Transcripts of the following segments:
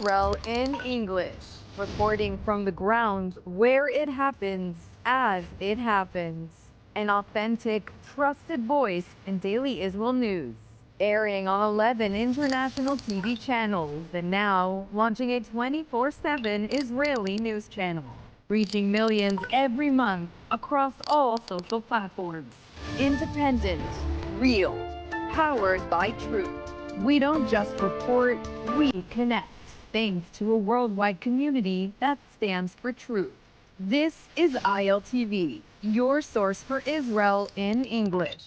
Israel in English, reporting from the ground where it happens, as it happens. An authentic, trusted voice in daily Israel news. Airing on 11 international TV channels and now launching a 24/7 Israeli news channel, reaching millions every month across all social platforms. Independent, real, powered by truth. We don't just report, we connect, thanks to a worldwide community that stands for truth. This is ILTV, your source for Israel in English.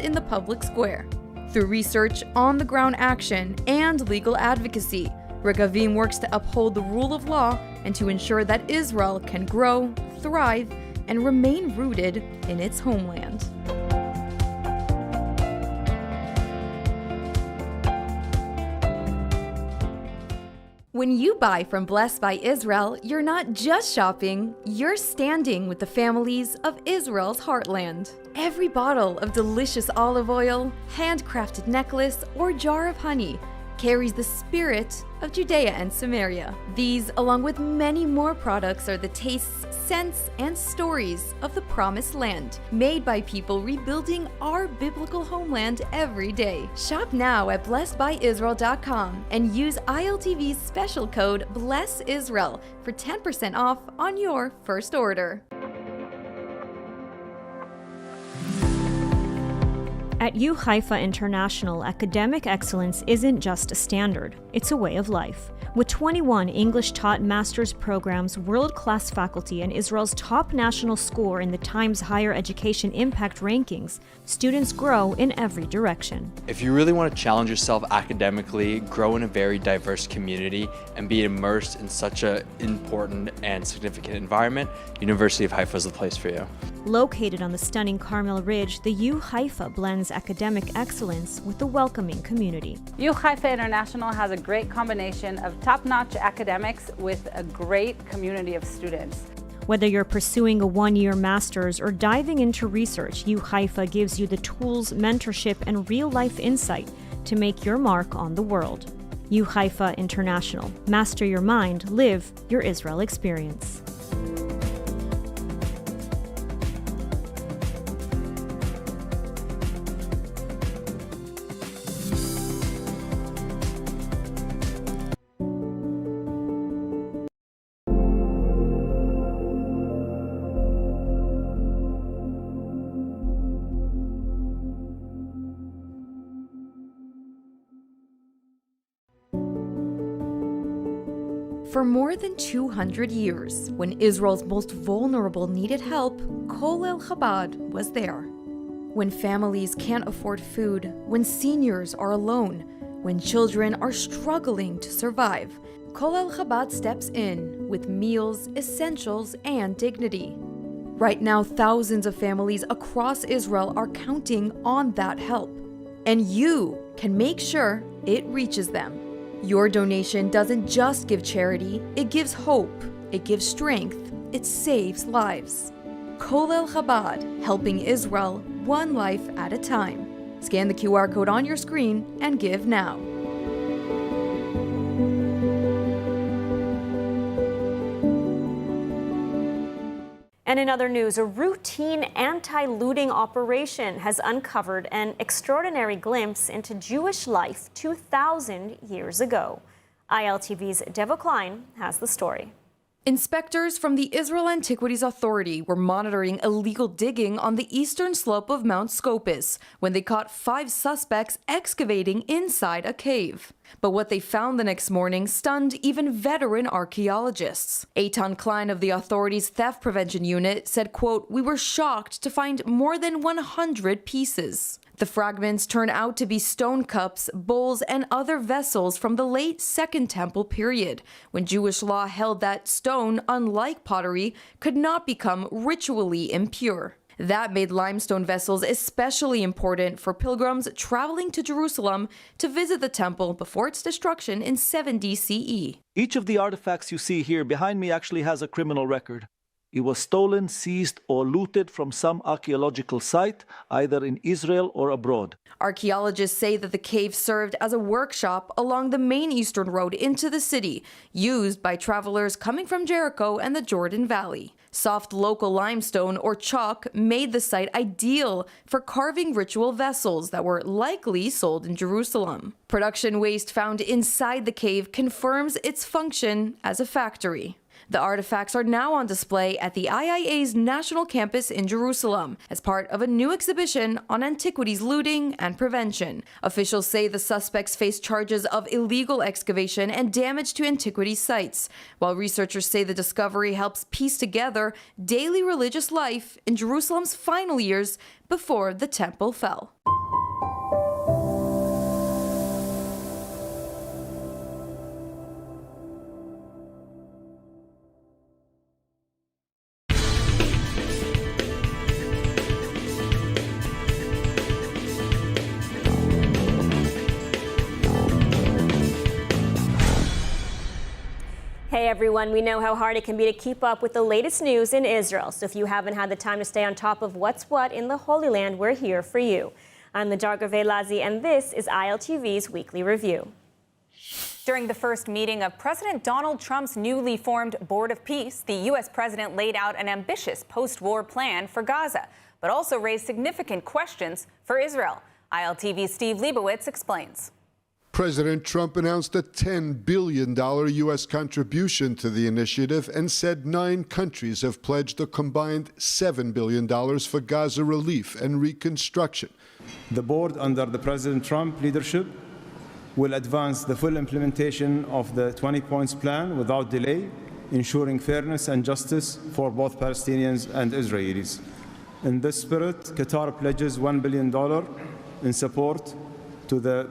In the public square. Through research, on-the-ground action, and legal advocacy, Regaveim works to uphold the rule of law and to ensure that Israel can grow, thrive, and remain rooted in its homeland. When you buy from Blessed by Israel, you're not just shopping, you're standing with the families of Israel's heartland. Every bottle of delicious olive oil, handcrafted necklace, or jar of honey carries the spirit of Judea and Samaria. These, along with many more products, are the tastes, scents, and stories of the Promised Land, made by people rebuilding our biblical homeland every day. Shop now at blessedbyisrael.com and use ILTV's special code BLESSISRAEL for 10% off on your first order. At UKIFA International, academic excellence isn't just a standard, it's a way of life. With 21 English-taught master's programs, world-class faculty, and Israel's top national score in the Times Higher Education Impact Rankings, students grow in every direction. If you really want to challenge yourself academically, grow in a very diverse community, and be immersed in such an important and significant environment, University of Haifa is the place for you. Located on the stunning Carmel Ridge, the UKIFA blends academic excellence with a welcoming community. UKIFA International has a great combination of top-notch academics with a great community of students. Whether you're pursuing a one-year master's or diving into research, UKIFA gives you the tools, mentorship, and real-life insight to make your mark on the world. UKIFA International. Master your mind, live your Israel experience. For more than 200 years, when Israel's most vulnerable needed help, Kolel Chabad was there. When families can't afford food, when seniors are alone, when children are struggling to survive, Kolel Chabad steps in with meals, essentials, and dignity. Right now, thousands of families across Israel are counting on that help. And you can make sure it reaches them. Your donation doesn't just give charity, it gives hope, it gives strength, it saves lives. Kolel Chabad, helping Israel one life at a time. Scan the QR code on your screen and give now. And in other news, a routine anti-looting operation has uncovered an extraordinary glimpse into Jewish life 2,000 years ago. ILTV's Deva Klein has the story. Inspectors from the Israel Antiquities Authority were monitoring illegal digging on the eastern slope of Mount Scopus when they caught 5 suspects excavating inside a cave. But what they found the next morning stunned even veteran archaeologists. Eitan Klein of the authority's theft prevention unit said, quote, "We were shocked to find more than 100 pieces." The fragments turn out to be stone cups, bowls, and other vessels from the late Second Temple period, when Jewish law held that stone, unlike pottery, could not become ritually impure. That made limestone vessels especially important for pilgrims traveling to Jerusalem to visit the temple before its destruction in 70 CE. Each of the artifacts you see here behind me actually has a criminal record. It was stolen, seized, or looted from some archaeological site, either in Israel or abroad. Archaeologists say that the cave served as a workshop along the main eastern road into the city, used by travelers coming from Jericho and the Jordan Valley. Soft local limestone or chalk made the site ideal for carving ritual vessels that were likely sold in Jerusalem. Production waste found inside the cave confirms its function as a factory. The artifacts are now on display at the IIA's national campus in Jerusalem as part of a new exhibition on antiquities looting and prevention. Officials say the suspects face charges of illegal excavation and damage to antiquities sites, while researchers say the discovery helps piece together daily religious life in Jerusalem's final years before the temple fell. Hey everyone, we know how hard it can be to keep up with the latest news in Israel. So if you haven't had the time to stay on top of what's what in the Holy Land, we're here for you. I'm Ladar Gavelazi, and this is ILTV's Weekly Review. During the first meeting of President Donald Trump's newly formed Board of Peace, the U.S. president laid out an ambitious post-war plan for Gaza, but also raised significant questions for Israel. ILTV's Steve Leibowitz explains. President Trump announced a $10 billion U.S. contribution to the initiative and said 9 countries have pledged a combined $7 billion for Gaza relief and reconstruction. The board, under the President Trump leadership, will advance the full implementation of the 20 points plan without delay, ensuring fairness and justice for both Palestinians and Israelis. In this spirit, Qatar pledges $1 billion in support to the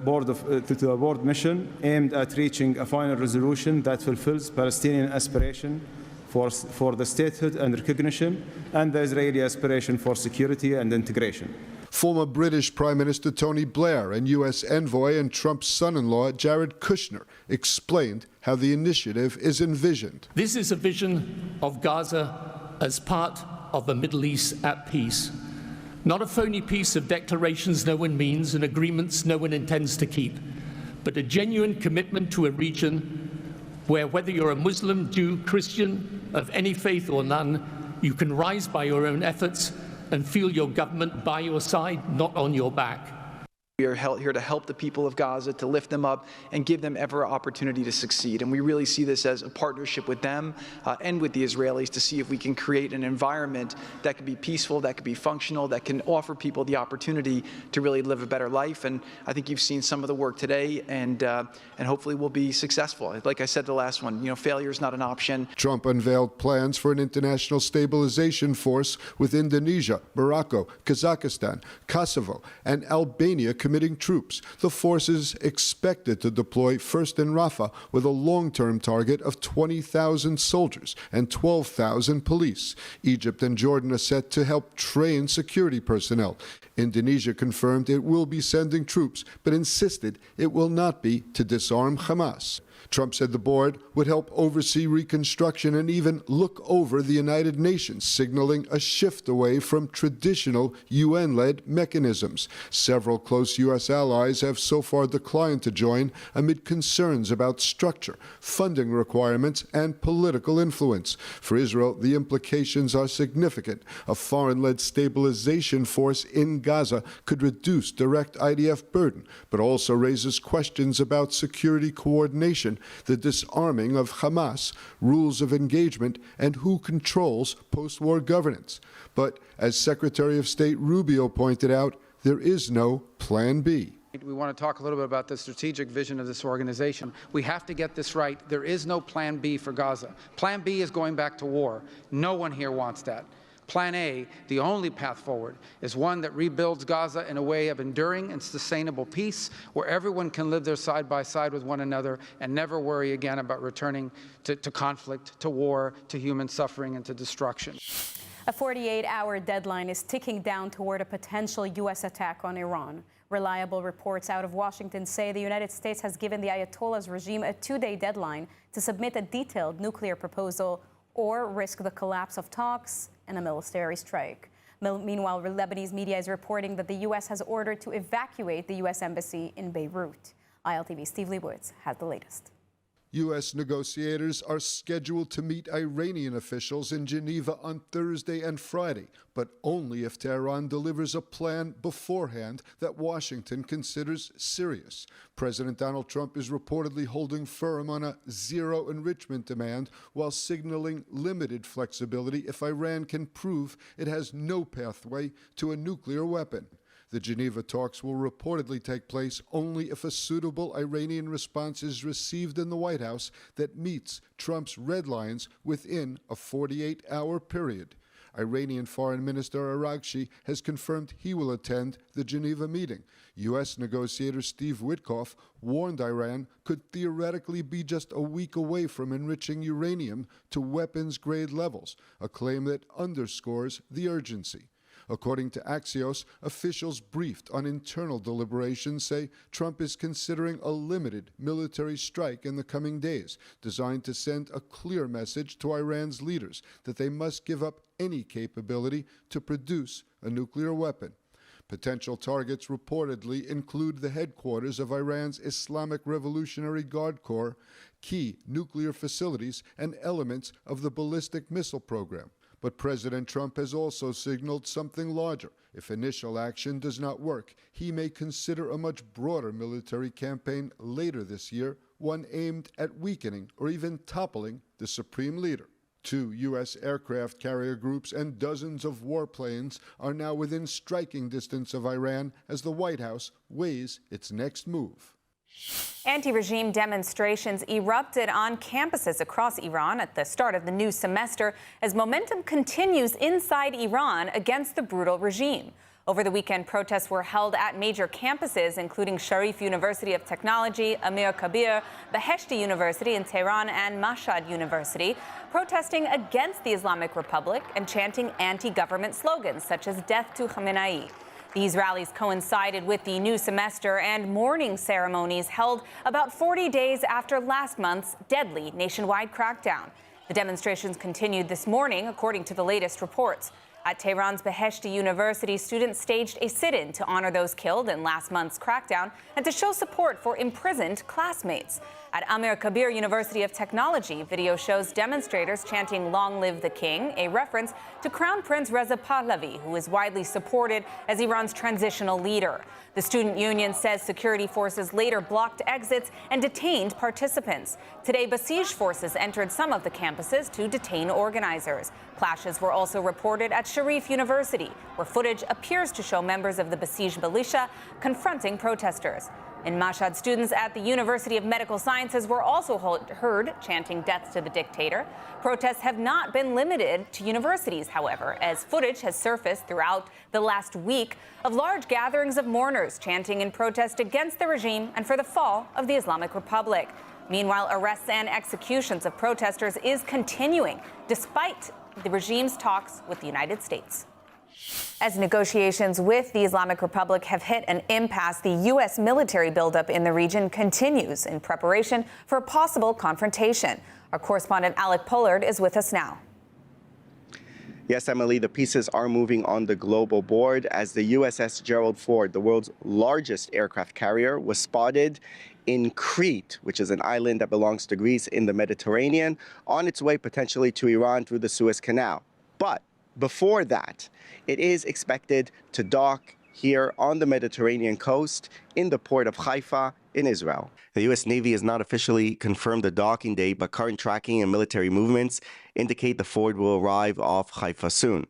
board mission aimed at reaching a final resolution that fulfills Palestinian aspiration for the statehood and recognition, and the Israeli aspiration for security and integration. Former British Prime Minister Tony Blair and U.S. envoy and Trump's son-in-law Jared Kushner explained how the initiative is envisioned. This is a vision of Gaza as part of a Middle East at peace. Not a phony piece of declarations no one means and agreements no one intends to keep, but a genuine commitment to a region where, whether you're a Muslim, Jew, Christian, of any faith or none, you can rise by your own efforts and feel your government by your side, not on your back. We are here to help the people of Gaza, to lift them up and give them every opportunity to succeed. And we really see this as a partnership with them and with the Israelis to see if we can create an environment that can be peaceful, that can be functional, that can offer people the opportunity to really live a better life. And I think you've seen some of the work today, and hopefully we'll be successful. Like I said, the last one, failure is not an option. Trump unveiled plans for an international stabilization force with Indonesia, Morocco, Kazakhstan, Kosovo, and Albania committing troops. The force is expected to deploy first in Rafah with a long-term target of 20,000 soldiers and 12,000 police. Egypt and Jordan are set to help train security personnel. Indonesia confirmed it will be sending troops, but insisted it will not be to disarm Hamas. Trump said the board would help oversee reconstruction and even look over the United Nations, signaling a shift away from traditional UN-led mechanisms. Several close U.S. allies have so far declined to join amid concerns about structure, funding requirements, and political influence. For Israel, the implications are significant. A foreign-led stabilization force in Gaza could reduce direct IDF burden, but also raises questions about security coordination, the disarming of Hamas, rules of engagement, and who controls post-war governance. But as Secretary of State Rubio pointed out, there is no Plan B. We want to talk a little bit about the strategic vision of this organization. We have to get this right. There is no Plan B for Gaza. Plan B is going back to war. No one here wants that. Plan A, the only path forward, is one that rebuilds Gaza in a way of enduring and sustainable peace, where everyone can live there side by side with one another and never worry again about returning to conflict, to war, to human suffering, and to destruction. A 48-hour deadline is ticking down toward a potential U.S. attack on Iran. Reliable reports out of Washington say the United States has given the Ayatollah's regime a 2-day deadline to submit a detailed nuclear proposal or risk the collapse of talks and a military strike. Meanwhile, Lebanese media is reporting that the U.S. has ordered to evacuate the U.S. embassy in Beirut. ILTV Steve Leibowitz has the latest. U.S. negotiators are scheduled to meet Iranian officials in Geneva on Thursday and Friday, but only if Tehran delivers a plan beforehand that Washington considers serious. President Donald Trump is reportedly holding firm on a zero enrichment demand while signaling limited flexibility if Iran can prove it has no pathway to a nuclear weapon. The Geneva talks will reportedly take place only if a suitable Iranian response is received in the White House that meets Trump's red lines within a 48-hour period. Iranian Foreign Minister Araqchi has confirmed he will attend the Geneva meeting. U.S. negotiator Steve Witkoff warned Iran could theoretically be just a week away from enriching uranium to weapons-grade levels, a claim that underscores the urgency. According to Axios, officials briefed on internal deliberations say Trump is considering a limited military strike in the coming days, designed to send a clear message to Iran's leaders that they must give up any capability to produce a nuclear weapon. Potential targets reportedly include the headquarters of Iran's Islamic Revolutionary Guard Corps, key nuclear facilities, and elements of the ballistic missile program. But President Trump has also signaled something larger. If initial action does not work, he may consider a much broader military campaign later this year, one aimed at weakening or even toppling the supreme leader. 2 U.S. aircraft carrier groups and dozens of warplanes are now within striking distance of Iran as the White House weighs its next move. Anti-regime demonstrations erupted on campuses across Iran at the start of the new semester as momentum continues inside Iran against the brutal regime. Over the weekend, protests were held at major campuses, including Sharif University of Technology, Amir Kabir, Beheshti University in Tehran, and Mashhad University, protesting against the Islamic Republic and chanting anti-government slogans such as "Death to Khamenei." These rallies coincided with the new semester and mourning ceremonies held about 40 days after last month's deadly nationwide crackdown. The demonstrations continued this morning, according to the latest reports. At Tehran's Beheshti University, students staged a sit-in to honor those killed in last month's crackdown and to show support for imprisoned classmates. At Amir Kabir University of Technology, video shows demonstrators chanting "Long Live the King," a reference to Crown Prince Reza Pahlavi, who is widely supported as Iran's transitional leader. The student union says security forces later blocked exits and detained participants. Today, Basij forces entered some of the campuses to detain organizers. Clashes were also reported at Sharif University, where footage appears to show members of the Basij militia confronting protesters. In Mashhad, students at the University of Medical Sciences were also heard chanting "Death to the Dictator." Protests have not been limited to universities, however, as footage has surfaced throughout the last week of large gatherings of mourners chanting in protest against the regime and for the fall of the Islamic Republic. Meanwhile, arrests and executions of protesters is continuing, despite the regime's talks with the United States. As negotiations with the Islamic Republic have hit an impasse, the U.S. military buildup in the region continues in preparation for a possible confrontation. Our correspondent Alec Pollard is with us now. Yes, Emily, the pieces are moving on the global board as the USS Gerald Ford, the world's largest aircraft carrier, was spotted in Crete, which is an island that belongs to Greece in the Mediterranean, on its way potentially to Iran through the Suez Canal. But before that, it is expected to dock here on the Mediterranean coast in the port of Haifa in Israel. The U.S. Navy has not officially confirmed the docking date, but current tracking and military movements indicate the Ford will arrive off Haifa soon.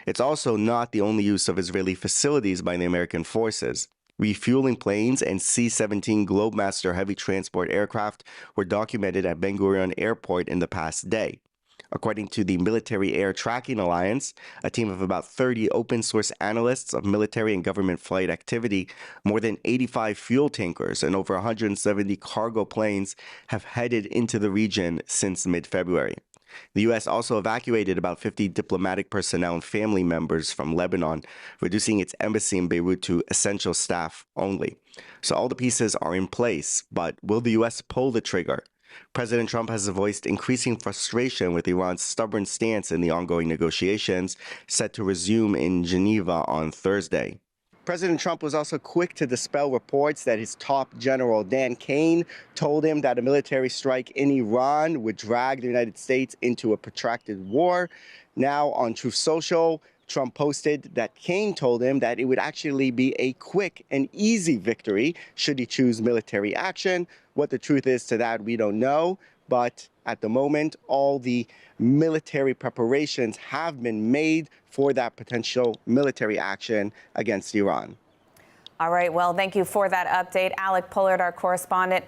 It's also not the only use of Israeli facilities by the American forces. Refueling planes and C-17 Globemaster heavy transport aircraft were documented at Ben Gurion Airport in the past day. According to the Military Air Tracking Alliance, a team of about 30 open-source analysts of military and government flight activity, more than 85 fuel tankers, and over 170 cargo planes have headed into the region since mid-February. The U.S. also evacuated about 50 diplomatic personnel and family members from Lebanon, reducing its embassy in Beirut to essential staff only. So all the pieces are in place, but will the U.S. pull the trigger? President Trump has voiced increasing frustration with Iran's stubborn stance in the ongoing negotiations set to resume in Geneva on Thursday. President Trump was also quick to dispel reports that his top general, Dan Kane, told him that a military strike in Iran would drag the United States into a protracted war. Now, on Truth Social, Trump posted that Kane told him that it would actually be a quick and easy victory should he choose military action. What the truth is to that, we don't know. But at the moment, all the military preparations have been made for that potential military action against Iran. All right. Well, thank you for that update, Alec Pollard, our correspondent.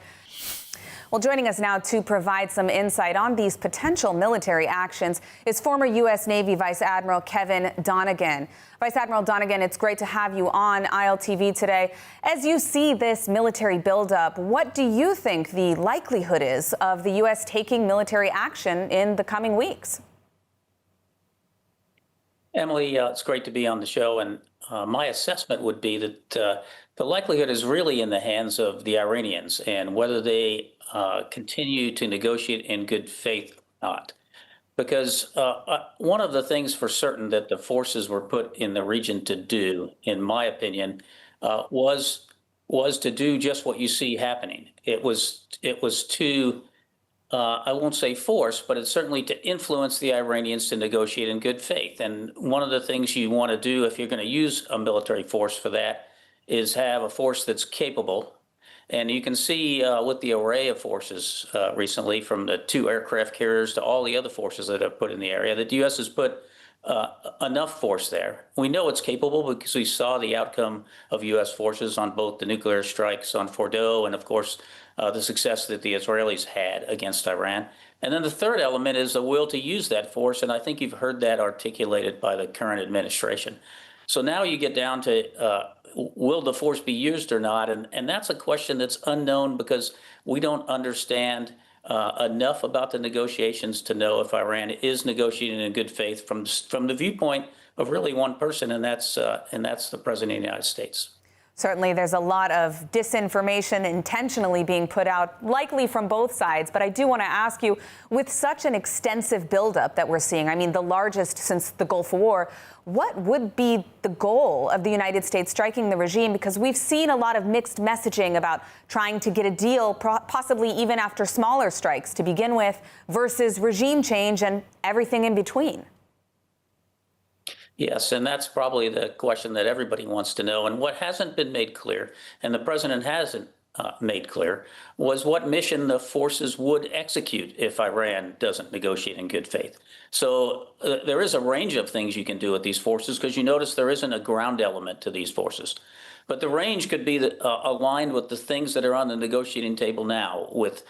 Well, joining us now to provide some insight on these potential military actions is former U.S. Navy Vice Admiral Kevin Donegan. Vice Admiral Donegan, it's great to have you on ILTV today. As you see this military buildup, what do you think the likelihood is of the U.S. taking military action in the coming weeks? Emily, it's great to be on the show, and my assessment would be that the likelihood is really in the hands of the Iranians and whether they continue to negotiate in good faith or not. Because one of the things for certain that the forces were put in the region to do, in my opinion, was to do just what you see happening. It was to I won't say force, but it's certainly to influence the Iranians to negotiate in good faith. And one of the things you want to do if you're going to use a military force for that is have a force that's capable. And you can see with the array of forces recently, from the 2 aircraft carriers to all the other forces that have put in the area, that the U.S. has put enough force there. We know it's capable because we saw the outcome of U.S. forces on both the nuclear strikes on Fordo and, of course, the success that the Israelis had against Iran. And then the third element is the will to use that force, and I think you've heard that articulated by the current administration. So now you get down to will the force be used or not? And that's a question that's unknown because we don't understand enough about the negotiations to know if Iran is negotiating in good faith from the viewpoint of really one person, and that's the President of the United States. Certainly, there's a lot of disinformation intentionally being put out, likely from both sides. But I do want to ask you, with such an extensive buildup that we're seeing, I mean, the largest since the Gulf War, what would be the goal of the United States striking the regime? Because we've seen a lot of mixed messaging about trying to get a deal, possibly even after smaller strikes to begin with, versus regime change and everything in between. Yes, and that's probably the question that everybody wants to know. And what hasn't been made clear, and the president hasn't made clear, was what mission the forces would execute if Iran doesn't negotiate in good faith. So there is a range of things you can do with these forces, because you notice there isn't a ground element to these forces. But the range could be aligned with the things that are on the negotiating table now, with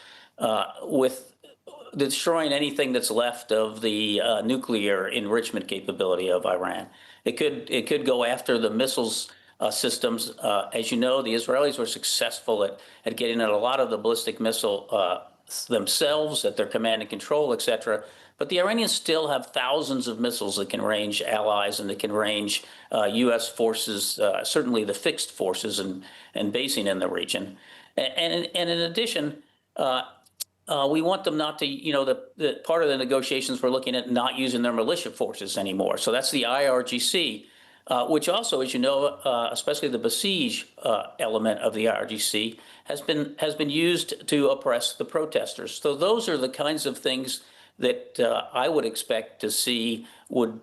destroying anything that's left of the nuclear enrichment capability of Iran. It could go after the missiles systems. As you know, the Israelis were successful at getting at a lot of the ballistic missile themselves, at their command and control, et cetera. But the Iranians still have thousands of missiles that can range allies and that can range U.S. forces, certainly the fixed forces and basing in the region. And in addition, we want them not to, the part of the negotiations we're looking at not using their militia forces anymore. So that's the IRGC, which also, as you know, especially the besiege element of the IRGC has been used to oppress the protesters. So those are the kinds of things that I would expect to see would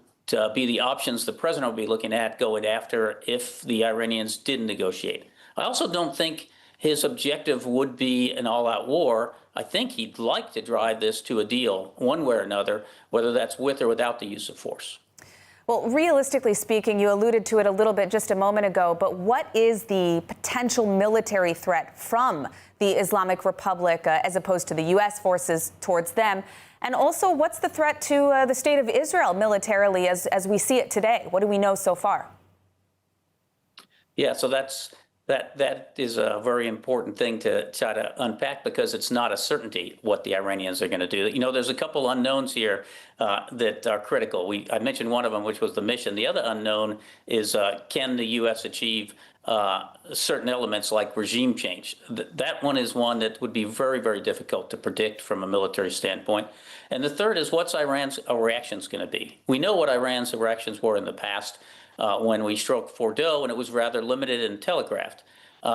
be the options the president will be looking at going after if the Iranians didn't negotiate. I also don't think his objective would be an all-out war. I think he'd like to drive this to a deal one way or another, whether that's with or without the use of force. Well, realistically speaking, you alluded to it a little bit just a moment ago, but what is the potential military threat from the Islamic Republic as opposed to the U.S. forces towards them? And also, what's the threat to the state of Israel militarily as we see it today? What do we know so far? Yeah, so that is a very important thing to try to unpack because it's not a certainty what the Iranians are going to do. You know, there's a couple unknowns here that are critical. I mentioned one of them, which was the mission. The other unknown is can the U.S. achieve certain elements like regime change? That one is one that would be very, very difficult to predict from a military standpoint. And the third is what's Iran's reactions going to be? We know what Iran's reactions were in the past. When we struck Fordo, and it was rather limited and telegraphed.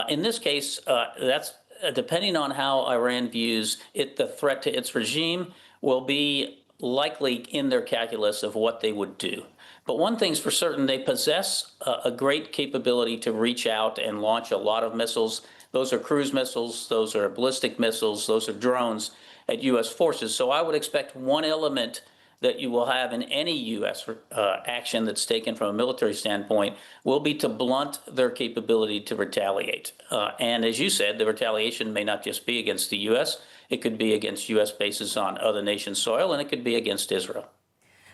In this case, that's depending on how Iran views it, the threat to its regime will be likely in their calculus of what they would do. But one thing's for certain, they possess a great capability to reach out and launch a lot of missiles. Those are cruise missiles, those are ballistic missiles, those are drones at U.S. forces. So I would expect one element that you will have in any U.S. action that's taken from a military standpoint will be to blunt their capability to retaliate. And as you said, the retaliation may not just be against the U.S., it could be against U.S. bases on other nations' soil, and it could be against Israel.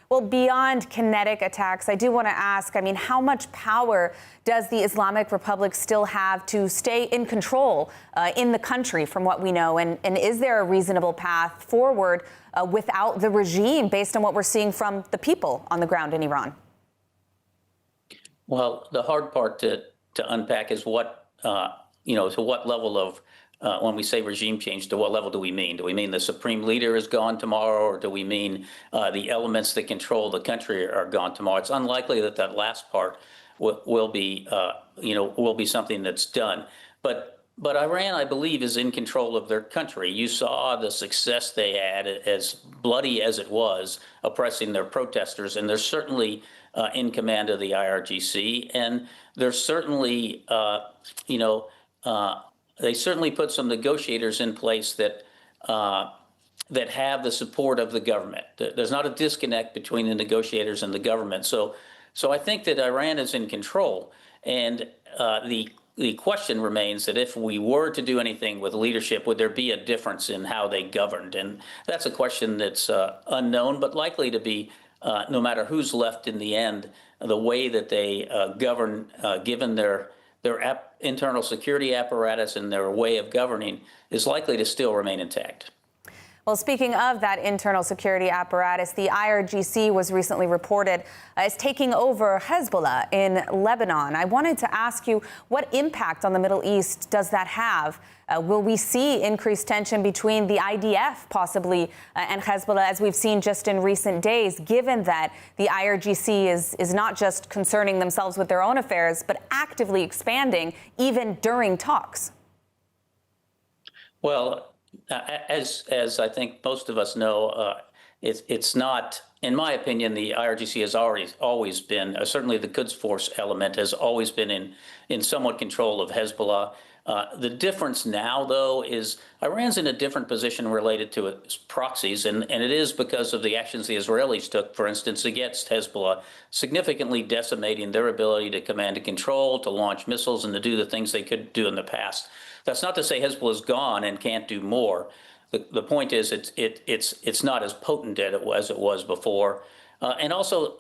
Well, beyond kinetic attacks, I do want to ask, I mean, how much power does the Islamic Republic still have to stay in control in the country from what we know? And is there a reasonable path forward without the regime based on what we're seeing from the people on the ground in Iran? Well, the hard part to unpack is what, to what level of when we say regime change, to what level do we mean? Do we mean the supreme leader is gone tomorrow, or do we mean the elements that control the country are gone tomorrow? It's unlikely that last part will be something that's done. But Iran, I believe, is in control of their country. You saw the success they had, as bloody as it was, oppressing their protesters, and they're certainly in command of the IRGC, and they're certainly, they certainly put some negotiators in place that have the support of the government. There's not a disconnect between the negotiators and the government. So I think that Iran is in control. And the question remains that if we were to do anything with leadership, would there be a difference in how they governed? And that's a question that's unknown, but likely to be, no matter who's left in the end, the way that they govern, given their internal security apparatus and their way of governing, is likely to still remain intact. Well, speaking of that internal security apparatus, the IRGC was recently reported as taking over Hezbollah in Lebanon. I wanted to ask you, what impact on the Middle East does that have? Will we see increased tension between the IDF possibly and Hezbollah, as we've seen just in recent days, given that the IRGC is not just concerning themselves with their own affairs, but actively expanding even during talks? Well, as I think most of us know, it's not, in my opinion, the IRGC has always been, certainly the Quds Force element has always been in somewhat control of Hezbollah. The difference now, though, is Iran's in a different position related to its proxies, and it is because of the actions the Israelis took, for instance, against Hezbollah, significantly decimating their ability to command and control, to launch missiles, and to do the things they could do in the past. That's not to say Hezbollah is gone and can't do more. The point is it's not as potent as it was before. And also,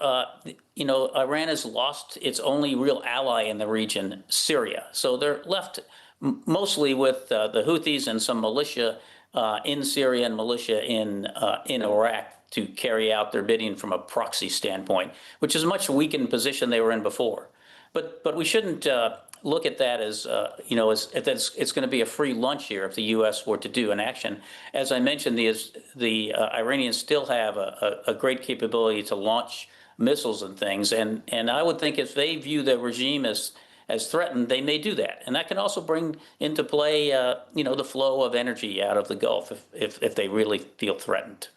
Iran has lost its only real ally in the region, Syria. So they're left mostly with the Houthis and some militia in Syria and militia in Iraq to carry out their bidding from a proxy standpoint, which is a much weakened position they were in before. But we shouldn't look at that as, it's going to be a free lunch here if the U.S. were to do an action. As I mentioned, the Iranians still have a great capability to launch missiles and things. And I would think if they view the regime as threatened, they may do that. And that can also bring into play, the flow of energy out of the Gulf if they really feel threatened.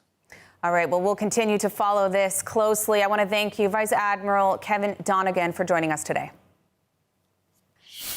All right, well, we'll continue to follow this closely. I want to thank you, Vice Admiral Kevin Donegan, for joining us today.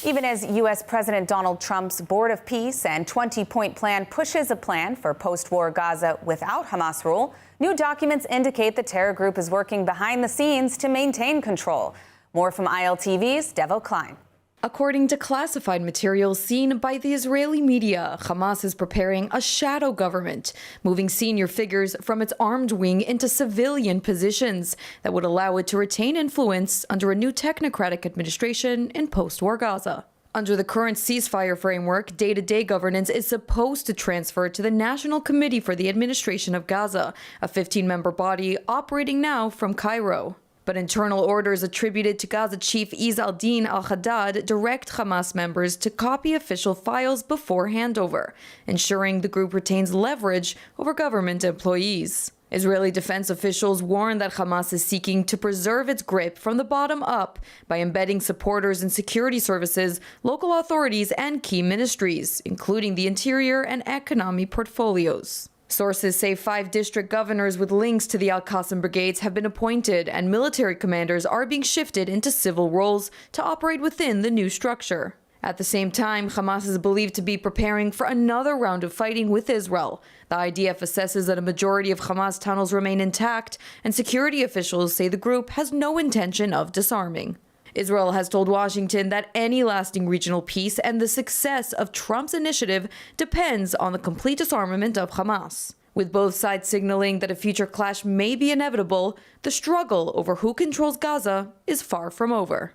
Even as U.S. President Donald Trump's Board of Peace and 20-point plan pushes a plan for post-war Gaza without Hamas rule, new documents indicate the terror group is working behind the scenes to maintain control. More from ILTV's Devo Klein. According to classified materials seen by the Israeli media, Hamas is preparing a shadow government, moving senior figures from its armed wing into civilian positions that would allow it to retain influence under a new technocratic administration in post-war Gaza. Under the current ceasefire framework, day-to-day governance is supposed to transfer to the National Committee for the Administration of Gaza, a 15-member body operating now from Cairo. But internal orders attributed to Gaza chief Izz al-Din al-Haddad direct Hamas members to copy official files before handover, ensuring the group retains leverage over government employees. Israeli defense officials warn that Hamas is seeking to preserve its grip from the bottom up by embedding supporters in security services, local authorities, and key ministries, including the interior and economy portfolios. Sources say 5 district governors with links to the Al-Qassam brigades have been appointed, and military commanders are being shifted into civil roles to operate within the new structure. At the same time, Hamas is believed to be preparing for another round of fighting with Israel. The IDF assesses that a majority of Hamas tunnels remain intact, and security officials say the group has no intention of disarming. Israel has told Washington that any lasting regional peace and the success of Trump's initiative depends on the complete disarmament of Hamas. With both sides signaling that a future clash may be inevitable, the struggle over who controls Gaza is far from over.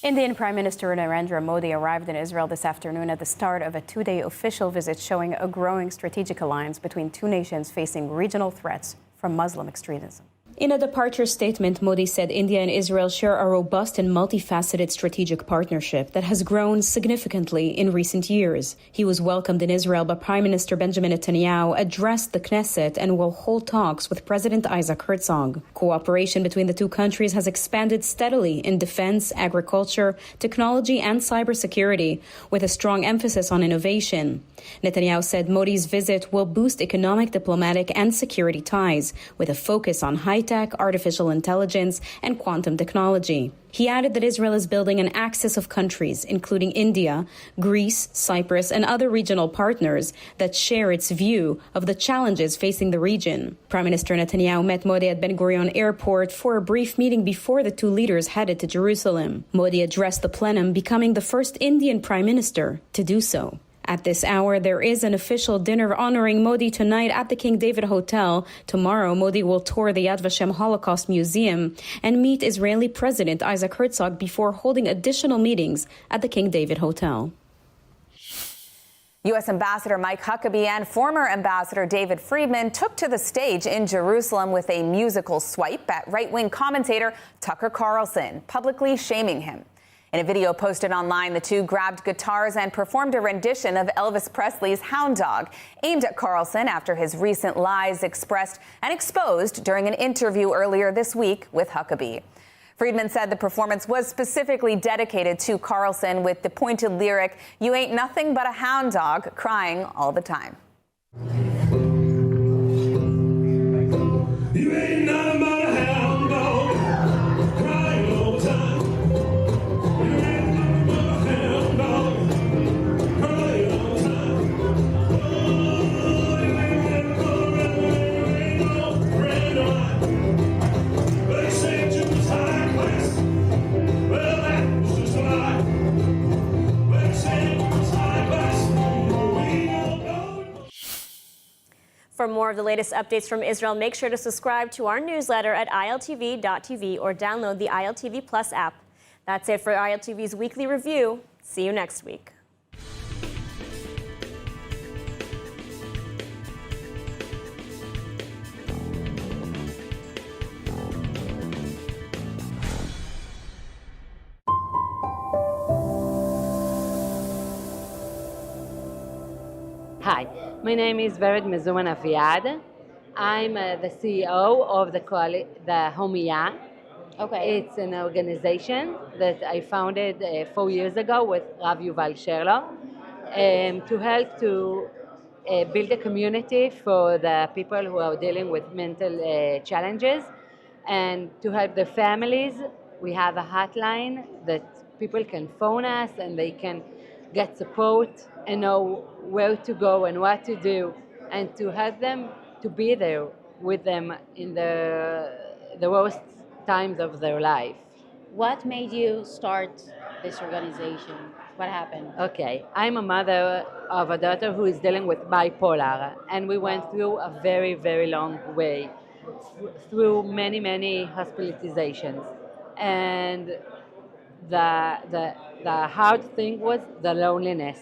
Indian Prime Minister Narendra Modi arrived in Israel this afternoon at the start of a 2-day official visit showing a growing strategic alliance between two nations facing regional threats from Muslim extremism. In a departure statement, Modi said India and Israel share a robust and multifaceted strategic partnership that has grown significantly in recent years. He was welcomed in Israel by Prime Minister Benjamin Netanyahu, addressed the Knesset, and will hold talks with President Isaac Herzog. Cooperation between the two countries has expanded steadily in defense, agriculture, technology, and cybersecurity, with a strong emphasis on innovation. Netanyahu said Modi's visit will boost economic, diplomatic, and security ties, with a focus on high-tech, artificial intelligence, and quantum technology. He added that Israel is building an axis of countries, including India, Greece, Cyprus, and other regional partners that share its view of the challenges facing the region. Prime Minister Netanyahu met Modi at Ben Gurion Airport for a brief meeting before the two leaders headed to Jerusalem. Modi addressed the plenum, becoming the first Indian prime minister to do so. At this hour, there is an official dinner honoring Modi tonight at the King David Hotel. Tomorrow, Modi will tour the Yad Vashem Holocaust Museum and meet Israeli President Isaac Herzog before holding additional meetings at the King David Hotel. U.S. Ambassador Mike Huckabee and former Ambassador David Friedman took to the stage in Jerusalem with a musical swipe at right-wing commentator Tucker Carlson, publicly shaming him. In a video posted online, the two grabbed guitars and performed a rendition of Elvis Presley's Hound Dog, aimed at Carlson after his recent lies expressed and exposed during an interview earlier this week with Huckabee. Friedman said the performance was specifically dedicated to Carlson with the pointed lyric, "You ain't nothing but a hound dog, crying all the time." You ain't nothing but a hound dog, crying all the time. For more of the latest updates from Israel, make sure to subscribe to our newsletter at ILTV.tv or download the ILTV Plus app. That's it for ILTV's weekly review. See you next week. Hi, my name is Vered Mezuman Aviad. I'm the CEO of the Homia. Okay. It's an organization that I founded 4 years ago with Rav Yuval Sherlo to help to build a community for the people who are dealing with mental challenges and to help their families. We have a hotline that people can phone us and they can get support and know where to go and what to do and to help them to be there with them in the worst times of their life. What made you start this organization? What happened? Okay, I'm a mother of a daughter who is dealing with bipolar, and we went through a very, very long way, through many, many hospitalizations. And the hard thing was the loneliness.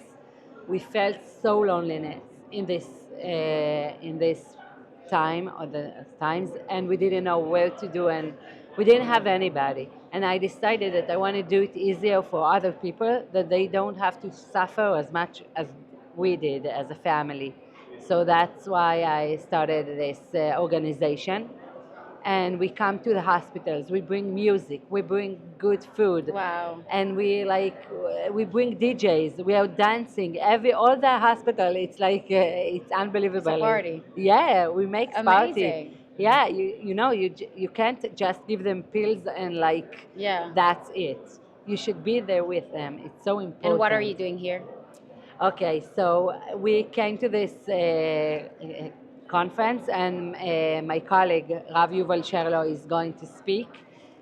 We felt so loneliness in this time or the times, and we didn't know where to do, and we didn't have anybody. And I decided that I want to do it easier for other people, that they don't have to suffer as much as we did as a family. So that's why I started this organization. And we come to the hospitals, we bring music, we bring good food. Wow. And we bring DJs, we are dancing, all the hospital, it's like, it's unbelievable. It's a party. Yeah, we make party. Amazing. Yeah, you can't just give them pills and that's it. You should be there with them, it's so important. And what are you doing here? Okay, so we came to this conference, and my colleague Rav Yuval Sherlo is going to speak.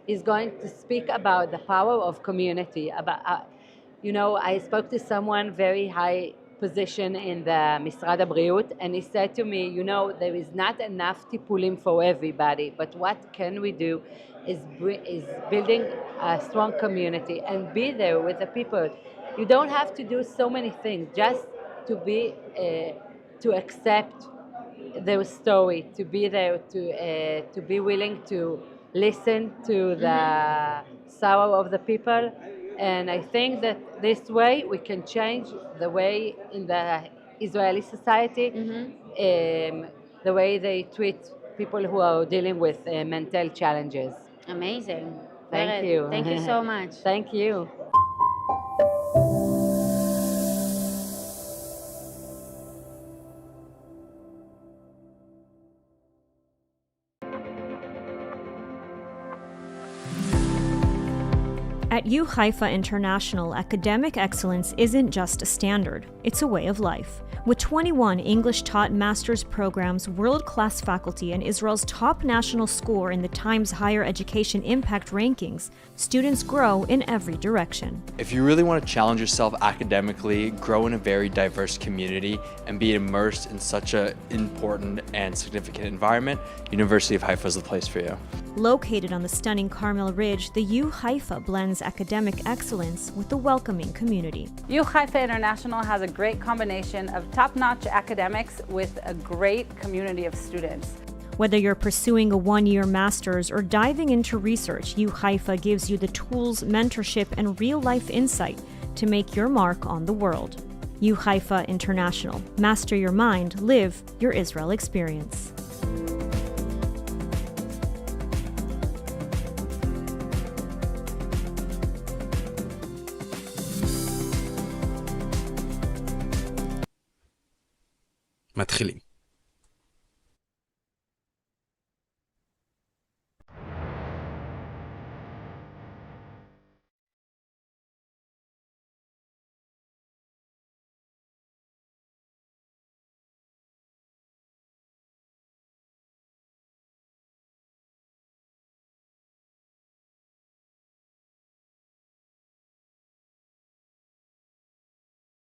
He's going to speak about the power of community. I spoke to someone very high position in the Misrad HaBriut, and he said to me, there is not enough tipulim for everybody, but what can we do is building a strong community and be there with the people. You don't have to do so many things, just to be, to accept their story, to be there, to be willing to listen to the sorrow of the people. And I think that this way we can change the way in the Israeli society, the way they treat people who are dealing with mental challenges. Amazing. Thank you. Thank you so much. Thank you. At UKIFA International, academic excellence isn't just a standard, it's a way of life. With 21 English-taught master's programs, world-class faculty, and Israel's top national score in the Times Higher Education Impact Rankings, students grow in every direction. If you really want to challenge yourself academically, grow in a very diverse community, and be immersed in such an important and significant environment, University of Haifa is the place for you. Located on the stunning Carmel Ridge, the UKIFA blends academic excellence with a welcoming community. UKIFA International has a great combination of top-notch academics with a great community of students. Whether you're pursuing a one-year master's or diving into research, UKIFA gives you the tools, mentorship, and real-life insight to make your mark on the world. UKIFA International. Master your mind, live your Israel experience. מתחילים.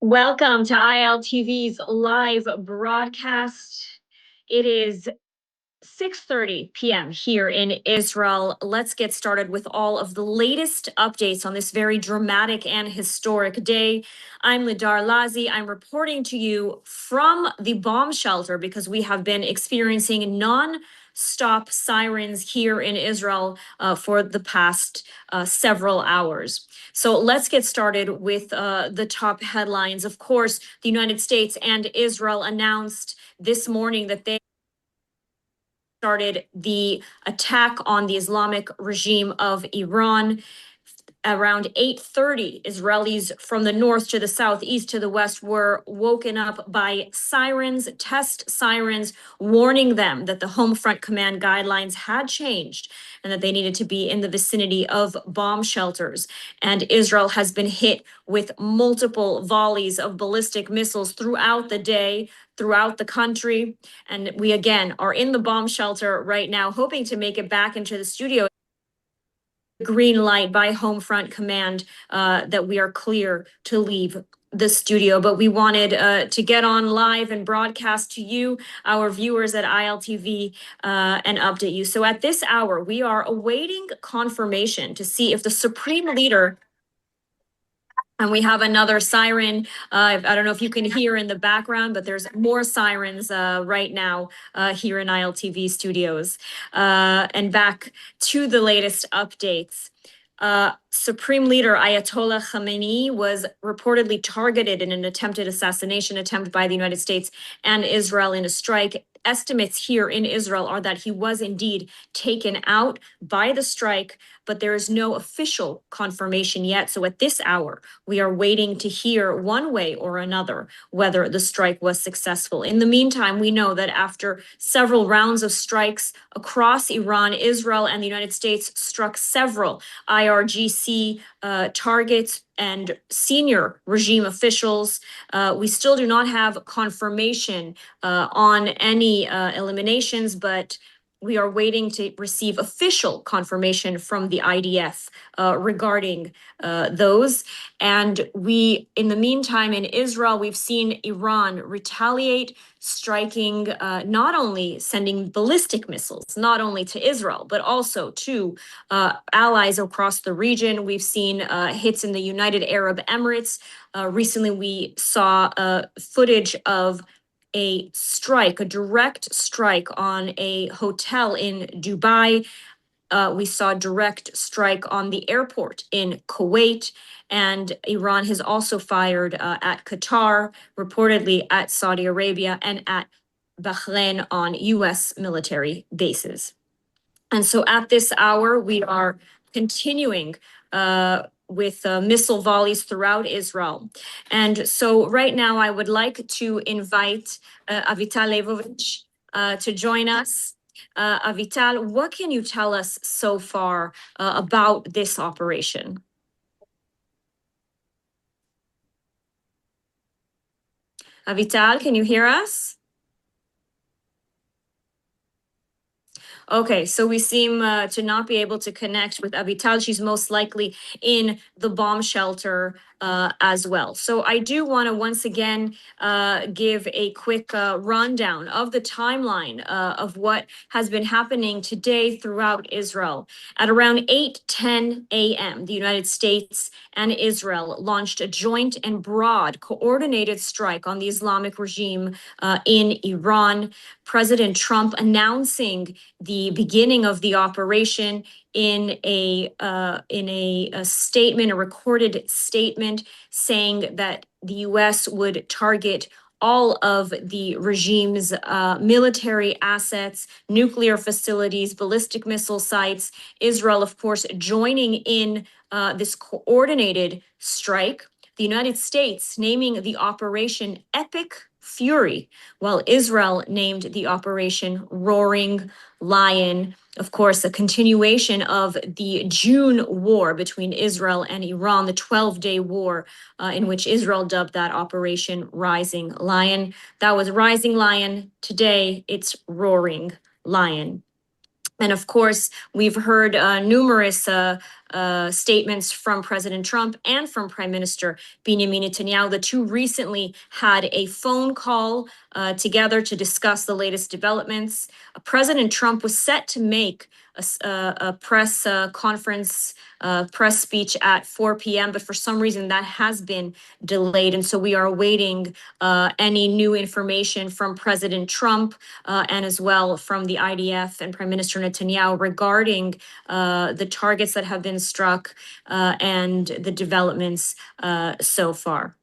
Welcome to ILTV's live broadcast. It is 6:30 p.m. here in Israel. Let's get started with all of the latest updates on this very dramatic and historic day. I'm Lidar Lazi. I'm reporting to you from the bomb shelter because we have been experiencing stop sirens here in Israel for the past several hours. So let's get started with the top headlines. Of course, the United States and Israel announced this morning that they started the attack on the Islamic regime of Iran. Around 8:30, Israelis from the north to the south, east to the west were woken up by sirens, test sirens, warning them that the home front command guidelines had changed and that they needed to be in the vicinity of bomb shelters. And Israel has been hit with multiple volleys of ballistic missiles throughout the day, throughout the country. And we again are in the bomb shelter right now, hoping to make it back into the studio. Green light by Homefront Command that we are clear to leave the studio, but we wanted to get on live and broadcast to you, our viewers at ILTV, and update you. So at this hour, we are awaiting confirmation to see if the Supreme Leader. And we have another siren. I don't know if you can hear in the background, but there's more sirens right now here in ILTV studios. And back to the latest updates. Supreme Leader Ayatollah Khamenei was reportedly targeted in an attempted assassination attempt by the United States and Israel in a strike. Estimates here in Israel are that he was indeed taken out by the strike, but there is no official confirmation yet. So at this hour, we are waiting to hear one way or another whether the strike was successful. In the meantime, we know that after several rounds of strikes across Iran, Israel and the United States struck several IRGC targets and senior regime officials. We still do not have confirmation on any eliminations, but we are waiting to receive official confirmation from the IDF regarding those. And we, in the meantime, in Israel, we've seen Iran retaliate, striking, not only sending ballistic missiles, not only to Israel, but also to allies across the region. We've seen hits in the United Arab Emirates. Recently, we saw footage of a strike, a direct strike on a hotel in Dubai. We saw direct strike on the airport in Kuwait, and Iran has also fired at Qatar, reportedly at Saudi Arabia, and at Bahrain on U.S. military bases. And so at this hour, we are continuing with missile volleys throughout Israel. And so right now, I would like to invite Avital Leibovich to join us. Avital, what can you tell us so far about this operation? Avital, can you hear us? Okay, so we seem to not be able to connect with Avital. She's most likely in the bomb shelter as well. So I do want to once again give a quick rundown of the timeline of what has been happening today throughout Israel. At around 8:10 a.m., the United States and Israel launched a joint and broad coordinated strike on the Islamic regime in Iran. President Trump announcing the beginning of the operation in a statement, a recorded statement, saying that the U.S. would target all of the regime's military assets, nuclear facilities, ballistic missile sites. Israel, of course, joining in this coordinated strike. The United States naming the operation Epic Fury, while Israel named the operation Roaring Lion. Of course, a continuation of the June war between Israel and Iran, the 12-day war in which Israel dubbed that operation Rising Lion. That was Rising Lion. Today, it's Roaring Lion. And of course, we've heard numerous statements from President Trump and from Prime Minister Benjamin Netanyahu. The two recently had a phone call together to discuss the latest developments. President Trump was set to make a press conference, press speech at 4 p.m., but for some reason that has been delayed. And so we are awaiting any new information from President Trump and as well from the IDF and Prime Minister Netanyahu regarding the targets that have been struck and the developments so far.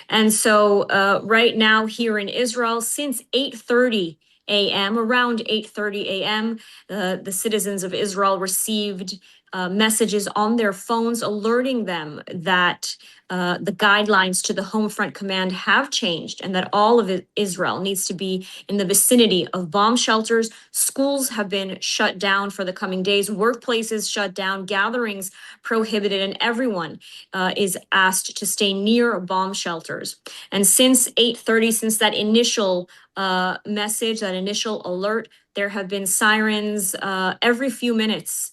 And so right now here in Israel, since 8:30 a.m., around 8:30 a.m., the citizens of Israel received messages on their phones alerting them that the guidelines to the Home Front Command have changed and that all of Israel needs to be in the vicinity of bomb shelters. Schools have been shut down for the coming days, workplaces shut down, gatherings prohibited, and everyone is asked to stay near bomb shelters. And since 8:30, since that initial message, that initial alert, there have been sirens every few minutes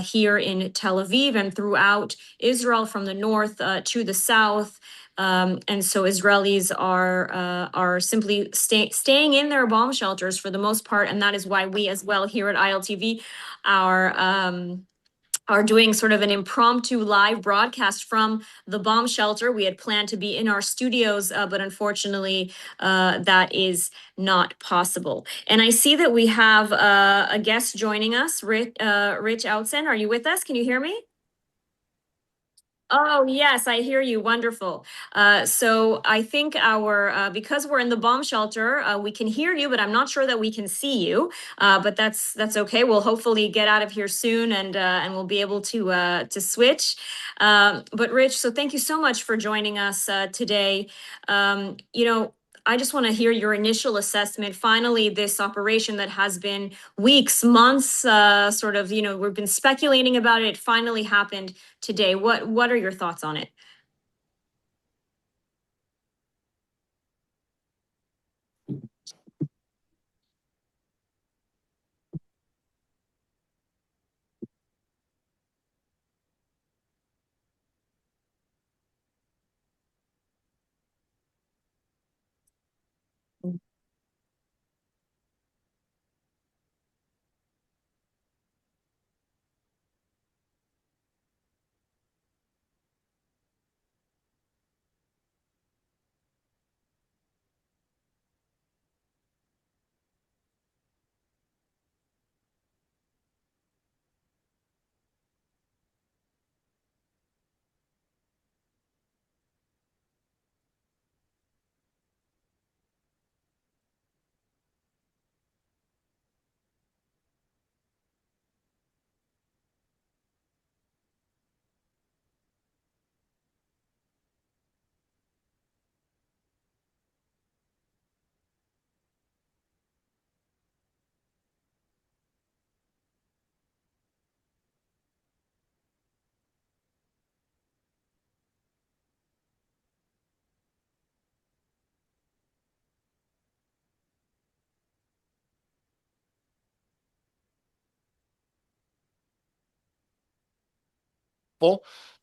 here in Tel Aviv and throughout Israel from the north to the south. And so Israelis are simply staying in their bomb shelters for the most part. And that is why we as well here at ILTV are doing sort of an impromptu live broadcast from the bomb shelter. We had planned to be in our studios, but unfortunately, that is not possible. And I see that we have a guest joining us, Rich Outsen. Are you with us? Can you hear me? Oh, yes, I hear you. Wonderful. So I think because we're in the bomb shelter, we can hear you, but I'm not sure that we can see you. But that's okay. We'll hopefully get out of here soon and we'll be able to switch. But Rich, so thank you so much for joining us today. I just want to hear your initial assessment. Finally, this operation that has been weeks, months, we've been speculating about it. It finally happened today. What are your thoughts on it?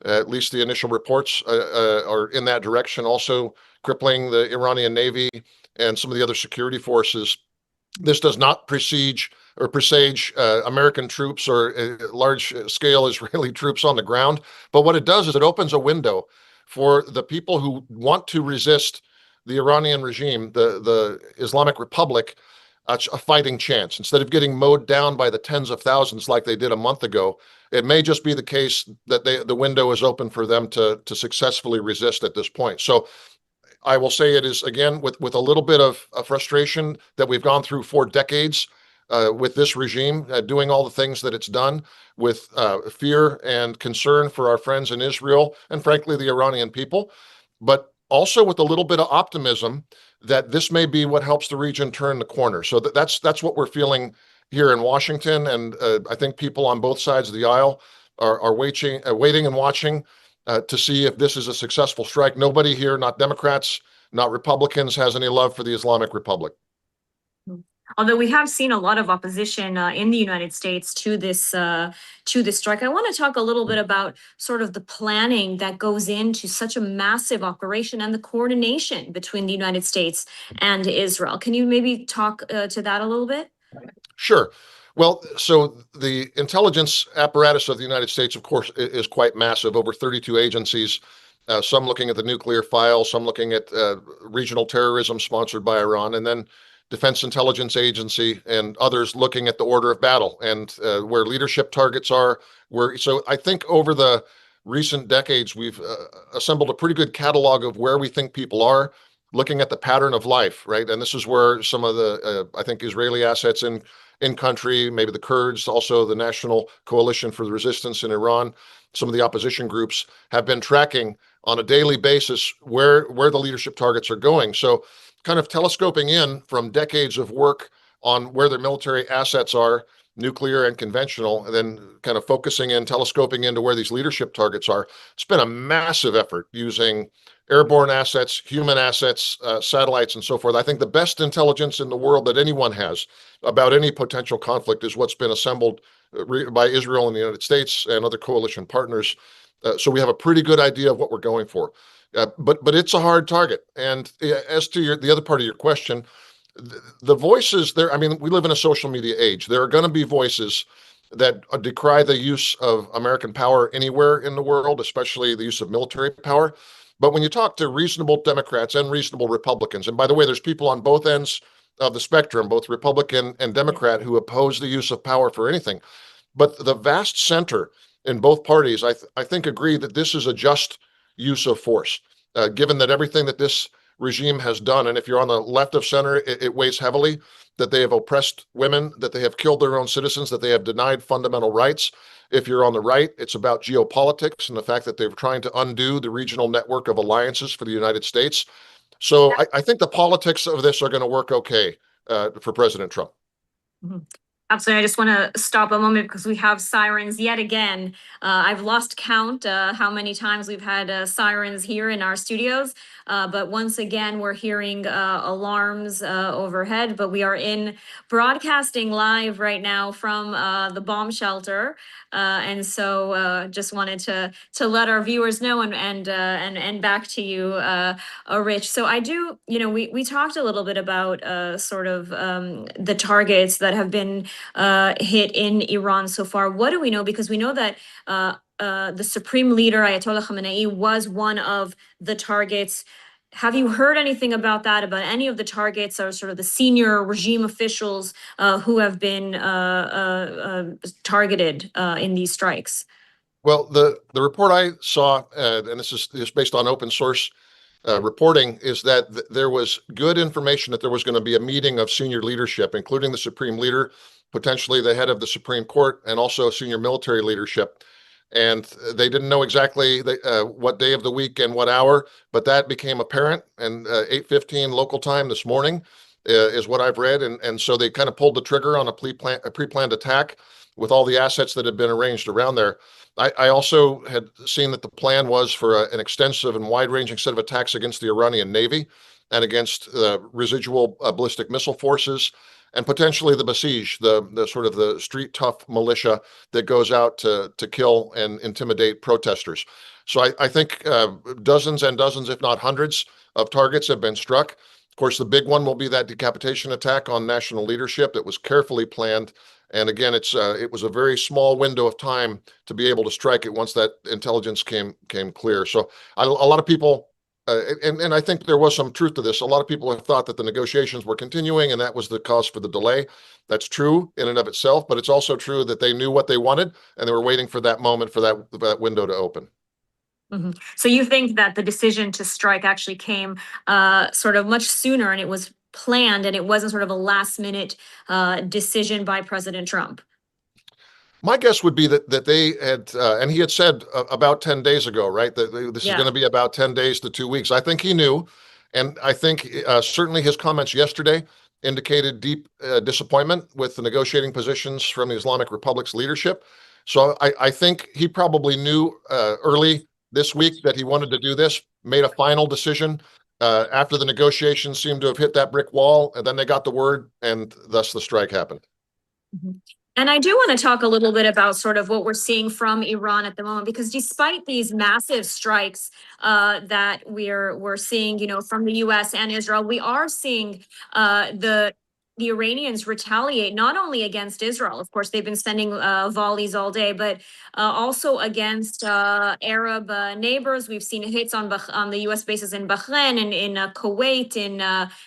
At least the initial reports are in that direction, also crippling the Iranian Navy and some of the other security forces. This does not presage American troops or large-scale Israeli troops on the ground. But what it does is it opens a window for the people who want to resist the Iranian regime, the Islamic Republic, a fighting chance. Instead of getting mowed down by the tens of thousands like they did a month ago, it may just be the case that the window is open for them to successfully resist at this point. So I will say it is, again, with a little bit of frustration that we've gone through 4 decades with this regime doing all the things that it's done, with fear and concern for our friends in Israel and, frankly, the Iranian people, but also with a little bit of optimism that this may be what helps the region turn the corner. So that's what we're feeling here in Washington, and I think people on both sides of the aisle are waiting and watching to see if this is a successful strike. Nobody here, not Democrats, not Republicans, has any love for the Islamic Republic. Although we have seen a lot of opposition in the United States to this strike, I want to talk a little bit about sort of the planning that goes into such a massive operation and the coordination between the United States and Israel. Can you maybe talk to that a little bit? Sure. Well, so the intelligence apparatus of the United States, of course, is quite massive, over 32 agencies, some looking at the nuclear file, some looking at regional terrorism sponsored by Iran, and then Defense Intelligence Agency and others looking at the order of battle and where leadership targets are. So I think over the recent decades, we've assembled a pretty good catalog of where we think people are, looking at the pattern of life, right? And this is where some of the, I think, Israeli assets in country, maybe the Kurds, also the National Coalition for the Resistance in Iran, some of the opposition groups have been tracking on a daily basis where the leadership targets are going. So kind of telescoping in from decades of work on where their military assets are, nuclear and conventional, and then kind of focusing in, telescoping into where these leadership targets are. It's been a massive effort using airborne assets, human assets, satellites, and so forth. I think the best intelligence in the world that anyone has about any potential conflict is what's been assembled by Israel and the United States and other coalition partners. So we have a pretty good idea of what we're going for. But it's a hard target. And as to the other part of your question, the voices there, I mean, we live in a social media age. There are going to be voices that decry the use of American power anywhere in the world, especially the use of military power. But when you talk to reasonable Democrats and reasonable Republicans, and by the way, there's people on both ends of the spectrum, both Republican and Democrat, who oppose the use of power for anything. But the vast center in both parties, I think, agree that this is a just use of force, given that everything that this regime has done, and if you're on the left of center, it weighs heavily, that they have oppressed women, that they have killed their own citizens, that they have denied fundamental rights. If you're on the right, it's about geopolitics and the fact that they're trying to undo the regional network of alliances for the United States. So I think the politics of this are going to work okay for President Trump. Mm-hmm. Absolutely. I just want to stop a moment because we have sirens yet again. I've lost count how many times we've had sirens here in our studios. But once again, we're hearing alarms overhead. But we are in broadcasting live right now from the bomb shelter. And so just wanted to let our viewers know and back to you, Rich. So I do, we talked a little bit about sort of the targets that have been hit in Iran so far. What do we know? Because we know that the supreme leader, Ayatollah Khamenei, was one of the targets. Have you heard anything about that, about any of the targets or sort of the senior regime officials who have been targeted in these strikes? Well, the report I saw, and this is based on open source reporting, is that there was good information that there was going to be a meeting of senior leadership, including the supreme leader, potentially the head of the Supreme Court, and also senior military leadership. And they didn't know exactly what day of the week and what hour, but that became apparent. And 8:15 local time this morning is what I've read. And so they kind of pulled the trigger on a pre-planned attack with all the assets that had been arranged around there. I also had seen that the plan was for an extensive and wide-ranging set of attacks against the Iranian Navy and against residual ballistic missile forces, and potentially the Basij, the sort of the street tough militia that goes out to kill and intimidate protesters. So I think dozens and dozens, if not hundreds, of targets have been struck. Of course, the big one will be that decapitation attack on national leadership that was carefully planned. And again, it was a very small window of time to be able to strike it once that intelligence came clear. So a lot of people, and I think there was some truth to this. A lot of people have thought that the negotiations were continuing, and that was the cause for the delay. That's true in and of itself, but it's also true that they knew what they wanted, and they were waiting for that moment, for that window to open. Mm-hmm. So you think that the decision to strike actually came sort of much sooner, and it was planned, and it wasn't sort of a last minute decision by President Trump? My guess would be that they had, and he had said about 10 days ago, right, that this is going to be about 10 days to 2 weeks. I think he knew, and I think certainly his comments yesterday indicated deep disappointment with the negotiating positions from the Islamic Republic's leadership. So I think he probably knew early this week that he wanted to do this, made a final decision after the negotiations seemed to have hit that brick wall, and then they got the word, and thus the strike happened. Mm-hmm. And I do want to talk a little bit about sort of what we're seeing from Iran at the moment, because despite these massive strikes that we're seeing, from the U.S. and Israel, we are seeing the the Iranians retaliate not only against Israel, of course, they've been sending volleys all day, but also against Arab neighbors. We've seen hits on the U.S. bases in Bahrain and in Kuwait, in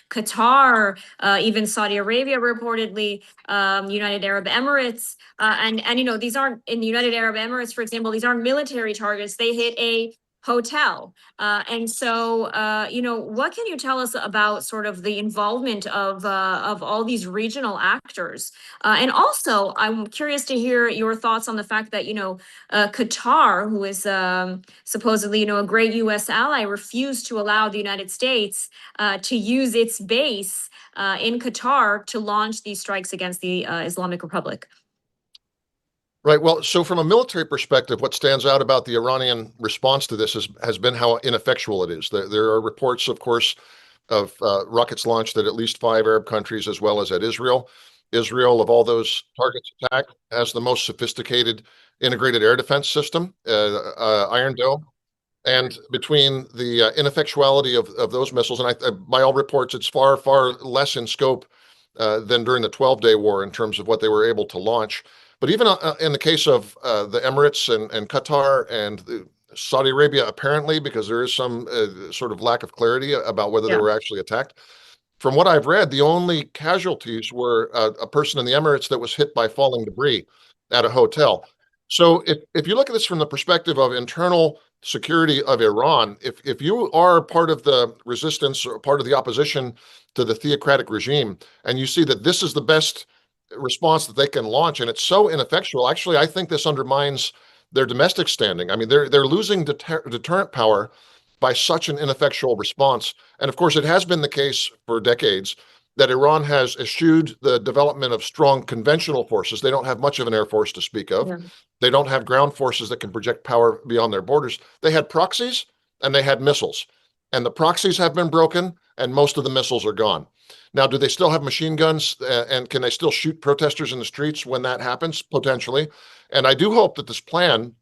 Qatar, even Saudi Arabia reportedly, United Arab Emirates. And you know, these aren't, in the United Arab Emirates, for example, these aren't military targets. They hit a hotel. And so, you know, what can you tell us about sort of the involvement of all these regional actors? And also, I'm curious to hear your thoughts on the fact that, you know, Qatar, who is supposedly, you know, a great U.S. ally, refused to allow the United States to use its base in Qatar to launch these strikes against the Islamic Republic. Right. Well, so from a military perspective, what stands out about the Iranian response to this has been how ineffectual it is. There are reports, of course, of rockets launched at least 5 Arab countries as well as at Israel. Israel, of all those targets attacked, has the most sophisticated integrated air defense system, Iron Dome. And between the ineffectuality of those missiles, and by all reports, it's far, far less in scope than during the 12-day war in terms of what they were able to launch. But even in the case of the Emirates and Qatar and Saudi Arabia, apparently, because there is some sort of lack of clarity about whether they were actually attacked. From what I've read, the only casualties were a person in the Emirates that was hit by falling debris at a hotel. So if you look at this from the perspective of internal security of Iran, if you are part of the resistance or part of the opposition to the theocratic regime, and you see that this is the best response that they can launch, and it's so ineffectual. Actually, I think this undermines their domestic standing. I mean, they're losing deterrent power by such an ineffectual response. And of course, it has been the case for decades that Iran has eschewed the development of strong conventional forces. They don't have much of an air force to speak of. They don't have ground forces that can project power beyond their borders. They had proxies and they had missiles. And the proxies have been broken and most of the missiles are gone. Now, do they still have machine guns and can they still shoot protesters in the streets when that happens? Potentially. And I do hope that this plan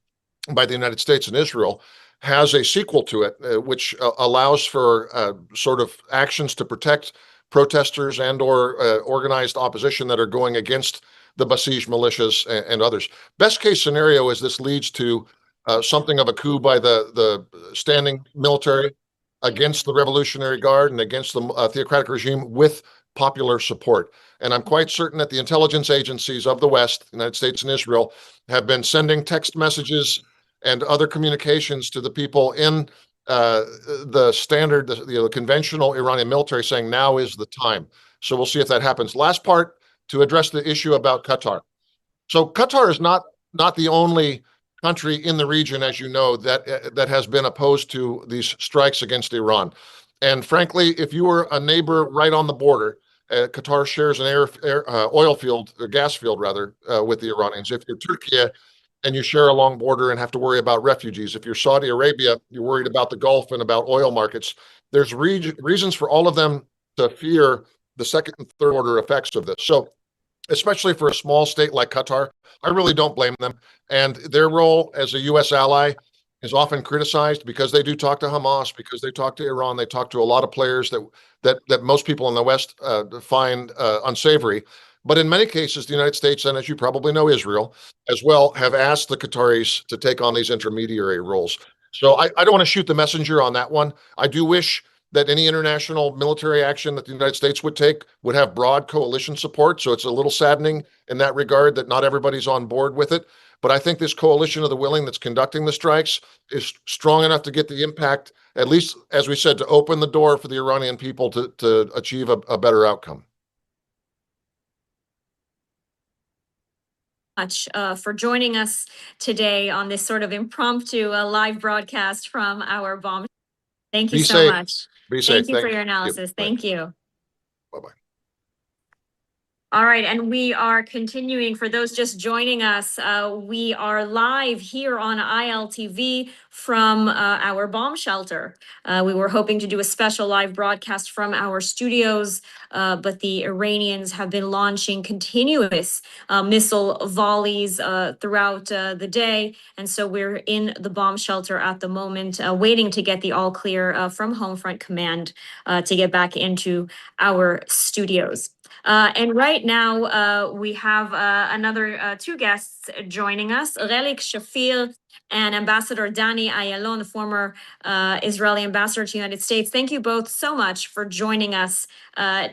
by the United States and Israel has a sequel to it, which allows for sort of actions to protect protesters and or organized opposition that are going against the Basij militias and others. Best case scenario is this leads to something of a coup by the standing military against the Revolutionary Guard and against the theocratic regime with popular support. And I'm quite certain that the intelligence agencies of the West, United States and Israel, have been sending text messages and other communications to the people in the standard, the conventional Iranian military saying now is the time. So we'll see if that happens. Last part, to address the issue about Qatar. So Qatar is not the only country in the region, as you know, that has been opposed to these strikes against Iran. And frankly, if you were a neighbor right on the border, Qatar shares an oil field, or gas field rather, with the Iranians. If you're Turkey and you share a long border and have to worry about refugees, if you're Saudi Arabia, you're worried about the Gulf and about oil markets. There's reasons for all of them to fear the second and third order effects of this. So especially for a small state like Qatar, I really don't blame them. And their role as a U.S. ally is often criticized because they do talk to Hamas, because they talk to Iran, they talk to a lot of players that most people in the West find unsavory. But in many cases, the United States, and as you probably know, Israel as well, have asked the Qataris to take on these intermediary roles. So I don't want to shoot the messenger on that one. I do wish that any international military action that the United States would take would have broad coalition support. So it's a little saddening in that regard that not everybody's on board with it. But I think this coalition of the willing that's conducting the strikes is strong enough to get the impact, at least, as we said, to open the door for the Iranian people to achieve a better outcome. Much for joining us today on this sort of impromptu live broadcast from our bomb. Thank you so much. Be safe. Thank you for your analysis. Thank you. Bye-bye. All right, and we are continuing. For those just joining us, we are live here on ILTV from our bomb shelter. We were hoping to do a special live broadcast from our studios, but the Iranians have been launching continuous missile volleys throughout the day. And so we're in the bomb shelter at the moment, waiting to get the all clear from Homefront Command to get back into our studios. And right now, we have another two guests joining us, Relik Shafir and Ambassador Dani Ayalon, the former Israeli ambassador to the United States. Thank you both so much for joining us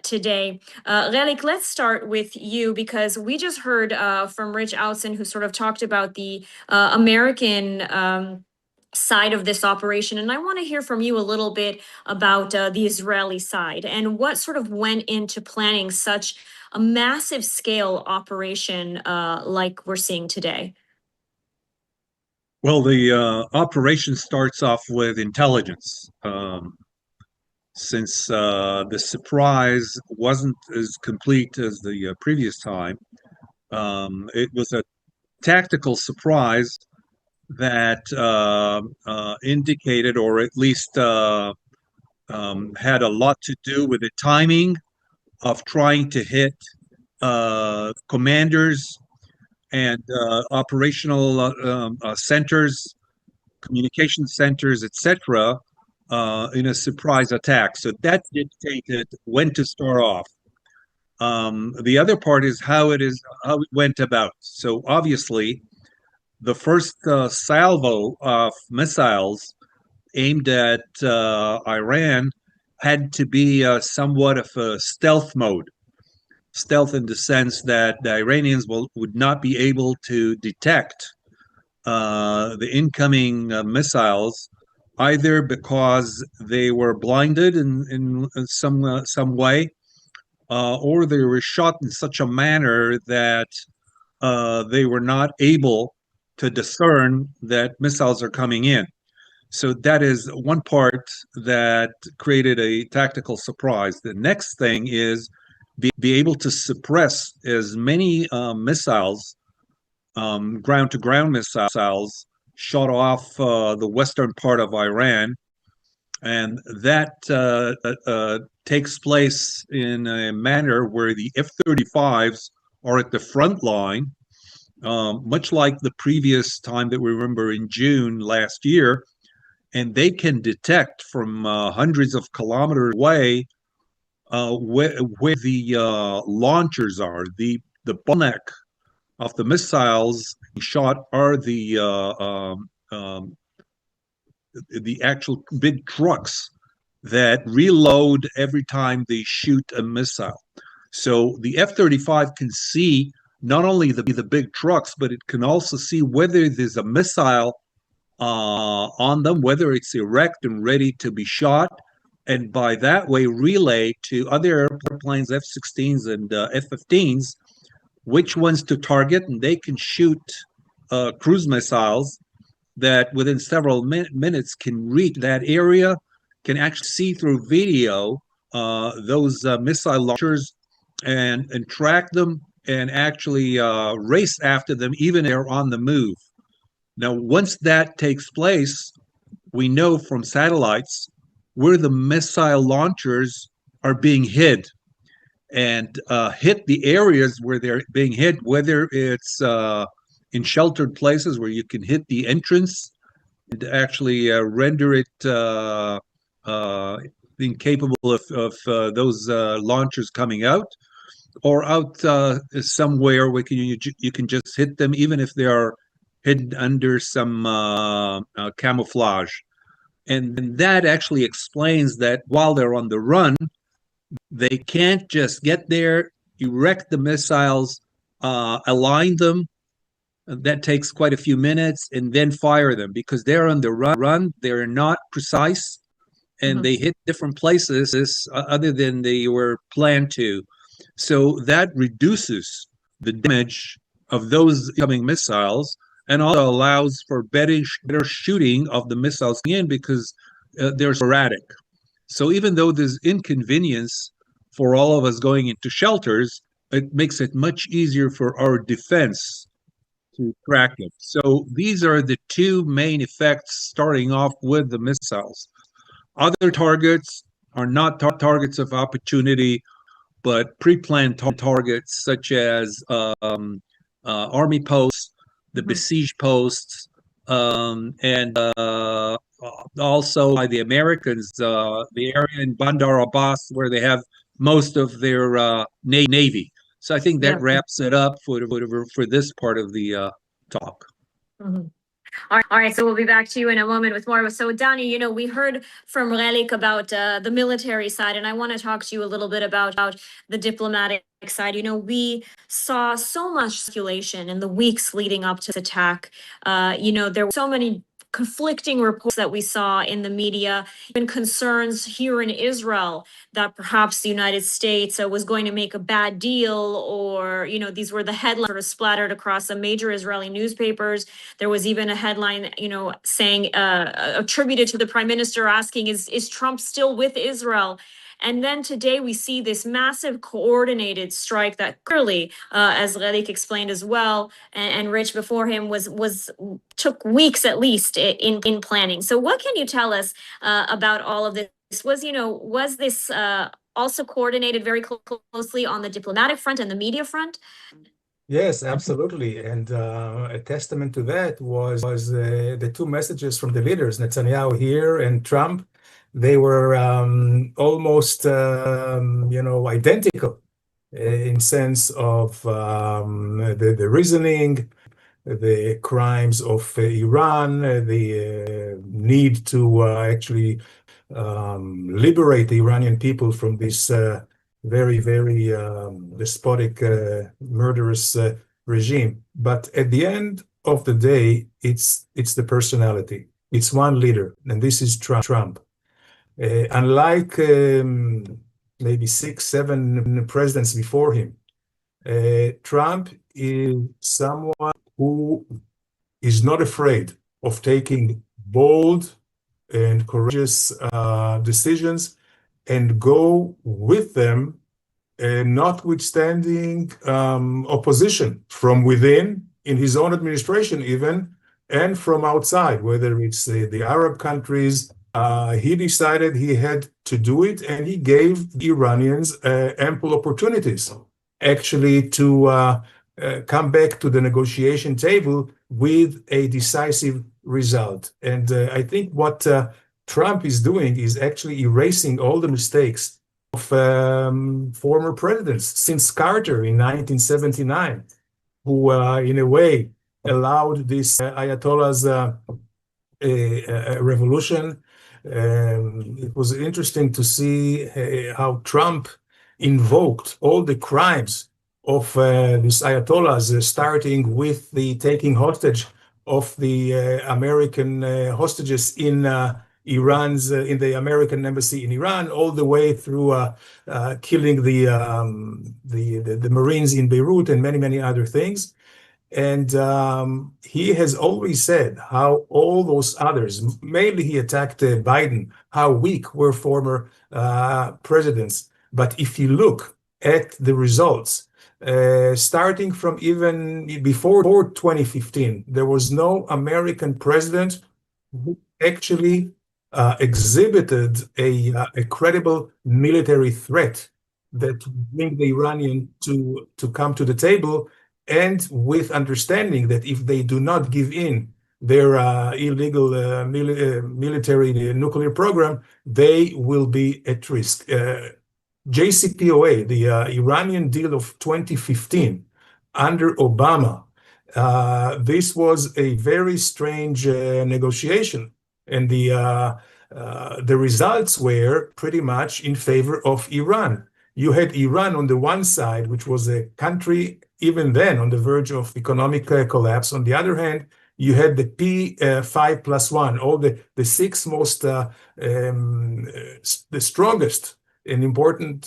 today. Relik, let's start with you because we just heard from Rich Outzen, who sort of talked about the American side of this operation. And I want to hear from you a little bit about the Israeli side and what sort of went into planning such a massive scale operation like we're seeing today. Well, the operation starts off with intelligence. Since the surprise wasn't as complete as the previous time, it was a tactical surprise that indicated, or at least had a lot to do with the timing of trying to hit commanders and operational centers, communication centers, etc., in a surprise attack. So that dictated when to start off. The other part is how it went about. So obviously, the first salvo of missiles aimed at Iran had to be somewhat of a stealth mode. Stealth in the sense that the Iranians would not be able to detect the incoming missiles, either because they were blinded in some way, or they were shot in such a manner that they were not able to discern that missiles are coming in. So that is one part that created a tactical surprise. The next thing is be able to suppress as many missiles, ground-to-ground missiles, shot off the western part of Iran. And that takes place in a manner where the F-35s are at the front line, much like the previous time that we remember in June last year, and they can detect from hundreds of kilometers away where the launchers are. The bottleneck of the missiles shot are the actual big trucks that reload every time they shoot a missile. So the F-35 can see not only the big trucks, but it can also see whether there's a missile on them, whether it's erect and ready to be shot, and by that way relay to other airplanes, F-16s and F-15s, which ones to target, and they can shoot cruise missiles that within several minutes can reach that area, can actually see through video those missile launchers and track them and actually race after them even if they're on the move. Now, once that takes place, we know from satellites where the missile launchers are being hid and hit the areas where they're being hit, whether it's in sheltered places where you can hit the entrance and actually render it incapable of those launchers coming out, or out somewhere where you can just hit them even if they are hidden under some camouflage. And that actually explains that while they're on the run, they can't just get there, erect the missiles, align them. That takes quite a few minutes, and then fire them because they're on the run. They're not precise, and they hit different places other than they were planned to. So that reduces the damage of those incoming missiles and also allows for better shooting of the missiles in because they're sporadic. So even though there's inconvenience for all of us going into shelters, it makes it much easier for our defense to track it. So these are the two main effects, starting off with the missiles. Other targets are not targets of opportunity, but pre-planned targets such as army posts, the besieged posts, and also by the Americans, the area in Bandar Abbas where they have most of their navy. So I think that wraps it up for this part of the talk. All right, so we'll be back to you in a moment with more. So, Danny, we heard from Relik about the military side, and I want to talk to you a little bit about the diplomatic side. We saw so much speculation in the weeks leading up to this attack. There were so many conflicting reports that we saw in the media, even concerns here in Israel that perhaps the United States was going to make a bad deal, or, these were the headlines sort of splattered across some major Israeli newspapers. There was even a headline, saying, attributed to the prime minister, asking, is Trump still with Israel? And then today we see this massive coordinated strike that clearly, as Relik explained as well, and Rich before him, took weeks at least in planning. So what can you tell us about all of this? Was this also coordinated very closely on the diplomatic front and the media front? Yes, absolutely. And a testament to that was the two messages from the leaders, Netanyahu here and Trump. They were almost, identical in sense of the reasoning, the crimes of Iran, the need to actually liberate the Iranian people from this very, very despotic, murderous regime. But at the end of the day, it's the personality. It's one leader, and this is Trump. Unlike maybe 6, 7 presidents before him, Trump is someone who is not afraid of taking bold and courageous decisions and go with them, notwithstanding opposition from within, in his own administration even, and from outside, whether it's the Arab countries. He decided he had to do it, and he gave the Iranians ample opportunities actually to come back to the negotiation table with a decisive result. And I think what Trump is doing is actually erasing all the mistakes of former presidents since Carter in 1979, who in a way allowed this Ayatollah's revolution. It was interesting to see how Trump invoked all the crimes of these Ayatollahs, starting with the taking hostage of the American hostages in Iran's in the American embassy in Iran, all the way through killing the Marines in Beirut and many, many other things. And he has always said how all those others, mainly he attacked Biden, how weak were former presidents. But if you look at the results, starting from even before 2015, there was no American president who actually exhibited a credible military threat that would bring the Iranian to come to the table, and with understanding that if they do not give in their illegal military nuclear program, they will be at risk. JCPOA, the Iranian deal of 2015 under Obama, this was a very strange negotiation, and the results were pretty much in favor of Iran. You had Iran on the one side, which was a country even then on the verge of economic collapse. On the other hand, you had the P5+1, all the 6 most, the strongest and important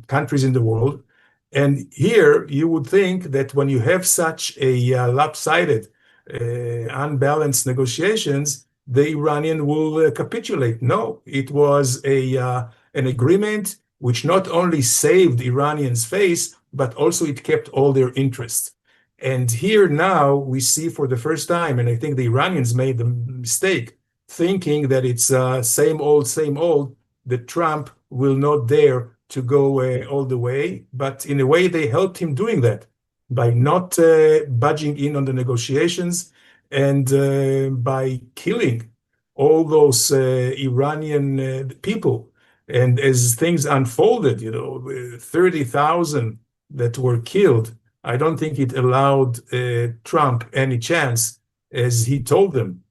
countries in the world. And here you would think that when you have such a lopsided, unbalanced negotiations, the Iranian will capitulate. No, it was an agreement which not only saved Iranians' face, but also it kept all their interests. And here now we see for the first time, and I think the Iranians made the mistake, thinking that it's same old, that Trump will not dare to go all the way. But in a way, they helped him doing that by not budging in on the negotiations and by killing all those Iranian people. And as things unfolded, 30,000 that were killed, I don't think it allowed Trump any chance, as he told them,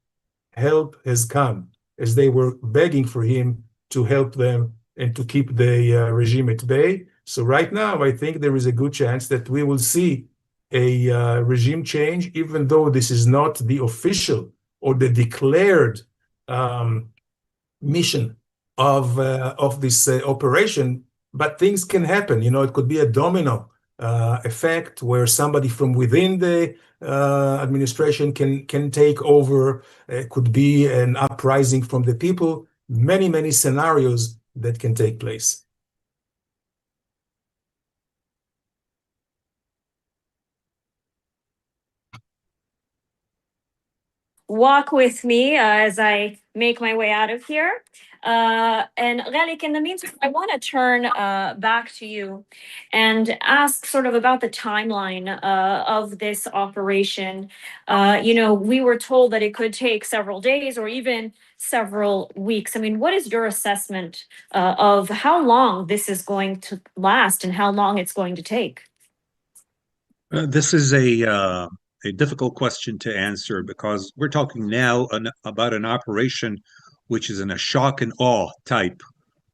help has come, as they were begging for him to help them and to keep the regime at bay. So right now, I think there is a good chance that we will see a regime change, even though this is not the official or the declared mission of this operation, but things can happen. It could be a domino effect where somebody from within the administration can take over. It could be an uprising from the people. Many scenarios that can take place. Walk with me as I make my way out of here. And Galik, in the meantime, I want to turn back to you and ask sort of about the timeline of this operation. We were told that it could take several days or even several weeks. I mean, what is your assessment of how long this is going to last and how long it's going to take? This is a difficult question to answer because we're talking now about an operation which is in a shock and awe type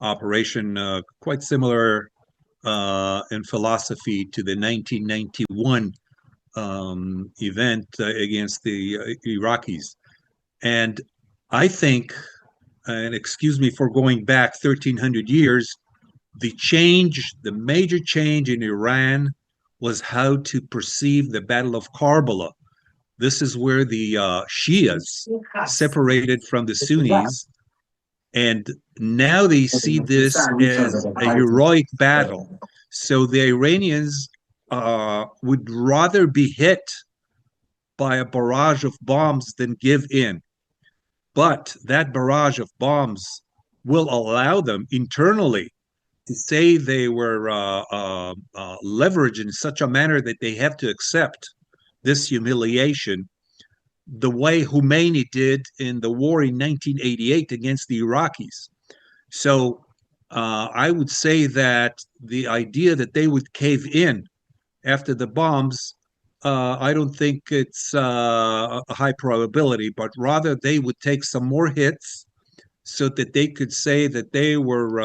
operation, quite similar in philosophy to the 1991 event against the Iraqis. And I think, and excuse me for going back 1,300 years, the major change in Iran was how to perceive the Battle of Karbala. This is where the Shias separated from the Sunnis, and now they see this as a heroic battle. So the Iranians would rather be hit by a barrage of bombs than give in. But that barrage of bombs will allow them internally to say they were leveraged in such a manner that they have to accept this humiliation the way Khomeini did in the war in 1988 against the Iraqis. So I would say that the idea that they would cave in after the bombs, I don't think it's a high probability, but rather they would take some more hits so that they could say that they were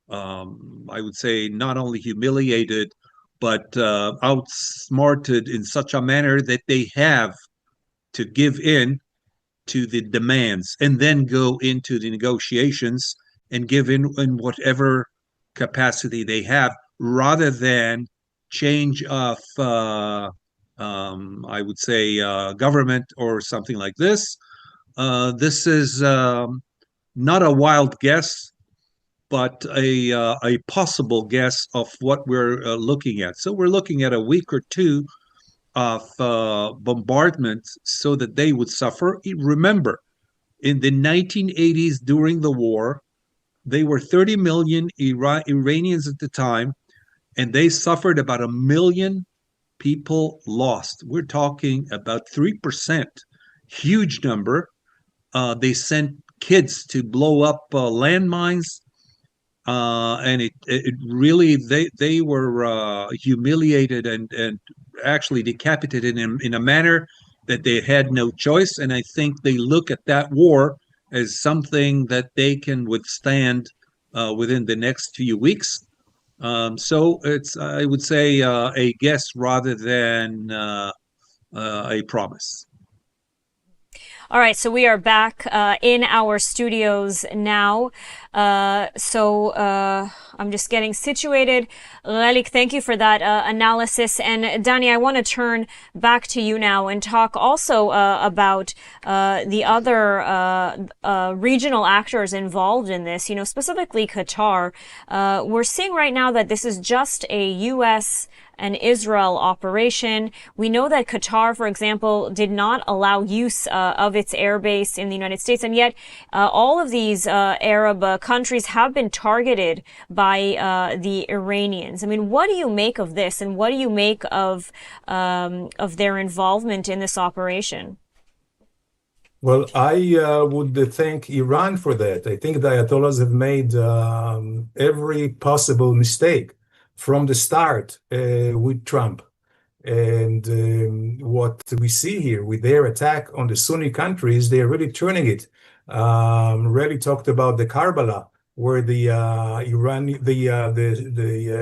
I would say not only humiliated, but outsmarted in such a manner that they have to give in to the demands and then go into the negotiations and give in whatever capacity they have, rather than change of, I would say, government or something like this. This is not a wild guess, but a possible guess of what we're looking at. So we're looking at a week or two of bombardment so that they would suffer. Remember, in the 1980s, during the war, they were 30 million Iranians at the time, and they suffered about 1 million people lost. We're talking about 3%, huge number. They sent kids to blow up landmines. And it really, they were humiliated and actually decapitated in a manner that they had no choice. And I think they look at that war as something that they can withstand within the next few weeks. So it's, I would say, a guess rather than a promise. All right, so we are back in our studios now. I I'm just getting situated. Lelik, thank you for that analysis. And Danny, I want to turn back to you now and talk also about the other regional actors involved in this, specifically Qatar. We're seeing right now that this is just a U.S. and Israel operation. We know that Qatar, for example, did not allow use of its airbase in the United States, and yet all of these Arab countries have been targeted by the Iranians. I mean, what do you make of this, and what do you make of their involvement in this operation? Well, I would thank Iran for that. I think the Ayatollahs have made every possible mistake from the start with Trump. And what we see here with their attack on the Sunni countries, they're really turning it. Really talked about the Karbala, where the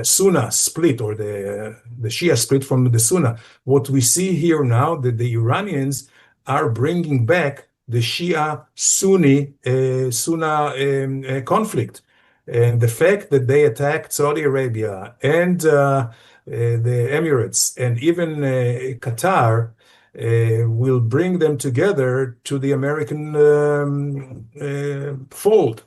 Sunni split, or the Shia split from the Sunni. What we see here now, that the Iranians are bringing back the Shia-Sunni conflict. And the fact that they attacked Saudi Arabia and the Emirates and even Qatar will bring them together to the American fold.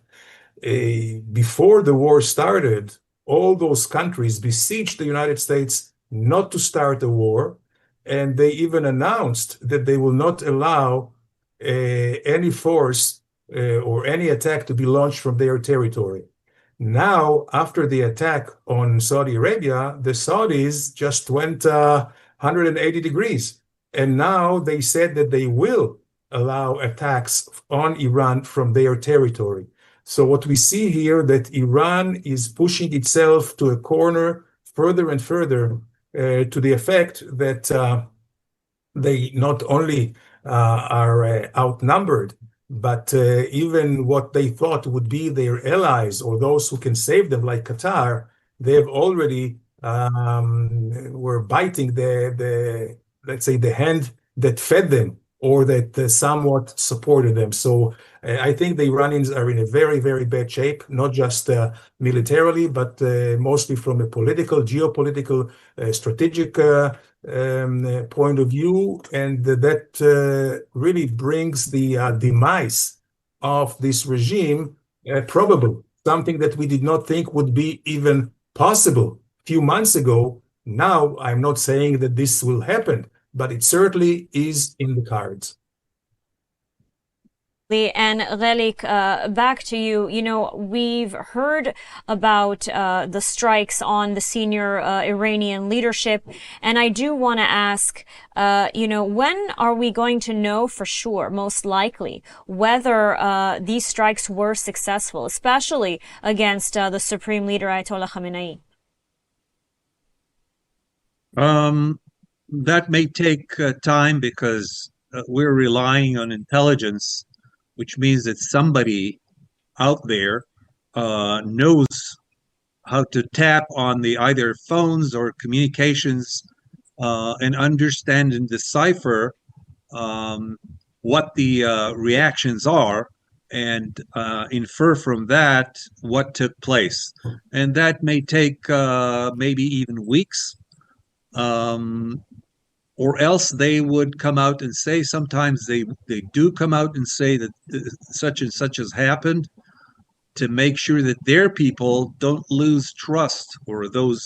Before the war started, all those countries besieged the United States not to start a war, and they even announced that they will not allow any force or any attack to be launched from their territory. Now, after the attack on Saudi Arabia, the Saudis just went 180 degrees. And now they said that they will allow attacks on Iran from their territory. So what we see here, that Iran is pushing itself to a corner further and further, to the effect that they not only are outnumbered, but even what they thought would be their allies or those who can save them, like Qatar, they have already were biting let's say, the hand that fed them, or that somewhat supported them. So I think the Iranians are in a very, very bad shape, not just militarily, but mostly from a political, geopolitical, strategic point of view. And that really brings the demise of this regime probable, something that we did not think would be even possible a few months ago. Now, I'm not saying that this will happen, but it certainly is in the cards. And Relik, back to you. We've heard about the strikes on the senior Iranian leadership, and I do want to ask, when are we going to know for sure, most likely, whether these strikes were successful, especially against the Supreme Leader Ayatollah Khamenei? That may take time, because we're relying on intelligence, which means that somebody out there knows how to tap on the either phones or communications and understand and decipher what the reactions are, and infer from that what took place. And that may take maybe even weeks. Or else they would come out and say, sometimes they do come out and say that such and such has happened, to make sure that their people don't lose trust, or those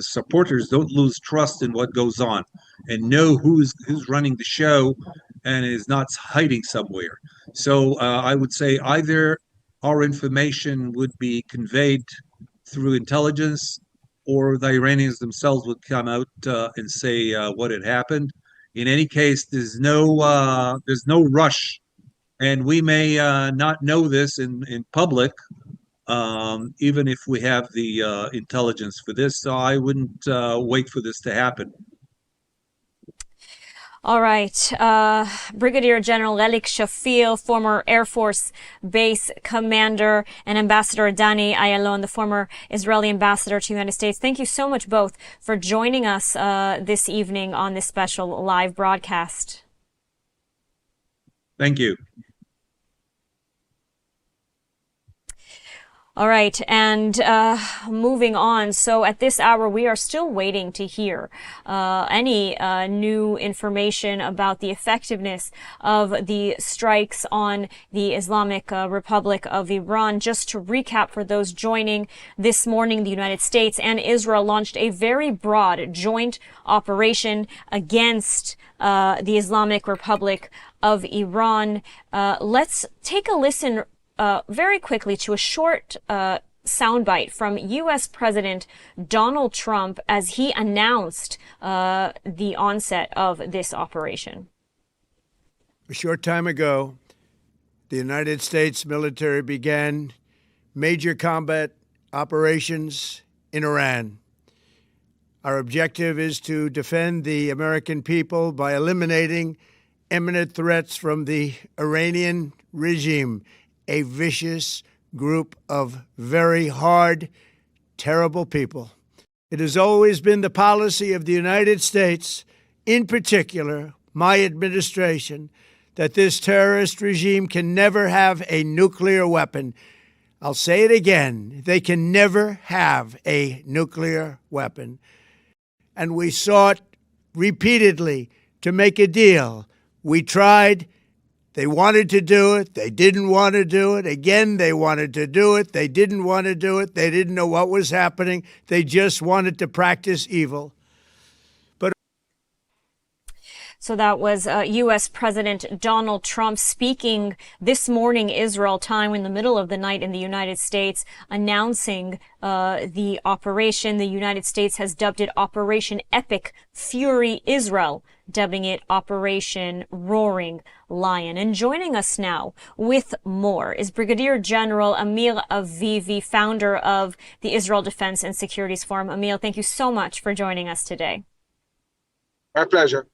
supporters don't lose trust in what goes on, and know who's running the show and is not hiding somewhere. So I would say either our information would be conveyed through intelligence, or the Iranians themselves would come out and say what had happened. In any case, there's no rush, and we may not know this in public, even if we have the intelligence for this. So I wouldn't wait for this to happen. All right. Brigadier General Relik Shafil, former Air Force Base commander, and Ambassador Dani Ayalon, the former Israeli ambassador to the United States. Thank you so much both for joining us this evening on this special live broadcast. Thank you. All right, and moving on. So at this hour, we are still waiting to hear any new information about the effectiveness of the strikes on the Islamic Republic of Iran. Just to recap for those joining, this morning, the United States and Israel launched a very broad joint operation against the Islamic Republic of Iran. Let's take a listen very quickly to a short soundbite from U.S. President Donald Trump as he announced the onset of this operation. A short time ago, the United States military began major combat operations in Iran. Our objective is to defend the American people by eliminating imminent threats from the Iranian regime, a vicious group of very hard, terrible people. It has always been the policy of the United States, in particular, my administration, that this terrorist regime can never have a nuclear weapon. I'll say it again, they can never have a nuclear weapon. And we sought repeatedly to make a deal. We tried. They wanted to do it. They didn't want to do it. Again, they wanted to do it. They didn't want to do it. They didn't know what was happening. They just wanted to practice evil. So that was U.S. President Donald Trump speaking this morning, Israel time, in the middle of the night in the United States, announcing the operation. The United States has dubbed it Operation Epic Fury Israel, dubbing it Operation Roaring Lion. And joining us now with more is Brigadier General Amir Avivi, founder of the Israel Defense and Securities Forum. Amir, thank you so much for joining us today. My pleasure.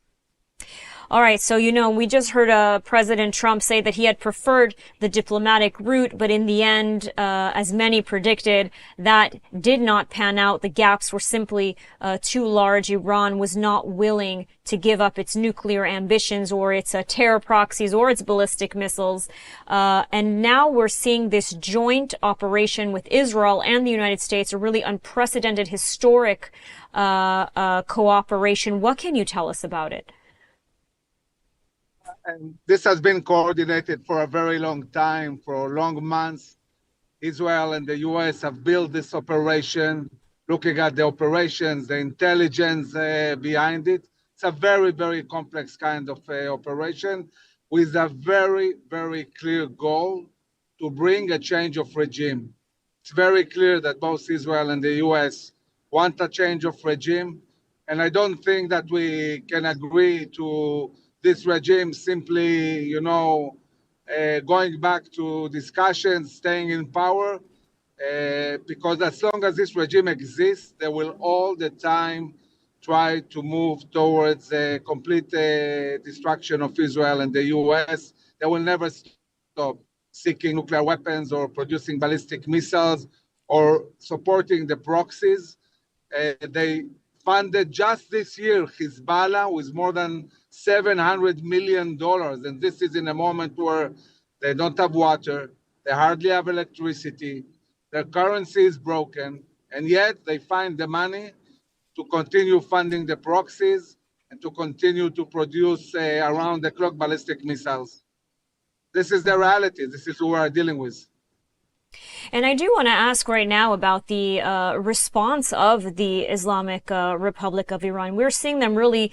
All right, so we just heard President Trump say that he had preferred the diplomatic route, but in the end, as many predicted, that did not pan out. The gaps were simply too large. Iran was not willing to give up its nuclear ambitions or its terror proxies or its ballistic missiles. And now we're seeing this joint operation with Israel and the United States, a really unprecedented, historic cooperation. What can you tell us about it? And this has been coordinated for a very long time, for long months. Israel and the U.S. have built this operation, looking at the operations, the intelligence behind it. It's a very, very complex kind of operation with a very, very clear goal to bring a change of regime. It's very clear that both Israel and the U.S. want a change of regime. And I don't think that we can agree to this regime simply, going back to discussions, staying in power, because as long as this regime exists, they will all the time try to move towards a complete destruction of Israel and the U.S. They will never stop seeking nuclear weapons or producing ballistic missiles or supporting the proxies. They funded just this year Hezbollah with more than $700 million. And this is in a moment where they don't have water, they hardly have electricity, their currency is broken, and yet they find the money to continue funding the proxies and to continue to produce around-the-clock ballistic missiles. This is the reality. This is what we are dealing with. And I do want to ask right now about the response of the Islamic Republic of Iran. We're seeing them really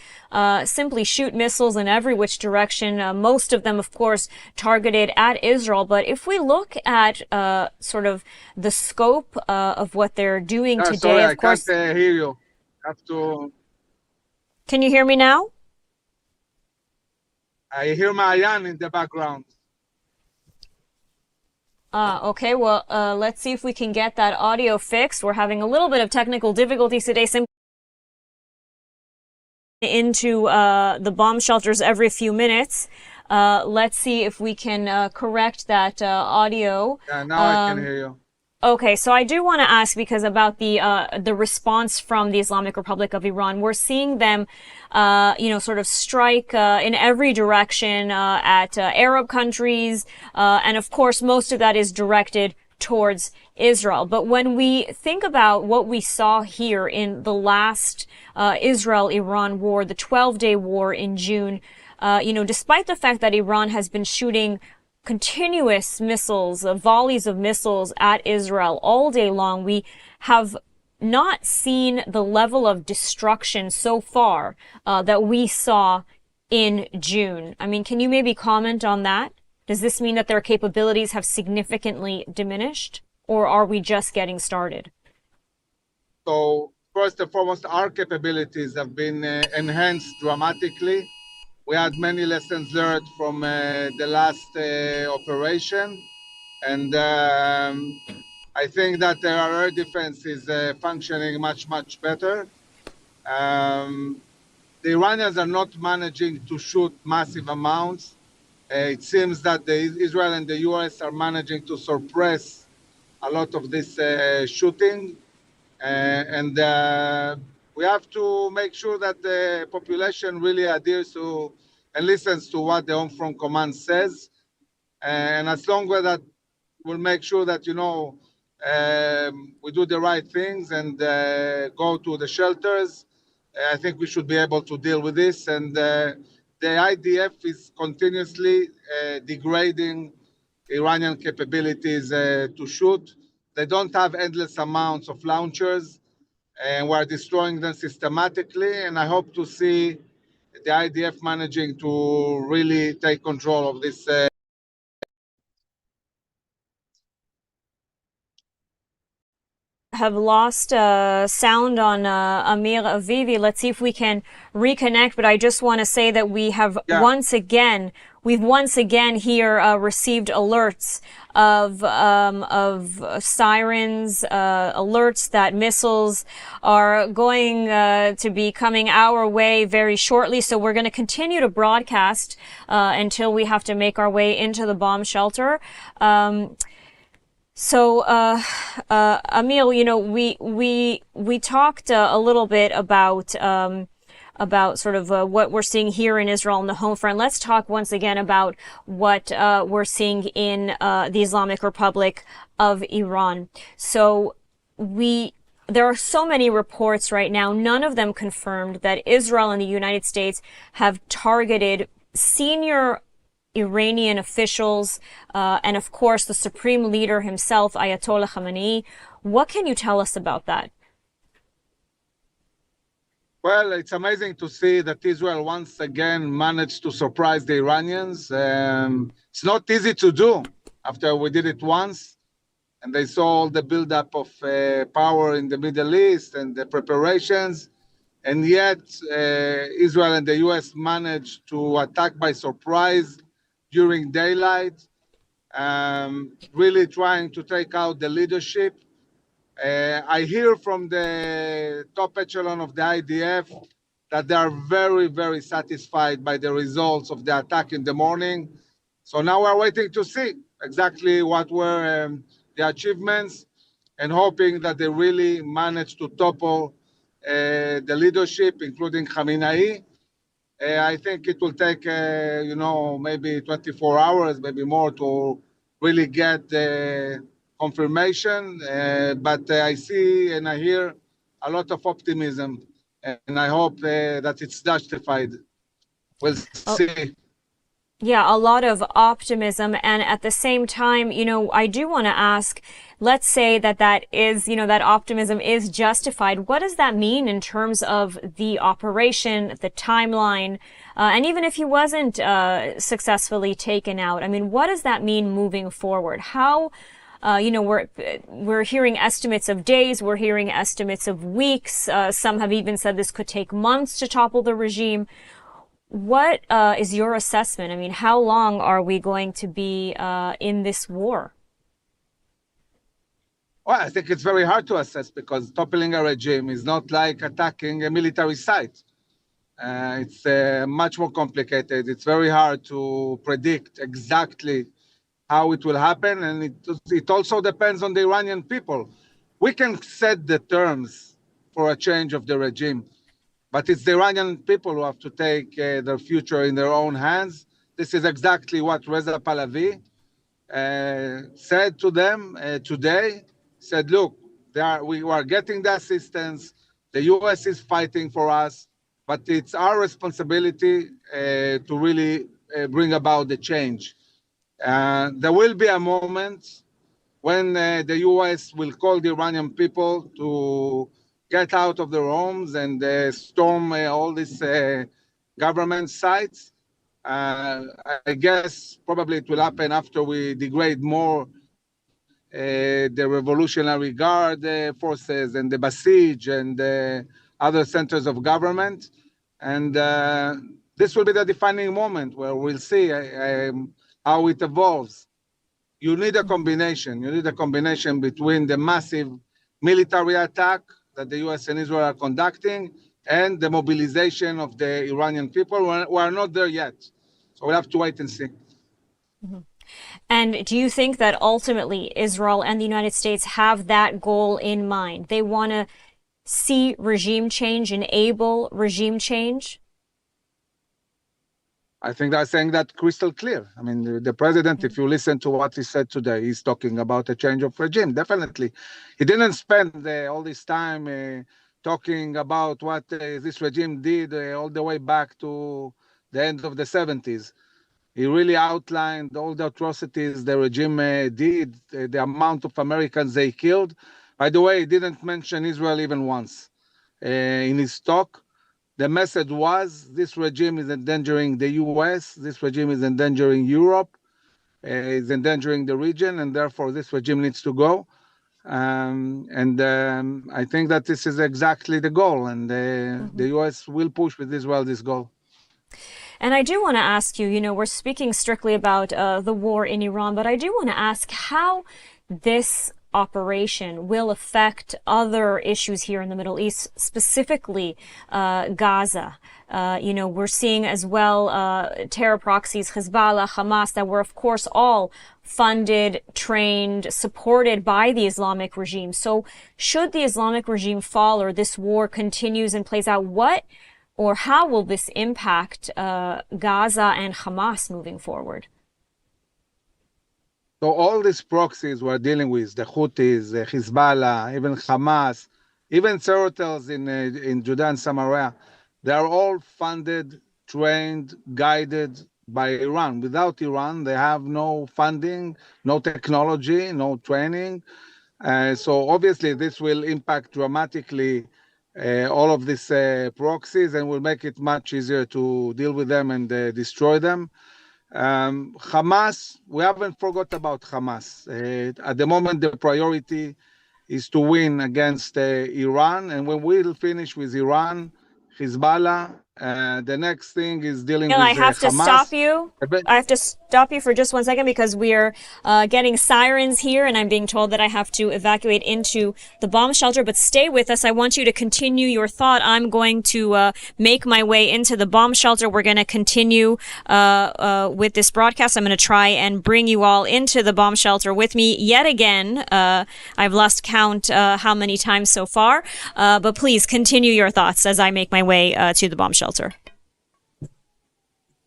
simply shoot missiles in every which direction, most of them, of course, targeted at Israel. But if we look at sort of the scope of what they're doing today, sorry, of course... I can't hear you. Can you hear me now? I hear Mayan in the background. Okay, well, let's see if we can get that audio fixed. We're having a little bit of technical difficulties today. Into the bomb shelters every few minutes. Let's see if we can correct that audio. Yeah, now I can hear you. Okay, so I do want to ask because about the response from the Islamic Republic of Iran. We're seeing them, sort of strike in every direction at Arab countries, and of course, most of that is directed towards Israel. But when we think about what we saw here in the last Israel-Iran war, the 12-day war in June, despite the fact that Iran has been shooting continuous missiles, volleys of missiles at Israel all day long, we have not seen the level of destruction so far that we saw in June. I mean, can you maybe comment on that? Does this mean that their capabilities have significantly diminished, or are we just getting started? So first and foremost, our capabilities have been enhanced dramatically. We had many lessons learned from the last operation, and I think that our air defense is functioning much, much better. The Iranians are not managing to shoot massive amounts. It seems that Israel and the U.S. are managing to suppress a lot of this shooting. And we have to make sure that the population really adheres to and listens to what the Home Front Command says. And as long as that, we'll make sure that, we do the right things and go to the shelters. I think we should be able to deal with this. And the IDF is continuously degrading Iranian capabilities to shoot. They don't have endless amounts of launchers, and we're destroying them systematically. And I hope to see the IDF managing to really take control of this. Have lost sound on Amir Avivi. Let's see if we can reconnect. But I just want to say that we have once again here received alerts of sirens, alerts that missiles are going to be coming our way very shortly. So we're going to continue to broadcast until we have to make our way into the bomb shelter. So, Emil, we talked a little bit about sort of what we're seeing here in Israel on the home front. Let's talk once again about what we're seeing in the Islamic Republic of Iran. So there are so many reports right now, none of them confirmed, that Israel and the United States have targeted senior Iranian officials, and of course the supreme leader himself, Ayatollah Khamenei. What can you tell us about that? Well, it's amazing to see that Israel once again managed to surprise the Iranians. It's not easy to do after we did it once, and they saw all the buildup of power in the Middle East and the preparations. And yet, Israel and the U.S. managed to attack by surprise during daylight, really trying to take out the leadership. I hear from the top echelon of the IDF that they are very, very satisfied by the results of the attack in the morning. So now we're waiting to see exactly what were the achievements, and hoping that they really managed to topple the leadership, including Khamenei. I think it will take, maybe 24 hours, maybe more, to really get the confirmation. But I see and I hear a lot of optimism, and I hope that it's justified. We'll see. Yeah, a lot of optimism. And at the same time, I do want to ask, let's say that is, that optimism is justified. What does that mean in terms of the operation, the timeline? And even if he wasn't successfully taken out, I mean, what does that mean moving forward? How, we're hearing estimates of days, we're hearing estimates of weeks. Some have even said this could take months to topple the regime. What is your assessment? I mean, how long are we going to be in this war? Well, I think it's very hard to assess, because toppling a regime is not like attacking a military site. It's much more complicated. It's very hard to predict exactly how it will happen, and it also depends on the Iranian people. We can set the terms for a change of the regime, but it's the Iranian people who have to take their future in their own hands. This is exactly what Reza Pahlavi said to them today, said, look, we are getting the assistance. The U.S. is fighting for us, but it's our responsibility to really bring about the change. There will be a moment when the U.S. will call the Iranian people to get out of their homes and storm all these government sites. I guess probably it will happen after we degrade more the Revolutionary Guard forces and the Basij and other centers of government. And this will be the defining moment where we'll see how it evolves. You need a combination. You need a combination between the massive military attack that the U.S. and Israel are conducting and the mobilization of the Iranian people. We are not there yet. So we'll have to wait and see. Mm-hmm. And do you think that ultimately Israel and the United States have that goal in mind? They want to see regime change, enable regime change? I think they're saying that crystal clear. I mean, the president, if you listen to what he said today, he's talking about a change of regime, definitely. He didn't spend all this time talking about what this regime did all the way back to the end of the 70s. He really outlined all the atrocities the regime did, the amount of Americans they killed. By the way, he didn't mention Israel even once in his talk. The message was this regime is endangering the U.S., this regime is endangering Europe, is endangering the region, and therefore this regime needs to go. I think that this is exactly the goal, and the U.S. will push with Israel this goal. And I do want to ask you, we're speaking strictly about the war in Iran, but I do want to ask how this operation will affect other issues here in the Middle East, specifically Gaza. We're seeing as well terror proxies, Hezbollah, Hamas, that were, of course, all funded, trained, supported by the Islamic regime. So should the Islamic regime fall or this war continues and plays out, what or how will this impact Gaza and Hamas moving forward? So all these proxies we're dealing with, the Houthis, the Hezbollah, even Hamas, even terror cells in Judea and Samaria, they are all funded, trained, guided by Iran. Without Iran, they have no funding, no technology, no training. So obviously this will impact dramatically all of these proxies and will make it much easier to deal with them and destroy them. Hamas, we haven't forgot about Hamas. At the moment, the priority is to win against Iran. And when we'll finish with Iran, Hezbollah, the next thing is dealing with Hamas. I have to stop you. I have to stop you for just 1 second because we are getting sirens here and I'm being told that I have to evacuate into the bomb shelter. But stay with us. I want you to continue your thought. I'm going to make my way into the bomb shelter. We're going to continue with this broadcast. I'm going to try and bring you all into the bomb shelter with me yet again. I've lost count how many times so far. But please continue your thoughts as I make my way to the bomb shelter.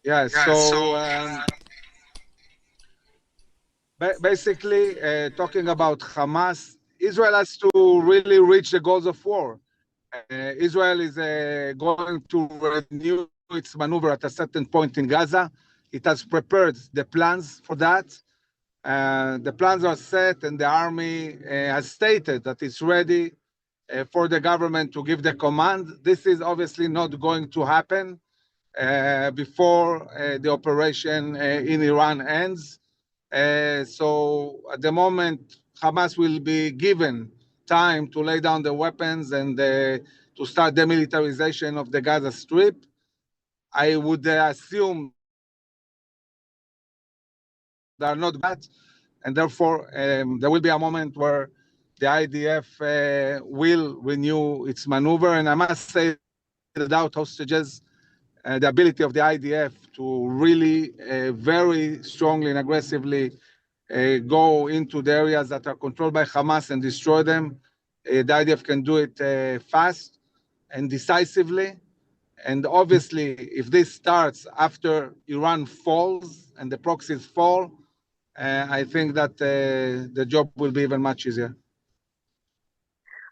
Yeah, basically, talking about Hamas, Israel has to really reach the goals of war. Israel is going to renew its maneuver at a certain point in Gaza. It has prepared the plans for that. The plans are set and the army has stated that it's ready for the government to give the command. This is obviously not going to happen before the operation in Iran ends. So at the moment, Hamas will be given time to lay down the weapons and to start demilitarization of the Gaza Strip. I would assume they are not that, and therefore there will be a moment where the IDF will renew its maneuver. And I must say, without hostages, the ability of the IDF to really very strongly and aggressively go into the areas that are controlled by Hamas and destroy them. The IDF can do it fast and decisively. And obviously, if this starts after Iran falls and the proxies fall, I think that the job will be even much easier.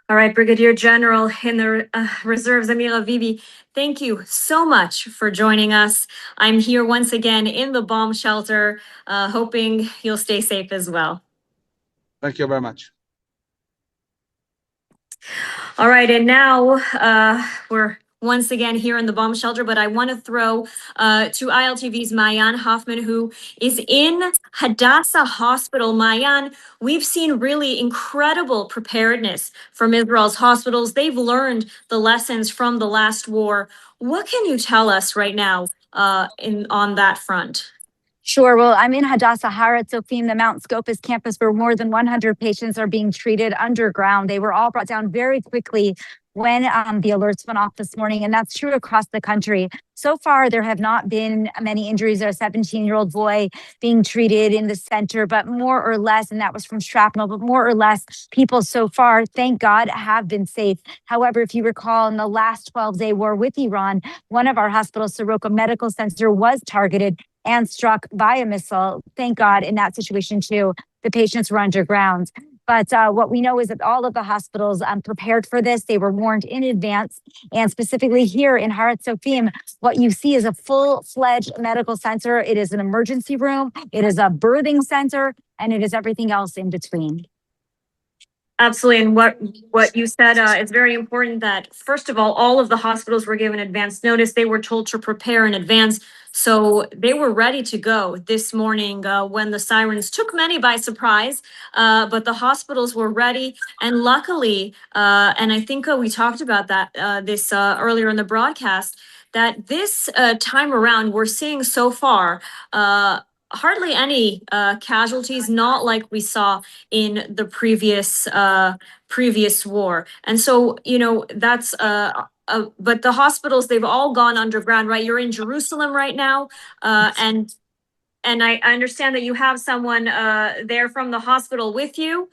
All right, Brigadier General in the reserves, Amir Avivi, thank you so much for joining us. I'm here once again in the bomb shelter, hoping you'll stay safe as well. Thank you very much. All right, and now we're once again here in the bomb shelter, but I want to throw to ILTV's Maayan Hoffman, who is in Hadassah Hospital. Maayan, we've seen really incredible preparedness from Israel's hospitals. They've learned the lessons from the last war. What can you tell us right now on that front? Sure. Well, I'm in Hadassah Har Hatzofim, the Mount Scopus campus, where more than 100 patients are being treated underground. They were all brought down very quickly when the alerts went off this morning, and that's true across the country. So far, there have not been many injuries. There's a 17-year-old boy being treated in the center, but more or less, and that was from shrapnel, but more or less people so far, thank God, have been safe. However, if you recall, in the last 12-day war with Iran, one of our hospitals, Soroka Medical Center, was targeted and struck by a missile. Thank God in that situation too, the patients were underground. But what we know is that all of the hospitals prepared for this. They were warned in advance. And specifically here in Har Hatzofim, what you see is a full-fledged medical center. It is an emergency room. It is a birthing center, and it is everything else in between. Absolutely. And what you said is very important that, first of all of the hospitals were given advance notice. They were told to prepare in advance. So they were ready to go this morning when the sirens took many by surprise. But the hospitals were ready. And luckily, and I think we talked about that this earlier in the broadcast, that this time around, we're seeing so far hardly any casualties, not like we saw in the previous war. And so, that's but the hospitals, they've all gone underground, right? You're in Jerusalem right now, and I understand that you have someone there from the hospital with you.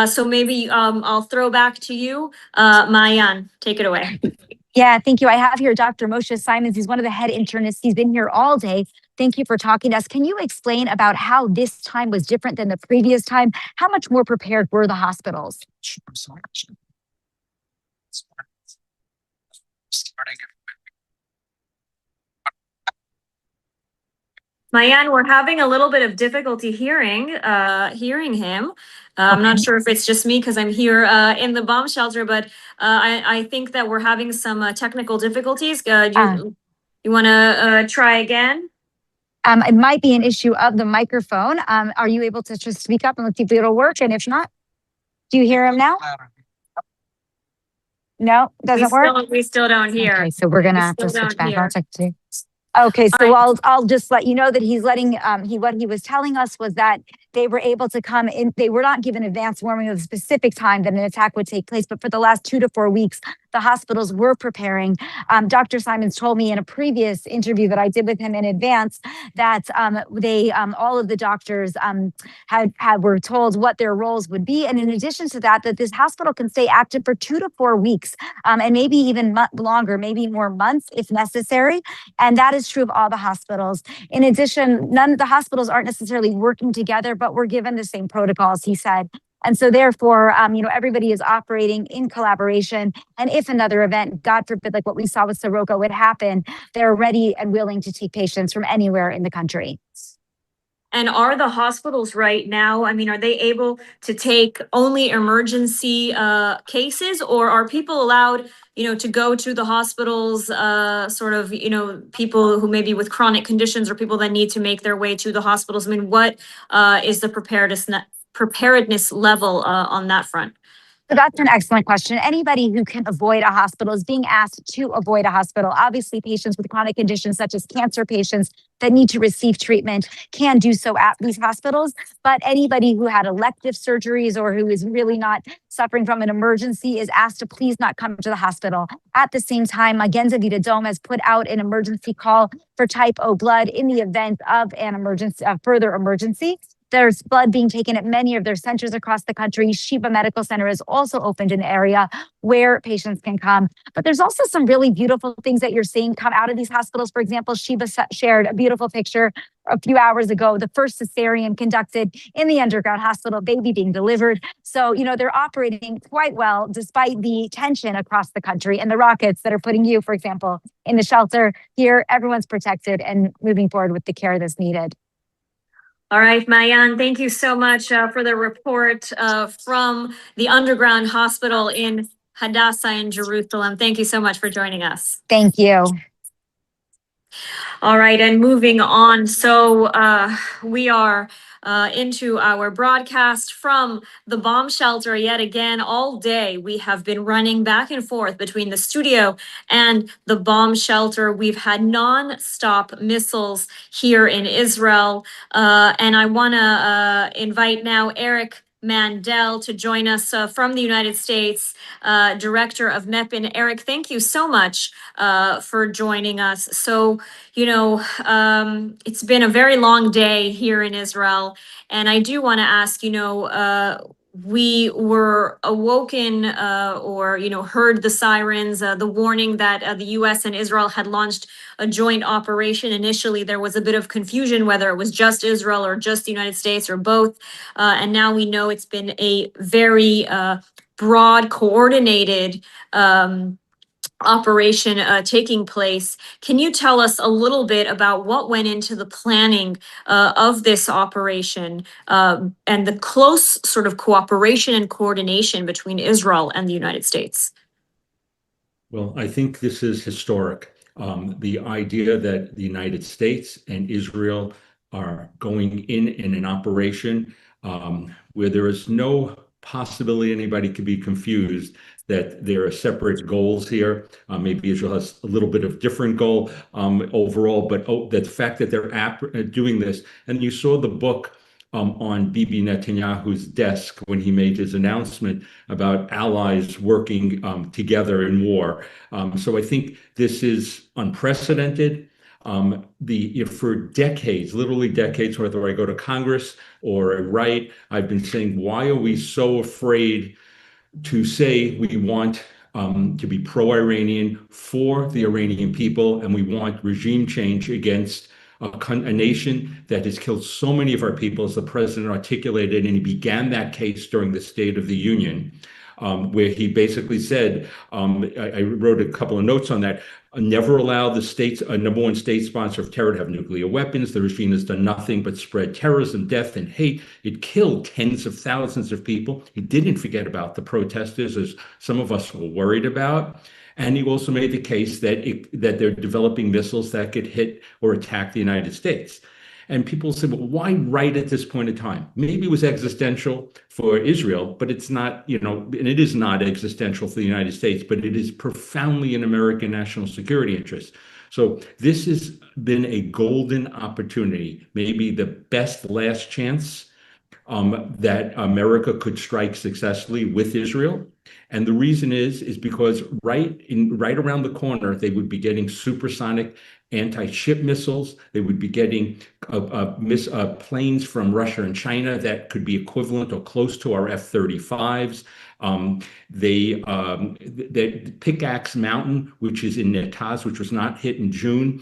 So maybe I'll throw back to you, Maayan. Take it away. Yeah, thank you. I have here Dr. Moshe Simons. He's one of the head internists. He's been here all day. Thank you for talking to us. Can you explain about how this time was different than the previous time? How much more prepared were the hospitals? Maayan, we're having a little bit of difficulty hearing him. I'm not sure if it's just me because I'm here in the bomb shelter, but I think that we're having some technical difficulties. You want to try again? It might be an issue of the microphone. Are you able to just speak up and let's see if it'll work? And if not, do you hear him now? No, doesn't work? We still don't hear. Okay, so we're going to have to switch back. I'll check too. Okay, so I'll just let you know that he's letting what he was telling us was that they were able to come in. They were not given advance warning of the specific time that an attack would take place, but for the last 2 to 4 weeks, the hospitals were preparing. Dr. Simons told me in a previous interview that I did with him in advance that they all of the doctors were told what their roles would be, and in addition to that, that this hospital can stay active for 2 to 4 weeks, and maybe even longer, maybe more months if necessary. And that is true of all the hospitals. In addition, none of the hospitals aren't necessarily working together, but we're given the same protocols, he said. And so therefore, everybody is operating in collaboration. And if another event, God forbid, like what we saw with Soroka would happen, they're ready and willing to take patients from anywhere in the country. And are the hospitals right now, are they able to take only emergency cases, or are people allowed, to go to the hospitals, people who may be with chronic conditions or people that need to make their way to the hospitals? What is the preparedness level on that front? So that's an excellent question. Anybody who can avoid a hospital is being asked to avoid a hospital. Obviously, patients with chronic conditions such as cancer patients that need to receive treatment can do so at these hospitals. But anybody who had elective surgeries or who is really not suffering from an emergency is asked to please not come to the hospital. At the same time, Magen David Adom has put out an emergency call for type O blood in the event of an emergency, further emergency. There's blood being taken at many of their centers across the country. Sheba Medical Center is also opened in the area where patients can come. But there's also some really beautiful things that you're seeing come out of these hospitals. For example, Sheba shared a beautiful picture a few hours ago, the first cesarean conducted in the underground hospital, baby being delivered. So, they're operating quite well despite the tension across the country and the rockets that are putting you, for example, in the shelter. Here, everyone's protected and moving forward with the care that's needed. All right, Maayan, thank you so much for the report from the underground hospital in Hadassah in Jerusalem. Thank you so much for joining us. Thank you. All right, and moving on. So we are into our broadcast from the bomb shelter yet again. All day we have been running back and forth between the studio and the bomb shelter. We've had non-stop missiles here in Israel. And I want to invite now Eric Mandel to join us from the United States, Director of MEPIN. Eric, thank you so much for joining us. So, it's been a very long day here in Israel. And I do want to ask, we were awoken heard the sirens, the warning that the U.S. and Israel had launched a joint operation. Initially, there was a bit of confusion whether it was just Israel or just the United States or both. And now we know it's been a very broad, coordinated operation taking place. Can you tell us a little bit about what went into the planning of this operation and the close sort of cooperation and coordination between Israel and the United States? Well, I think this is historic. The idea that the United States and Israel are going in an operation where there is no possibility anybody could be confused that there are separate goals here. Maybe Israel has a little bit of different goal overall, but the fact that they're doing this, and you saw the book on Bibi Netanyahu's desk when he made his announcement about allies working together in war. So I think this is unprecedented. For decades, literally decades, whether I go to Congress or I write, I've been saying, why are we so afraid to say we want to be pro-Iranian for the Iranian people, and we want regime change against a nation that has killed so many of our people, as the president articulated, and he began that case during the State of the Union, where he basically said, I wrote a couple of notes on that, never allow the states, a number one state sponsor of terror, to have nuclear weapons. The regime has done nothing but spread terrorism, death, and hate. It killed tens of thousands of people. He didn't forget about the protesters, as some of us were worried about. And he also made the case that they're developing missiles that could hit or attack the United States. And people say, well, why right at this point in time? Maybe it was existential for Israel, but it's not, and it is not existential for the United States, but it is profoundly in American national security interest. So this has been a golden opportunity, maybe the best last chance that America could strike successfully with Israel. And the reason is because right around the corner, they would be getting supersonic anti-ship missiles. They would be getting planes from Russia and China that could be equivalent or close to our F-35s. The Pickaxe Mountain, which is in Natanz, which was not hit in June,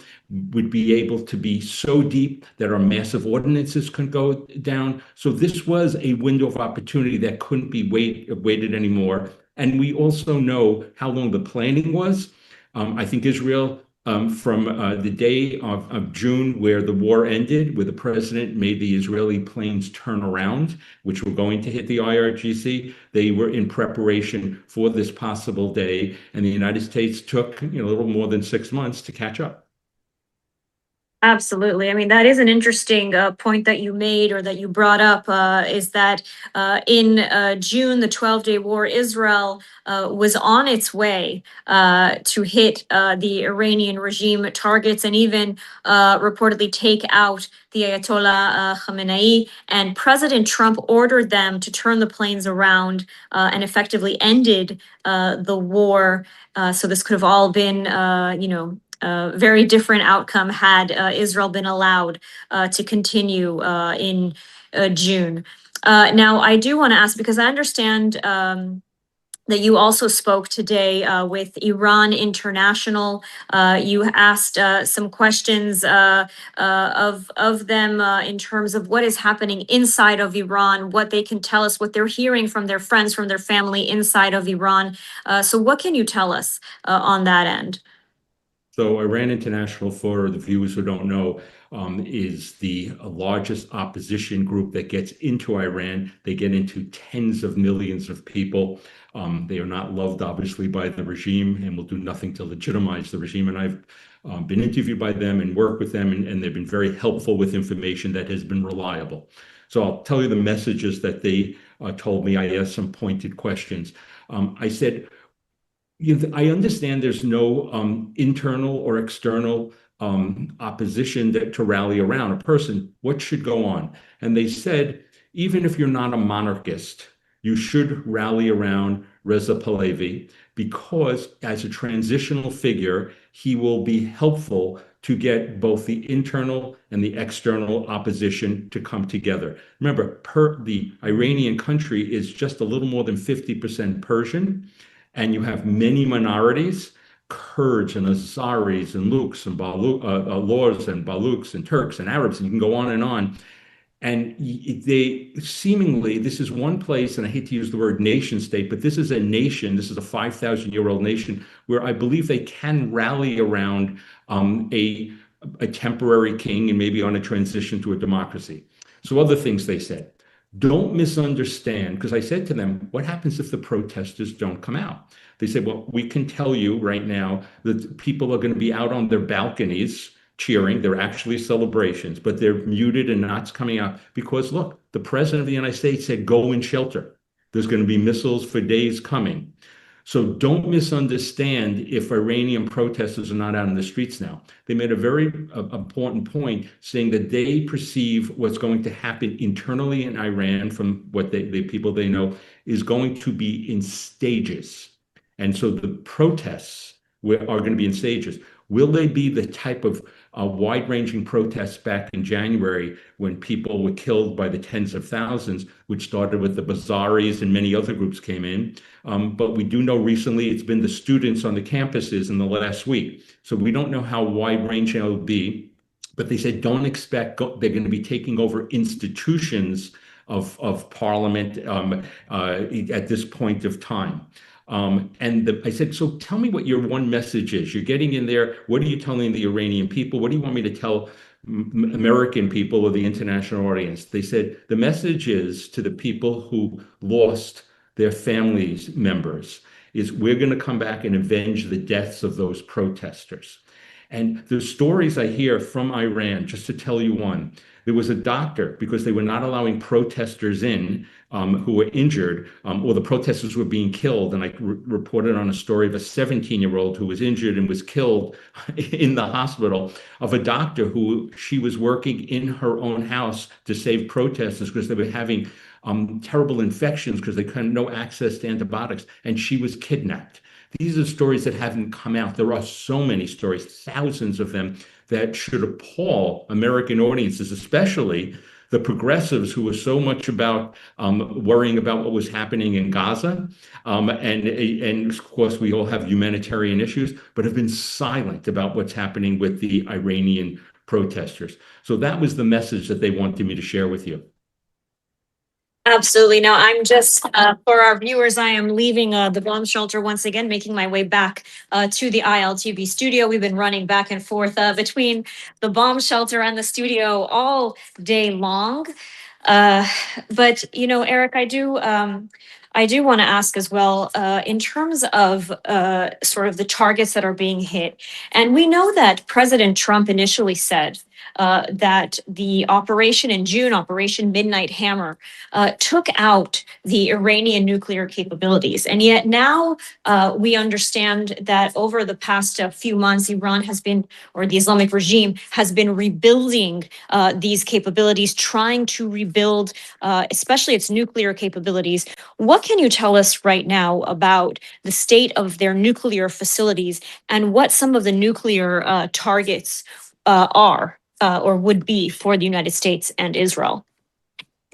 would be able to be so deep that our massive ordinances could go down. So this was a window of opportunity that couldn't be waited anymore. And we also know how long the planning was. I think Israel, from the day of June, where the war ended, where the president made the Israeli planes turn around, which were going to hit the IRGC, they were in preparation for this possible day. And the United States took a little more than 6 months to catch up. Absolutely. I mean, that is an interesting point that you made or that you brought up, is that in June, the 12-day war, Israel was on its way to hit the Iranian regime targets and even reportedly take out the Ayatollah Khamenei. And President Trump ordered them to turn the planes around and effectively ended the war. So this could have all been, very different outcome had Israel been allowed to continue in June. Now, I do want to ask, because I understand that you also spoke today with Iran International. You asked some questions of them in terms of what is happening inside of Iran, what they can tell us, what they're hearing from their friends, from their family inside of Iran. So what can you tell us on that end? So Iran International, for the viewers who don't know, is the largest opposition group that gets into Iran. They get into tens of millions of people. They are not loved, obviously, by the regime and will do nothing to legitimize the regime. And I've been interviewed by them and worked with them, and they've been very helpful with information that has been reliable. So I'll tell you the messages that they told me. I asked some pointed questions. I said, I understand there's no internal or external opposition to rally around a person. What should go on? And they said, even if you're not a monarchist, you should rally around Reza Pahlavi, because as a transitional figure, he will be helpful to get both the internal and the external opposition to come together. Remember, the Iranian country is just a little more than 50% Persian, and you have many minorities, Kurds and Azaris and Luks and Lors and Baluks and Turks and Arabs, and you can go on and on. And they seemingly, this is one place, and I hate to use the word nation state, but this is a nation, this is a 5,000-year-old nation where I believe they can rally around a temporary king and maybe on a transition to a democracy. So other things they said. Don't misunderstand, because I said to them, what happens if the protesters don't come out? They said, well, we can tell you right now that people are going to be out on their balconies cheering. They're actually celebrations, but they're muted and not coming out because, look, the president of the United States said, go in shelter. There's going to be missiles for days coming. So don't misunderstand if Iranian protesters are not out in the streets now. They made a very important point saying that they perceive what's going to happen internally in Iran from what the people they know is going to be in stages. And so the protests are going to be in stages. Will they be the type of wide-ranging protests back in January when people were killed by the tens of thousands, which started with the Bazaris and many other groups came in? But we do know recently it's been the students on the campuses in the last week. So we don't know how wide-ranging it will be. But they said don't expect they're going to be taking over institutions of parliament at this point of time. I said, so tell me what your one message is. You're getting in there. What are you telling the Iranian people? What do you want me to tell American people or the international audience? They said, the message is to the people who lost their families members is we're going to come back and avenge the deaths of those protesters. And the stories I hear from Iran, just to tell you one, there was a doctor, because they were not allowing protesters in who were injured, or the protesters were being killed. And I reported on a story of a 17-year-old who was injured and was killed in the hospital, of a doctor who she was working in her own house to save protesters because they were having terrible infections because they had no access to antibiotics, and she was kidnapped. These are stories that haven't come out. There are so many stories, thousands of them, that should appall American audiences, especially the progressives who were so much about worrying about what was happening in Gaza. And of course, we all have humanitarian issues, but have been silent about what's happening with the Iranian protesters. So that was the message that they wanted me to share with you. Absolutely. Now, I'm just, for our viewers, I am leaving the bomb shelter once again, making my way back to the ILTV studio. We've been running back and forth between the bomb shelter and the studio all day long. But, you know, Eric, I do want to ask as well, in terms of sort of the targets that are being hit. And we know that President Trump initially said that the operation in June, Operation Midnight Hammer, took out the Iranian nuclear capabilities. And yet now we understand that over the past few months, Iran has been, or the Islamic regime has been rebuilding these capabilities, trying to rebuild especially its nuclear capabilities. What can you tell us right now about the state of their nuclear facilities and what some of the nuclear targets are or would be for the United States and Israel?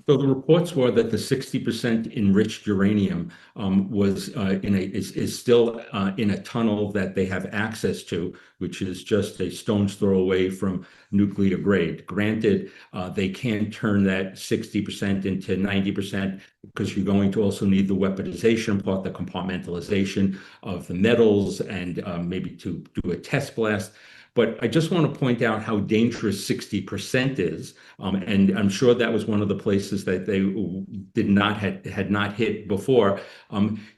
So the reports were that the 60% enriched uranium is still in a tunnel that they have access to, which is just a stone's throw away from nuclear grade. Granted, they can't turn that 60% into 90% because you're going to also need the weaponization part, the compartmentalization of the metals, and maybe to do a test blast. But I just want to point out how dangerous 60% is. And I'm sure that was one of the places that they had not hit before.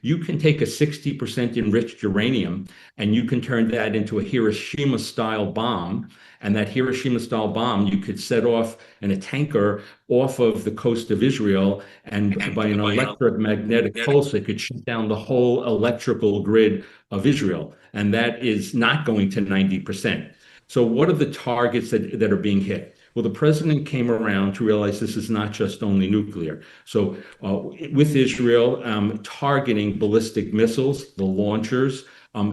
You can take a 60% enriched uranium and you can turn that into a Hiroshima-style bomb. And that Hiroshima-style bomb, you could set off in a tanker off of the coast of Israel, and by an electromagnetic pulse, it could shut down the whole electrical grid of Israel. And that is not going to 90%. So what are the targets that are being hit? Well, the president came around to realize this is not just only nuclear. So with Israel targeting ballistic missiles, the launchers,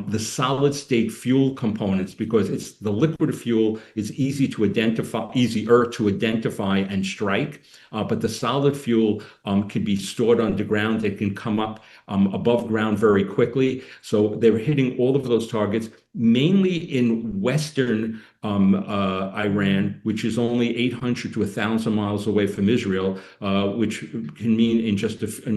the solid state fuel components, because the liquid fuel is easier to identify and strike, but the solid fuel can be stored underground. It can come up above ground very quickly. So they were hitting all of those targets, mainly in western Iran, which is only 800 to 1,000 miles away from Israel, which can mean in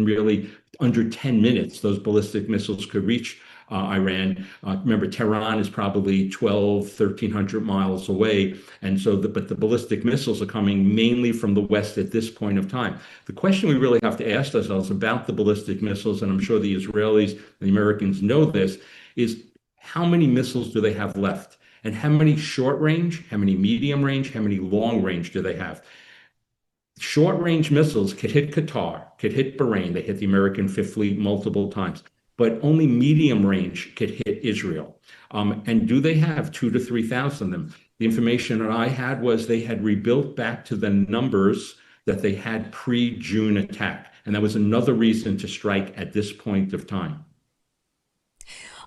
really under 10 minutes, those ballistic missiles could reach Iran. Remember, Tehran is probably 1,300 miles away. And so, but the ballistic missiles are coming mainly from the West at this point of time. The question we really have to ask ourselves about the ballistic missiles, and I'm sure the Israelis and the Americans know this, is how many missiles do they have left? And how many short range, how many medium range, how many long range do they have? Short range missiles could hit Qatar, could hit Bahrain. They hit the American Fifth Fleet multiple times. But only medium range could hit Israel. And do they have 2,000 to 3,000 of them? The information that I had was they had rebuilt back to the numbers that they had pre-June attack. And that was another reason to strike at this point of time.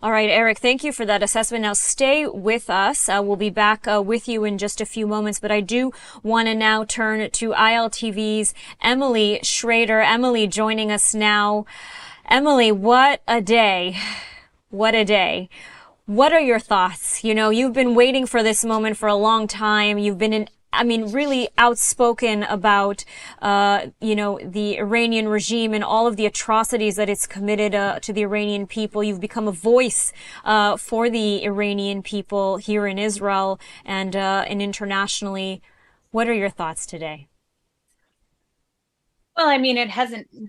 All right, Eric, thank you for that assessment. Now stay with us. We'll be back with you in just a few moments, but I do want to now turn to ILTV's Emily Schrader. Emily joining us now. Emily, what a day. What a day. What are your thoughts? You know, you've been waiting for this moment for a long time. You've been really outspoken about, the Iranian regime and all of the atrocities that it's committed to the Iranian people. You've become a voice for the Iranian people here in Israel and internationally. What are your thoughts today? Well, I mean,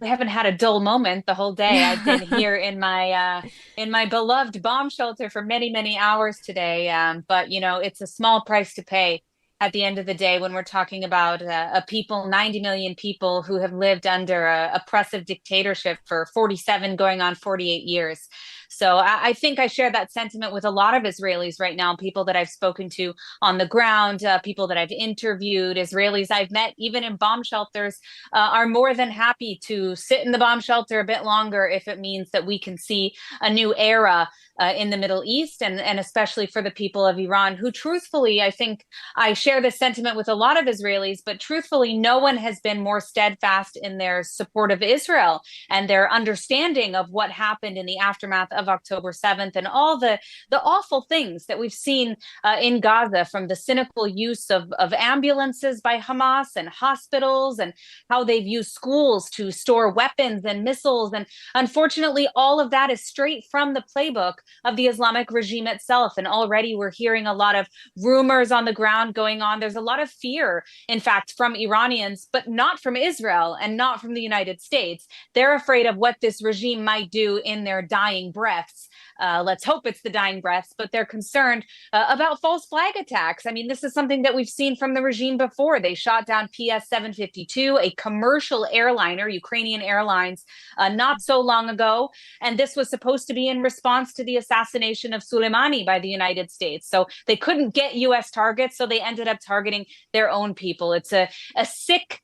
we haven't had a dull moment the whole day. I've been here in my beloved bomb shelter for many, many hours today. But, it's a small price to pay at the end of the day when we're talking about a people, 90 million people who have lived under a oppressive dictatorship for 47 going on 48 years. So I think I share that sentiment with a lot of Israelis right now, people that I've spoken to on the ground, people that I've interviewed, Israelis I've met, even in bomb shelters, are more than happy to sit in the bomb shelter a bit longer if it means that we can see a new era in the Middle East, and especially for the people of Iran, who truthfully, I think I share this sentiment with a lot of Israelis, but truthfully, no one has been more steadfast in their support of Israel and their understanding of what happened in the aftermath of October 7th and all the awful things that we've seen in Gaza, from the cynical use of ambulances by Hamas and hospitals, and how they've used schools to store weapons and missiles. And unfortunately, all of that is straight from the playbook of the Islamic regime itself. And already we're hearing a lot of rumors on the ground going on. There's a lot of fear, in fact, from Iranians, but not from Israel and not from the United States. They're afraid of what this regime might do in their dying breaths. Let's hope it's the dying breaths, but they're concerned about false flag attacks. I mean, this is something that we've seen from the regime before. They shot down PS-752, a commercial airliner, Ukrainian Airlines, not so long ago. And this was supposed to be in response to the assassination of Soleimani by the United States. So they couldn't get U.S. targets, so they ended up targeting their own people. It's a sick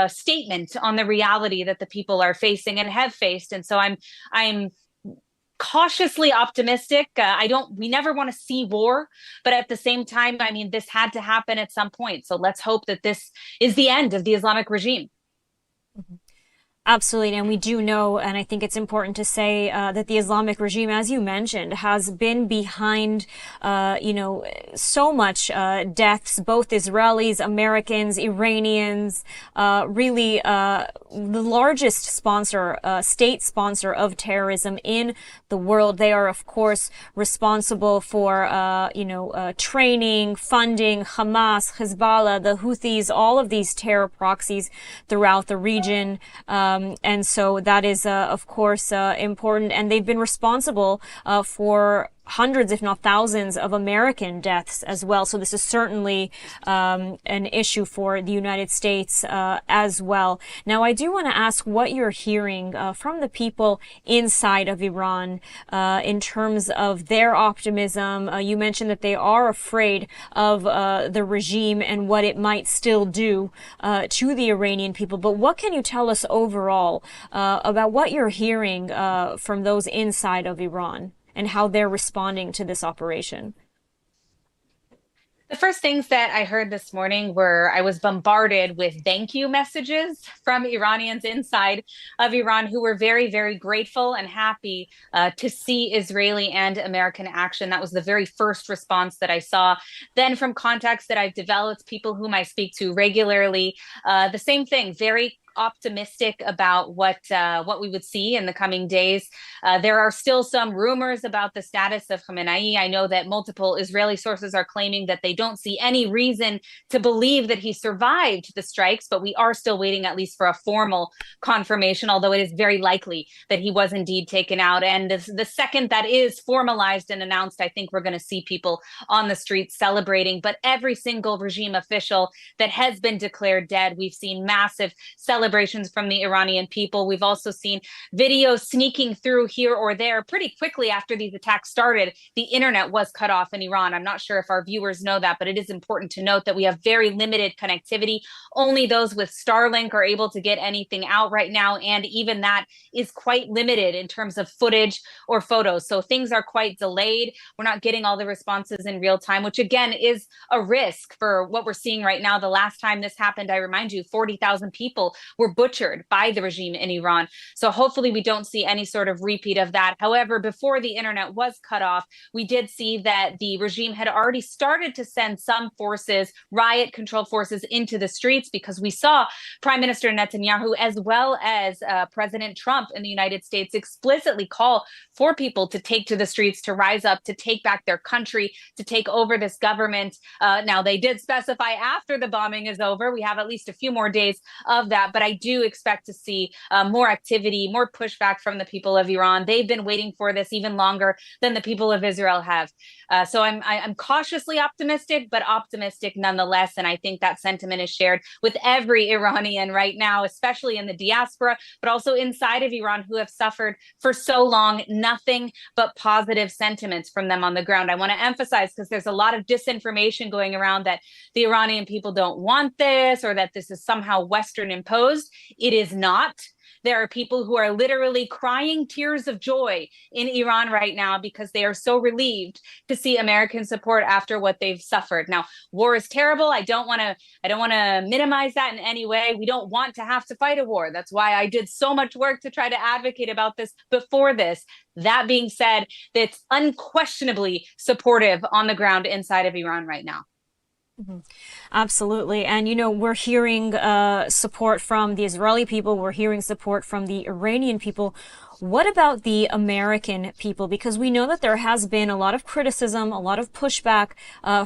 statement on the reality that the people are facing and have faced. And so I'm cautiously optimistic. We never want to see war, but at the same time, I mean, this had to happen at some point. So let's hope that this is the end of the Islamic regime. Absolutely. And we do know, and I think it's important to say that the Islamic regime, as you mentioned, has been behind, so much deaths, both Israelis, Americans, Iranians, really the largest sponsor, state sponsor of terrorism in the world. They are, of course, responsible for, training, funding Hamas, Hezbollah, the Houthis, all of these terror proxies throughout the region. And so that is, of course, important. And they've been responsible for hundreds, if not thousands, of American deaths as well. So this is certainly an issue for the United States as well. Now, I do want to ask what you're hearing from the people inside of Iran in terms of their optimism. You mentioned that they are afraid of the regime and what it might still do to the Iranian people. But what can you tell us overall about what you're hearing from those inside of Iran and how they're responding to this operation? The first things that I heard this morning were I was bombarded with thank you messages from Iranians inside of Iran who were very, very grateful and happy to see Israeli and American action. That was the very first response that I saw. Then from contacts that I've developed, people whom I speak to regularly, the same thing, very optimistic about what we would see in the coming days. There are still some rumors about the status of Khamenei. I know that multiple Israeli sources are claiming that they don't see any reason to believe that he survived the strikes, but we are still waiting at least for a formal confirmation, although it is very likely that he was indeed taken out. And the second that is formalized and announced, I think we're going to see people on the streets celebrating. But every single regime official that has been declared dead, we've seen massive celebrations from the Iranian people. We've also seen videos sneaking through here or there pretty quickly after these attacks started. The internet was cut off in Iran. I'm not sure if our viewers know that, but it is important to note that we have very limited connectivity. Only those with Starlink are able to get anything out right now. And even that is quite limited in terms of footage or photos. So things are quite delayed. We're not getting all the responses in real time, which again is a risk for what we're seeing right now. The last time this happened, I remind you, 40,000 people were butchered by the regime in Iran. So hopefully we don't see any sort of repeat of that. However, before the internet was cut off, we did see that the regime had already started to send some forces, riot control forces, into the streets, because we saw Prime Minister Netanyahu as well as President Trump in the United States explicitly call for people to take to the streets, to rise up, to take back their country, to take over this government. Now, they did specify after the bombing is over. We have at least a few more days of that, but I do expect to see more activity, more pushback from the people of Iran. They've been waiting for this even longer than the people of Israel have. So I'm cautiously optimistic, but optimistic nonetheless. And I think that sentiment is shared with every Iranian right now, especially in the diaspora, but also inside of Iran, who have suffered for so long nothing but positive sentiments from them on the ground. I want to emphasize, because there's a lot of disinformation going around, that the Iranian people don't want this or that this is somehow Western imposed. It is not. There are people who are literally crying tears of joy in Iran right now because they are so relieved to see American support after what they've suffered. Now, war is terrible. I don't want to minimize that in any way. We don't want to have to fight a war. That's why I did so much work to try to advocate about this before this. That being said, that's unquestionably supportive on the ground inside of Iran right now. Mm-hmm. Absolutely. And, we're hearing support from the Israeli people. We're hearing support from the Iranian people. What about the American people? Because we know that there has been a lot of criticism, a lot of pushback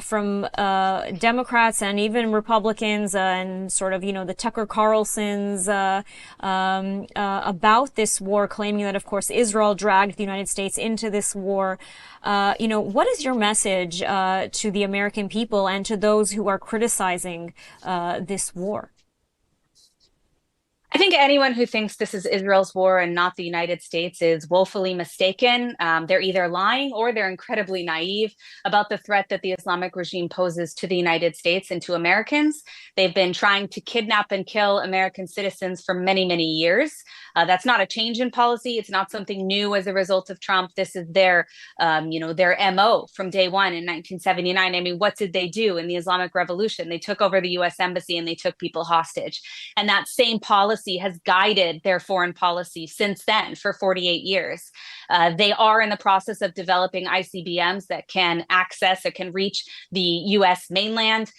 from Democrats and even Republicans and sort of, the Tucker Carlsons about this war, claiming that, of course, Israel dragged the United States into this war. What is your message to the American people and to those who are criticizing this war? I think anyone who thinks this is Israel's war and not the United States is woefully mistaken. They're either lying or they're incredibly naive about the threat that the Islamic regime poses to the United States and to Americans. They've been trying to kidnap and kill American citizens for many, many years. That's not a change in policy. It's not something new as a result of Trump. This is their MO from day one in 1979. I mean, what did they do in the Islamic Revolution? They took over the U.S. Embassy and they took people hostage. And that same policy policy has guided their foreign policy since then for 48 years. They are in the process of developing ICBMs that can reach the U.S. mainland.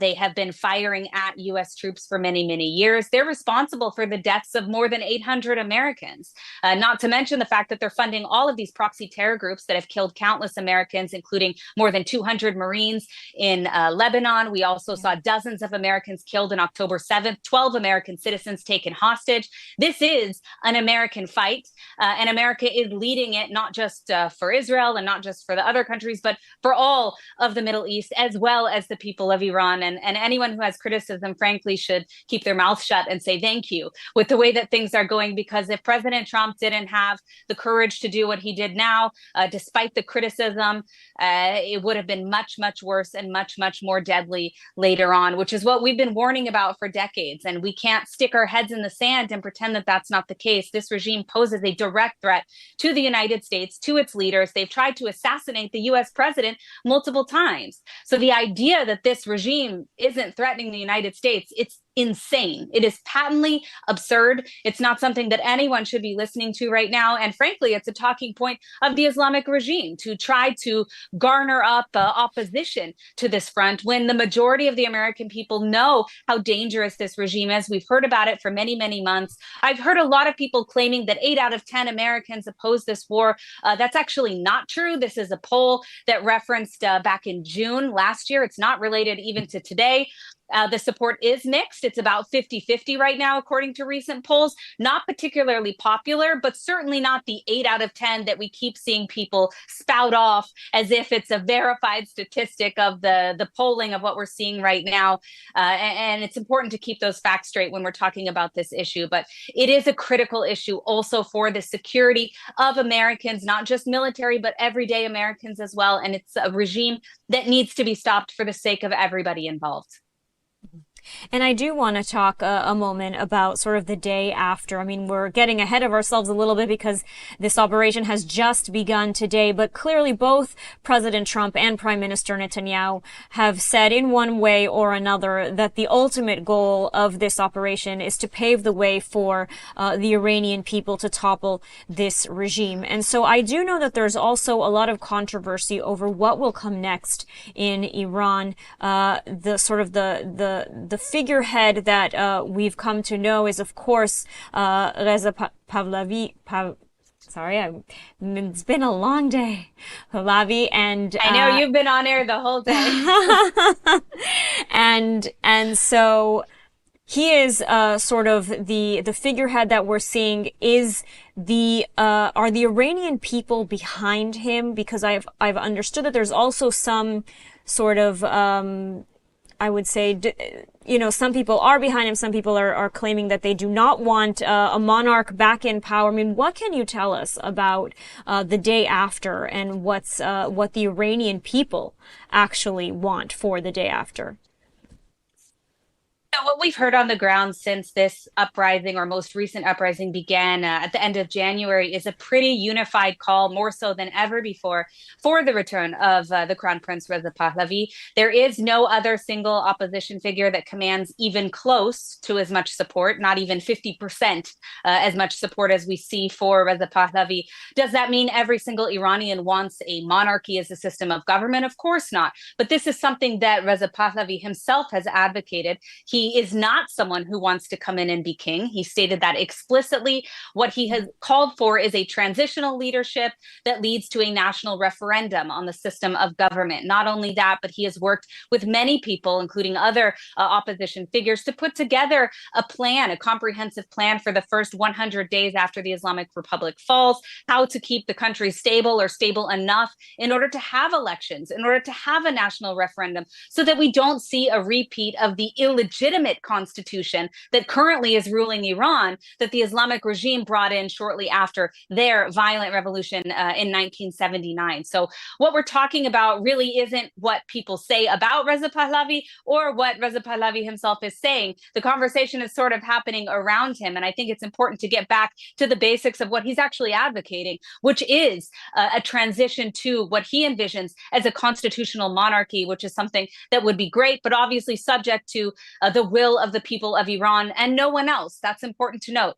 They have been firing at U.S. troops for many, many years. They're responsible for the deaths of more than 800 Americans, not to mention the fact that they're funding all of these proxy terror groups that have killed countless Americans, including more than 200 Marines in Lebanon. We also saw dozens of Americans killed on October 7th, 12 American citizens taken hostage. This is an American fight, and America is leading it, not just for Israel and not just for the other countries, but for all of the Middle East, as well as the people of Iran. And anyone who has criticism, frankly, should keep their mouth shut and say thank you with the way that things are going, because if President Trump didn't have the courage to do what he did now, despite the criticism, it would have been much, much worse and much, much more deadly later on, which is what we've been warning about for decades. And we can't stick our heads in the sand and pretend that that's not the case. This regime poses a direct threat to the United States, to its leaders. They've tried to assassinate the U.S. president multiple times. So the idea that this regime isn't threatening the United States, it's insane. It is patently absurd. It's not something that anyone should be listening to right now. And frankly, it's a talking point of the Islamic regime to try to garner up opposition to this front when the majority of the American people know how dangerous this regime is. We've heard about it for many, many months. I've heard a lot of people claiming that 8 out of 10 Americans oppose this war. That's actually not true. This is a poll that referenced back in June last year. It's not related even to today. The support is mixed. It's about 50-50 right now, according to recent polls. Not particularly popular, but certainly not the 8 out of 10 that we keep seeing people spout off as if it's a verified statistic of the polling of what we're seeing right now. And it's important to keep those facts straight when we're talking about this issue. But it is a critical issue also for the security of Americans, not just military, but everyday Americans as well. And it's a regime that needs to be stopped for the sake of everybody involved. And I do want to talk a moment about sort of the day after. I mean, we're getting ahead of ourselves a little bit because this operation has just begun today, but clearly both President Trump and Prime Minister Netanyahu have said in one way or another that the ultimate goal of this operation is to pave the way for the Iranian people to topple this regime. And so I do know that there's also a lot of controversy over what will come next in Iran. The figurehead that we've come to know is, of course, Reza Pahlavi. It's been a long day, Pahlavi, and I know you've been on air the whole day. and so he is sort of the figurehead that we're seeing. Is are the Iranian people behind him? Because I've understood that there's also some sort of I would say, some people are behind him. Some people are claiming that they do not want a monarch back in power. I mean, what can you tell us about the day after and what the Iranian people actually want for the day after? What we've heard on the ground since this uprising, or most recent uprising, began at the end of January is a pretty unified call, more so than ever before, for the return of the Crown Prince Reza Pahlavi. There is no other single opposition figure that commands even close to as much support, not even 50% as much support as we see for Reza Pahlavi. Does that mean every single Iranian wants a monarchy as a system of government? Of course not. But this is something that Reza Pahlavi himself has advocated. He is not someone who wants to come in and be king. He stated that explicitly. What he has called for is a transitional leadership that leads to a national referendum on the system of government. Not only that, but he has worked with many people, including other opposition figures, to put together a plan, a comprehensive plan for the first 100 days after the Islamic Republic falls, how to keep the country stable or stable enough in order to have elections, in order to have a national referendum, so that we don't see a repeat of the illegitimate constitution that currently is ruling Iran, that the Islamic regime brought in shortly after their violent revolution in 1979. So what we're talking about really isn't what people say about Reza Pahlavi or what Reza Pahlavi himself is saying. The conversation is sort of happening around him. And I think it's important to get back to the basics of what he's actually advocating, which is a transition to what he envisions as a constitutional monarchy, which is something that would be great, but obviously subject to the the will of the people of Iran and no one else. That's important to note.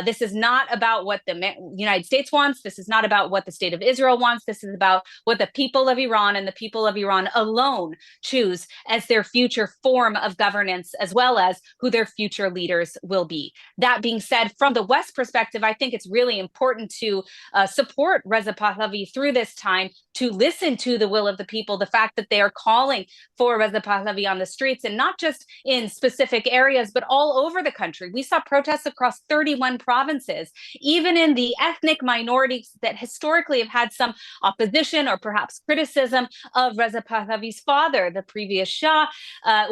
This is not about what the United States wants. This is not about what the state of Israel wants. This is about what the people of Iran and the people of Iran alone choose as their future form of governance, as well as who their future leaders will be. That being said, from the West perspective, I think it's really important to support Reza Pahlavi through this time, to listen to the will of the people, the fact that they are calling for Reza Pahlavi on the streets, and not just in specific areas, but all over the country. We saw protests across 31 provinces, even in the ethnic minorities that historically have had some opposition or perhaps criticism of Reza Pahlavi's father, the previous Shah.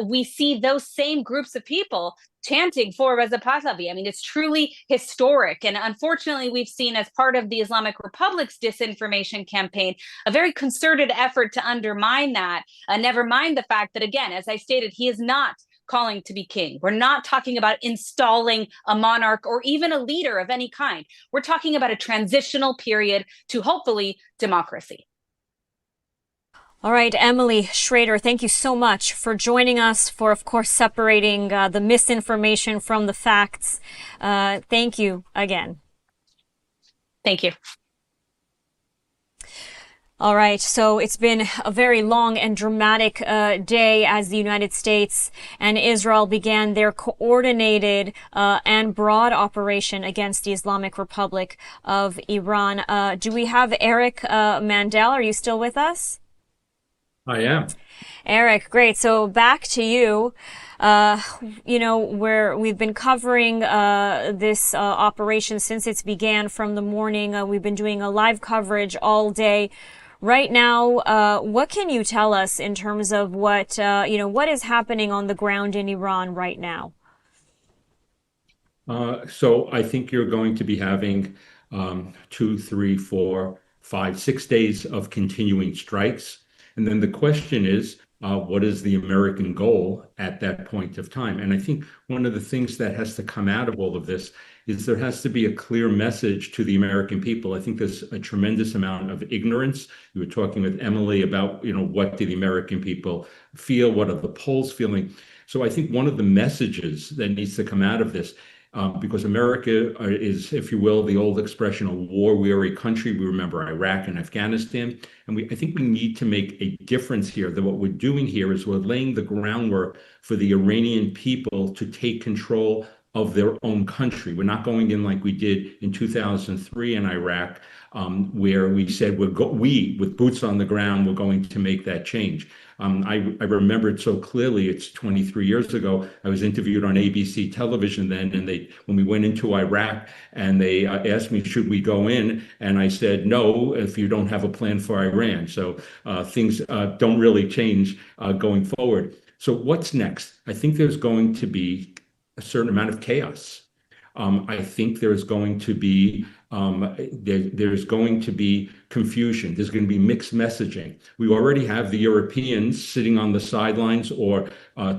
We see those same groups of people chanting for Reza Pahlavi. I mean, it's truly historic. And unfortunately, we've seen, as part of the Islamic Republic's disinformation campaign, a very concerted effort to undermine that. Never mind the fact that, again, as I stated, he is not calling to be king. We're not talking about installing a monarch or even a leader of any kind. We're talking about a transitional period to, hopefully, democracy. All right, Emily Schrader, thank you so much for joining us, for, of course, separating the misinformation from the facts. Thank you again. Thank you. All right, so it's been a very long and dramatic day as the United States and Israel began their coordinated and broad operation against the Islamic Republic of Iran. Do we have Eric Mandel? Are you still with us? I am. Eric, great. So back to you. You know, where we've been covering this operation since it began from the morning. We've been doing a live coverage all day. Right now, what can you tell us in terms of what, what is happening on the ground in Iran right now? So I think you're going to be having 2, 3, 4, 5, 6 days of continuing strikes. And then the question is, what is the American goal at that point of time? And I think one of the things that has to come out of all of this is there has to be a clear message to the American people. I think there's a tremendous amount of ignorance. You were talking with Emily about, what do the American people feel? What are the polls feeling? So I think one of the messages that needs to come out of this, because America is, if you will, the old expression, a war-weary country. We remember Iraq and Afghanistan. And I think we need to make a difference here, that what we're doing here is we're laying the groundwork for the Iranian people to take control of their own country. We're not going in like we did in 2003 in Iraq, where we said we, with boots on the ground, we're going to make that change. I remember it so clearly. It's 23 years ago. I was interviewed on ABC television then, and when we went into Iraq, and they asked me, should we go in? And I said, no, if you don't have a plan for Iran. So things don't really change going forward. So what's next? I think there's going to be a certain amount of chaos. I think there's going to be confusion. There's going to be mixed messaging. We already have the Europeans sitting on the sidelines or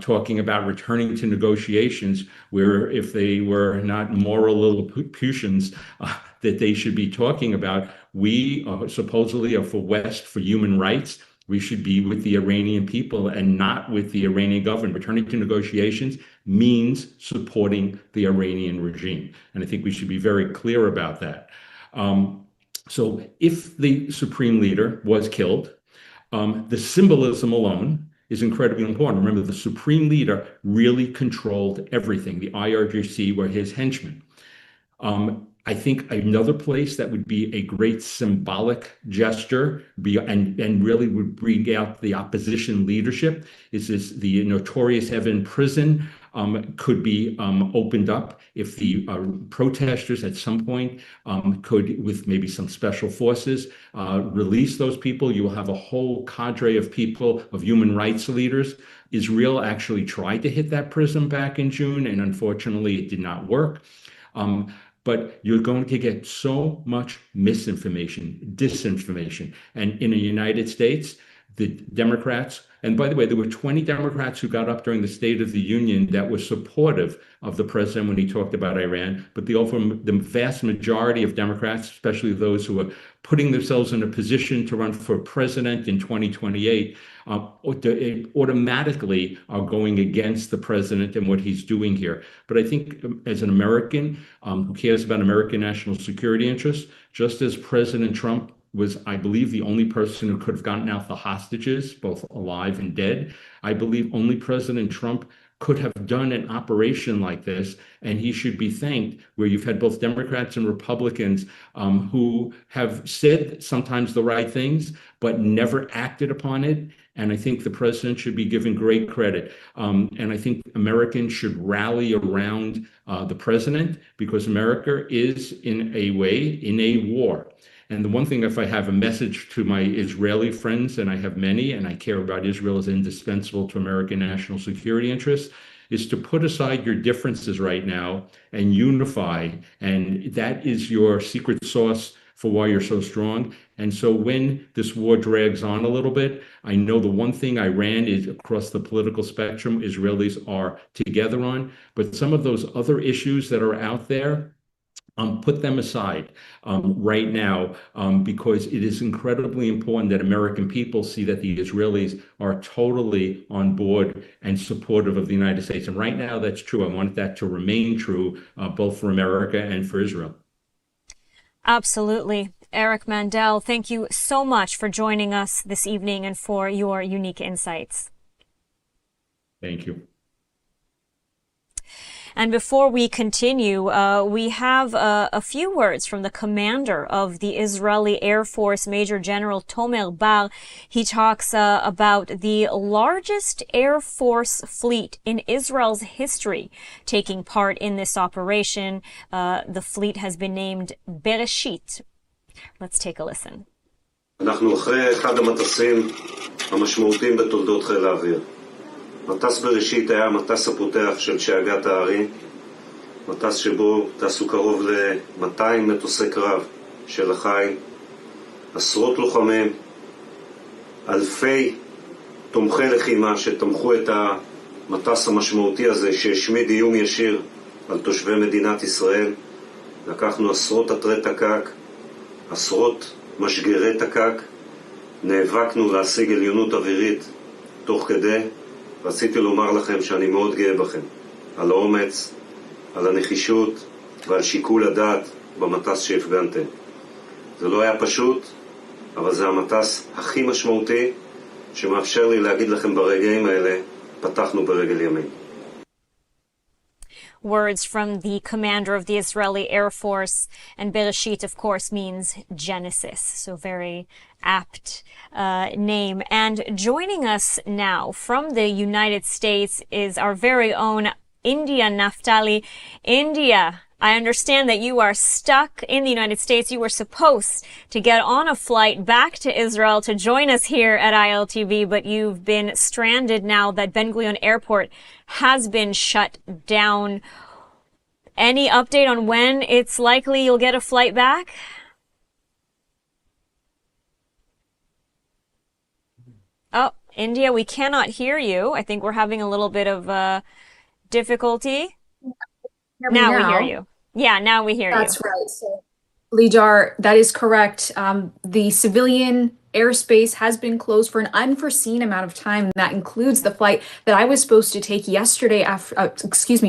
talking about returning to negotiations, where if they were not moral Lilliputians, that they should be talking about. We supposedly are for West, for human rights. We should be with the Iranian people and not with the Iranian government. Returning to negotiations means supporting the Iranian regime. And I think we should be very clear about that. So if the supreme leader was killed, the symbolism alone is incredibly important. Remember, the supreme leader really controlled everything. The IRGC were his henchmen. I think another place that would be a great symbolic gesture and really would bring out the opposition leadership is the notorious Evin prison could be opened up if the protesters at some point could, with maybe some special forces, release those people. You will have a whole cadre of people, of human rights leaders. Israel actually tried to hit that prison back in June, and unfortunately it did not work. But you're going to get so much misinformation, disinformation. And in the United States, the Democrats, and by the way, there were 20 Democrats who got up during the State of the Union that were supportive of the president when he talked about Iran, but the vast majority of Democrats, especially those who are putting themselves in a position to run for president in 2028, automatically are going against the president and what he's doing here. But I think as an American who cares about American national security interests, just as President Trump was, I believe, the only person who could have gotten out the hostages, both alive and dead, I believe only President Trump could have done an operation like this, and he should be thanked, where you've had both Democrats and Republicans who have said sometimes the right things, but never acted upon it. And I think the president should be given great credit. And I think Americans should rally around the president, because America is, in a way, in a war. And the one thing, if I have a message to my Israeli friends, and I have many, and I care about Israel as indispensable to American national security interests, is to put aside your differences right now and unify. And that is your secret sauce for why you're so strong. And so when this war drags on a little bit, I know the one thing Iran is across the political spectrum, Israelis are together on, but some of those other issues that are out there, put them aside right now, because it is incredibly important that American people see that the Israelis are totally on board and supportive of the United States. And right now, that's true. I want that to remain true, both for America and for Israel. Absolutely. Eric Mandel, thank you so much for joining us this evening and for your unique insights. Thank you. And before we continue, we have a few words from the commander of the Israeli Air Force, Major General Tomer Bar. He talks about the largest Air Force fleet in Israel's history taking part in this operation. The fleet has been named Bereshit. Let's take a listen. אנחנו אחרי אחד המטסים המשמעותיים בתולדות חיל האוויר. מטס בראשית היה המטס הפותח של שאגת הערי, מטס שבו טסו קרוב ל-200 מטוסי קרב של החיל, עשרות לוחמים, אלפי תומכי לחימה שתמכו את המטס המשמעותי הזה שהשמיד איום ישיר על תושבי מדינת ישראל. לקחנו עשרות אתרי תק"ק, עשרות משגרי תק"ק, נאבקנו להשיג עליונות אווירית תוך כדי. רציתי לומר לכם שאני מאוד גאה בכם, על האומץ, על הנחישות ועל שיקול הדעת במטס שהפגנתם. זה לא היה פשוט, אבל זה המטס הכי משמעותי שמאפשר לי להגיד לכם ברגעים האלה, פתחנו ברגל ימין. Words from the commander of the Israeli Air Force, and Bereshit, of course, means Genesis, so very apt name. And joining us now from the United States is our very own India Naftali. India, I understand that you are stuck in the United States. You were supposed to get on a flight back to Israel to join us here at ILTV, but you've been stranded now that Ben Gurion Airport has been shut down. Any update on when it's likely you'll get a flight back? Oh, India, we cannot hear you. I think we're having a little bit of difficulty. Now we hear you. Yeah, now we hear you. That's right. So, Lidar, that is correct. The civilian airspace has been closed for an unforeseen amount of time. That includes the flight that I was supposed to take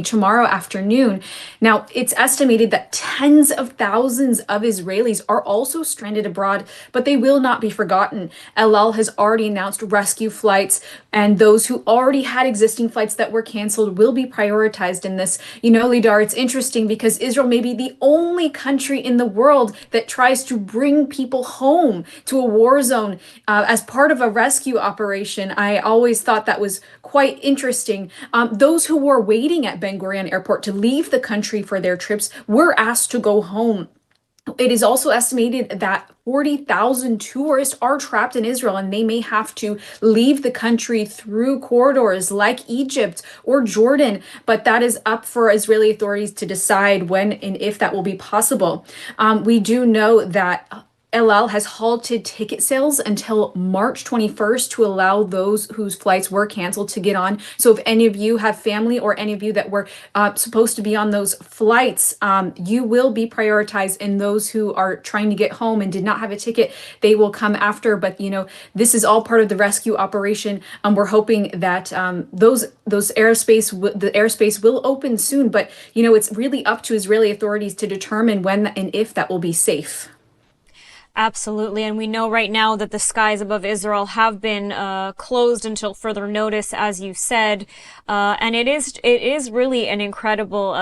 tomorrow afternoon. Now, it's estimated that tens of thousands of Israelis are also stranded abroad, but they will not be forgotten. El Al has already announced rescue flights, and those who already had existing flights that were canceled will be prioritized in this. You know, Lidar, it's interesting because Israel may be the only country in the world that tries to bring people home to a war zone as part of a rescue operation. I always thought that was quite interesting. Those who were waiting at Ben Gurion Airport to leave the country for their trips were asked to go home. It is also estimated that 40,000 tourists are trapped in Israel, and they may have to leave the country through corridors like Egypt or Jordan, but that is up for Israeli authorities to decide when and if that will be possible. We do know that El Al has halted ticket sales until March 21st to allow those whose flights were canceled to get on. So if any of you have family or any of you that were supposed to be on those flights, you will be prioritized, and those who are trying to get home and did not have a ticket, they will come after. But this is all part of the rescue operation. We're hoping that the airspace will open soon, but it's really up to Israeli authorities to determine when and if that will be safe. Absolutely. And we know right now that the skies above Israel have been closed until further notice, as you said. And it is really an incredible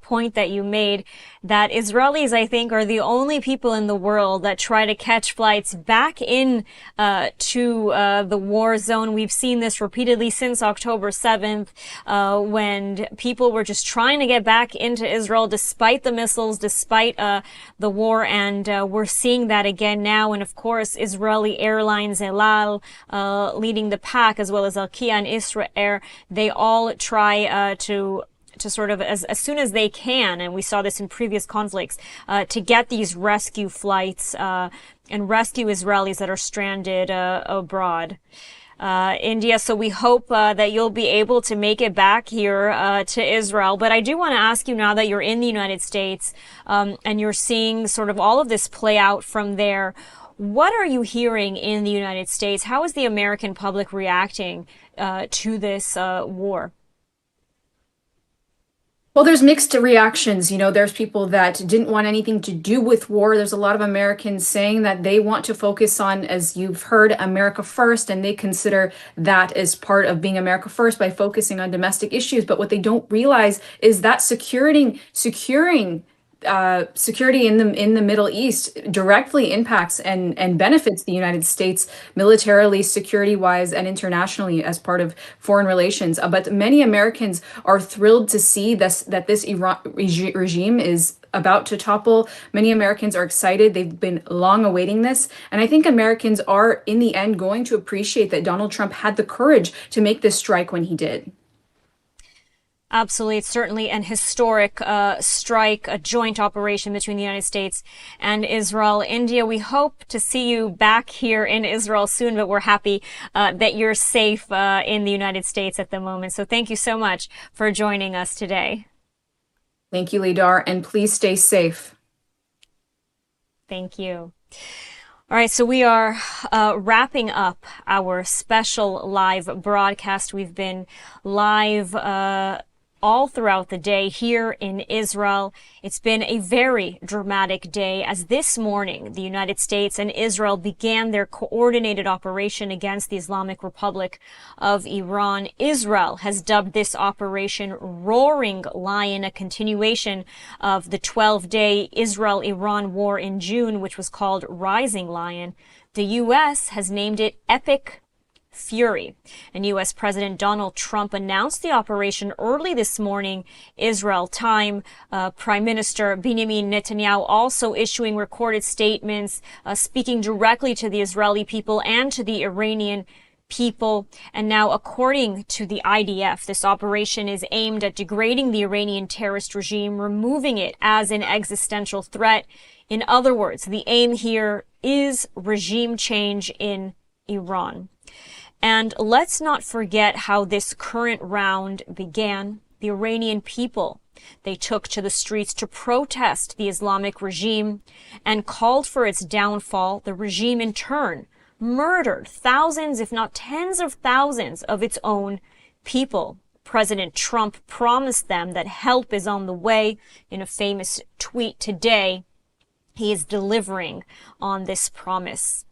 point that you made, that Israelis, I think, are the only people in the world that try to catch flights back in to the war zone. We've seen this repeatedly since October 7th, when people were just trying to get back into Israel despite the missiles, despite the war. And we're seeing that again now. And of course, Israeli Airlines, El Al, leading the pack, as well as Archaeological and Israel Air, they all try to sort of, as soon as they can, and we saw this in previous conflicts, to get these rescue flights and rescue Israelis that are stranded abroad. India, so we hope that you'll be able to make it back here to Israel. But I do want to ask you, now that you're in the United States and you're seeing sort of all of this play out from there, what are you hearing in the United States? How is the American public reacting to this war? Well, there's mixed reactions. There's people that didn't want anything to do with war. There's a lot of Americans saying that they want to focus on, as you've heard, America first, and they consider that as part of being America first by focusing on domestic issues. But what they don't realize is that securing security in the Middle East directly impacts and benefits the United States militarily, security-wise, and internationally as part of foreign relations. But many Americans are thrilled to see that this Iran regime is about to topple. Many Americans are excited. They've been long awaiting this. And I think Americans are, in the end, going to appreciate that Donald Trump had the courage to make this strike when he did. Absolutely. It's certainly an historic strike, a joint operation between the United States and Israel. India, we hope to see you back here in Israel soon, but we're happy that you're safe in the United States at the moment. So thank you so much for joining us today. Thank you, Lidar, and please stay safe. Thank you. All right, so we are wrapping up our special live broadcast. We've been live all throughout the day here in Israel. It's been a very dramatic day, as this morning the United States and Israel began their coordinated operation against the Islamic Republic of Iran. Israel has dubbed this operation Roaring Lion, a continuation of the 12-day Israel-Iran war in June, which was called Rising Lion. The U.S. has named it Epic Fury. And U.S. President Donald Trump announced the operation early this morning, Israel time. Prime Minister Benjamin Netanyahu also issuing recorded statements, speaking directly to the Israeli people and to the Iranian people. And now, according to the IDF, this operation is aimed at degrading the Iranian terrorist regime, removing it as an existential threat. In other words, the aim here is regime change in Iran. And let's not forget how this current round began. The Iranian people, they took to the streets to protest the Islamic regime and called for its downfall. The regime, in turn, murdered thousands, if not tens of thousands, of its own people. President Trump promised them that help is on the way. In a famous tweet today, he is delivering on this promise.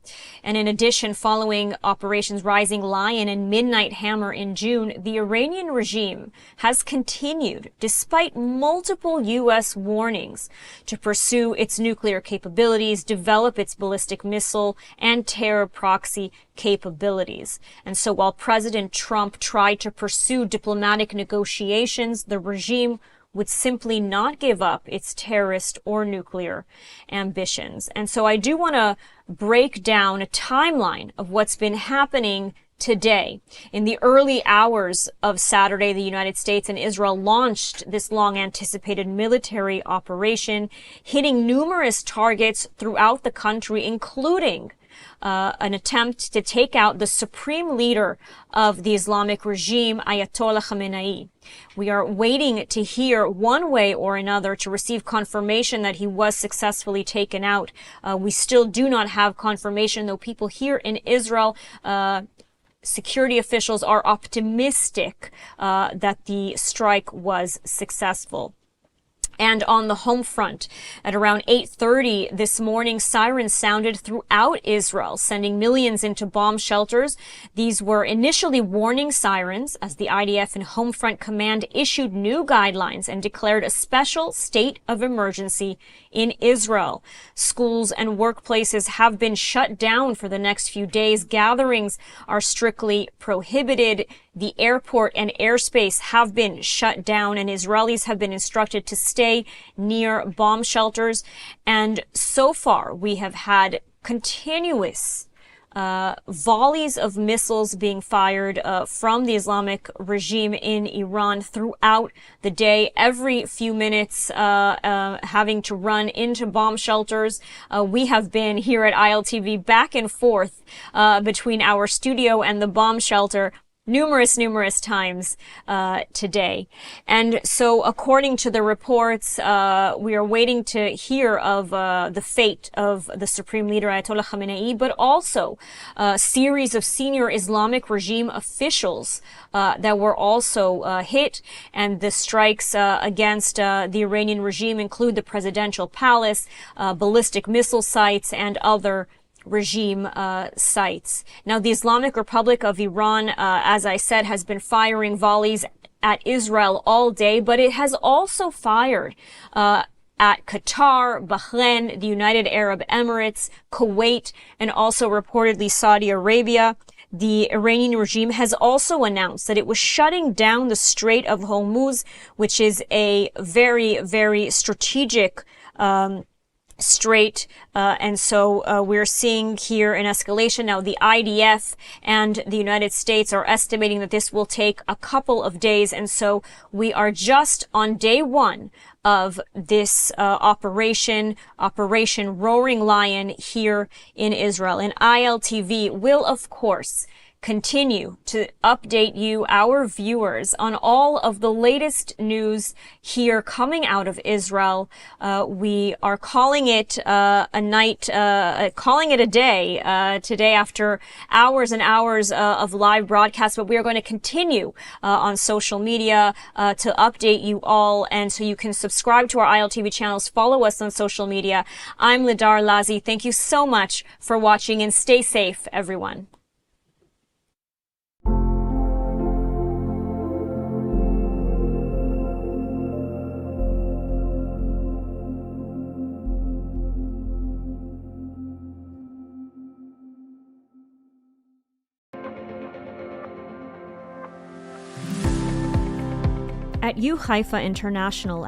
And in addition, following Operations Rising Lion and Midnight Hammer in June, the Iranian regime has continued, despite multiple U.S. warnings, to pursue its nuclear capabilities, develop its ballistic missile and terror proxy capabilities. And so while President Trump tried to pursue diplomatic negotiations, the regime would simply not give up its terrorist or nuclear ambitions. And so I do want to break down a timeline of what's been happening today. In the early hours of Saturday, the United States and Israel launched this long-anticipated military operation, hitting numerous targets throughout the country, including an attempt to take out the supreme leader of the Islamic regime, Ayatollah Khamenei. We are waiting to hear one way or another to receive confirmation that he was successfully taken out. We still do not have confirmation, though people here in Israel, security officials are optimistic that the strike was successful. And on the home front, at around 8:30 this morning, sirens sounded throughout Israel, sending millions into bomb shelters. These were initially warning sirens as the IDF and Home Front Command issued new guidelines and declared a special state of emergency in Israel. Schools and workplaces have been shut down for the next few days. Gatherings are strictly prohibited. The airport and airspace have been shut down, and Israelis have been instructed to stay near bomb shelters. And so far, we have had continuous volleys of missiles being fired from the Islamic regime in Iran throughout the day, every few minutes having to run into bomb shelters. We have been here at ILTV back and forth between our studio and the bomb shelter numerous times today. And so according to the reports, we are waiting to hear of the fate of the supreme leader Ayatollah Khamenei, but also a series of senior Islamic regime officials that were also hit. And the strikes against the Iranian regime include the presidential palace, ballistic missile sites, and other regime sites. Now, the Islamic Republic of Iran, as I said, has been firing volleys at Israel all day, but it has also fired at Qatar, Bahrain, the United Arab Emirates, Kuwait, and also reportedly Saudi Arabia. The Iranian regime has also announced that it was shutting down the Strait of Hormuz, which is a very strategic strait, and so we're seeing here an escalation. Now, the IDF and the United States are estimating that this will take a couple of days, and so we are just on day one of this Operation Roaring Lion here in Israel. And ILTV will, of course, continue to update you, our viewers, on all of the latest news here coming out of Israel. We are calling it a day today after hours and hours of live broadcast, but we are going to continue on social media to update you all, and so you can subscribe to our ILTV channels, follow us on social media. I'm Lidar Lazi. Thank you so much for watching, and stay safe, everyone. At UKIFA International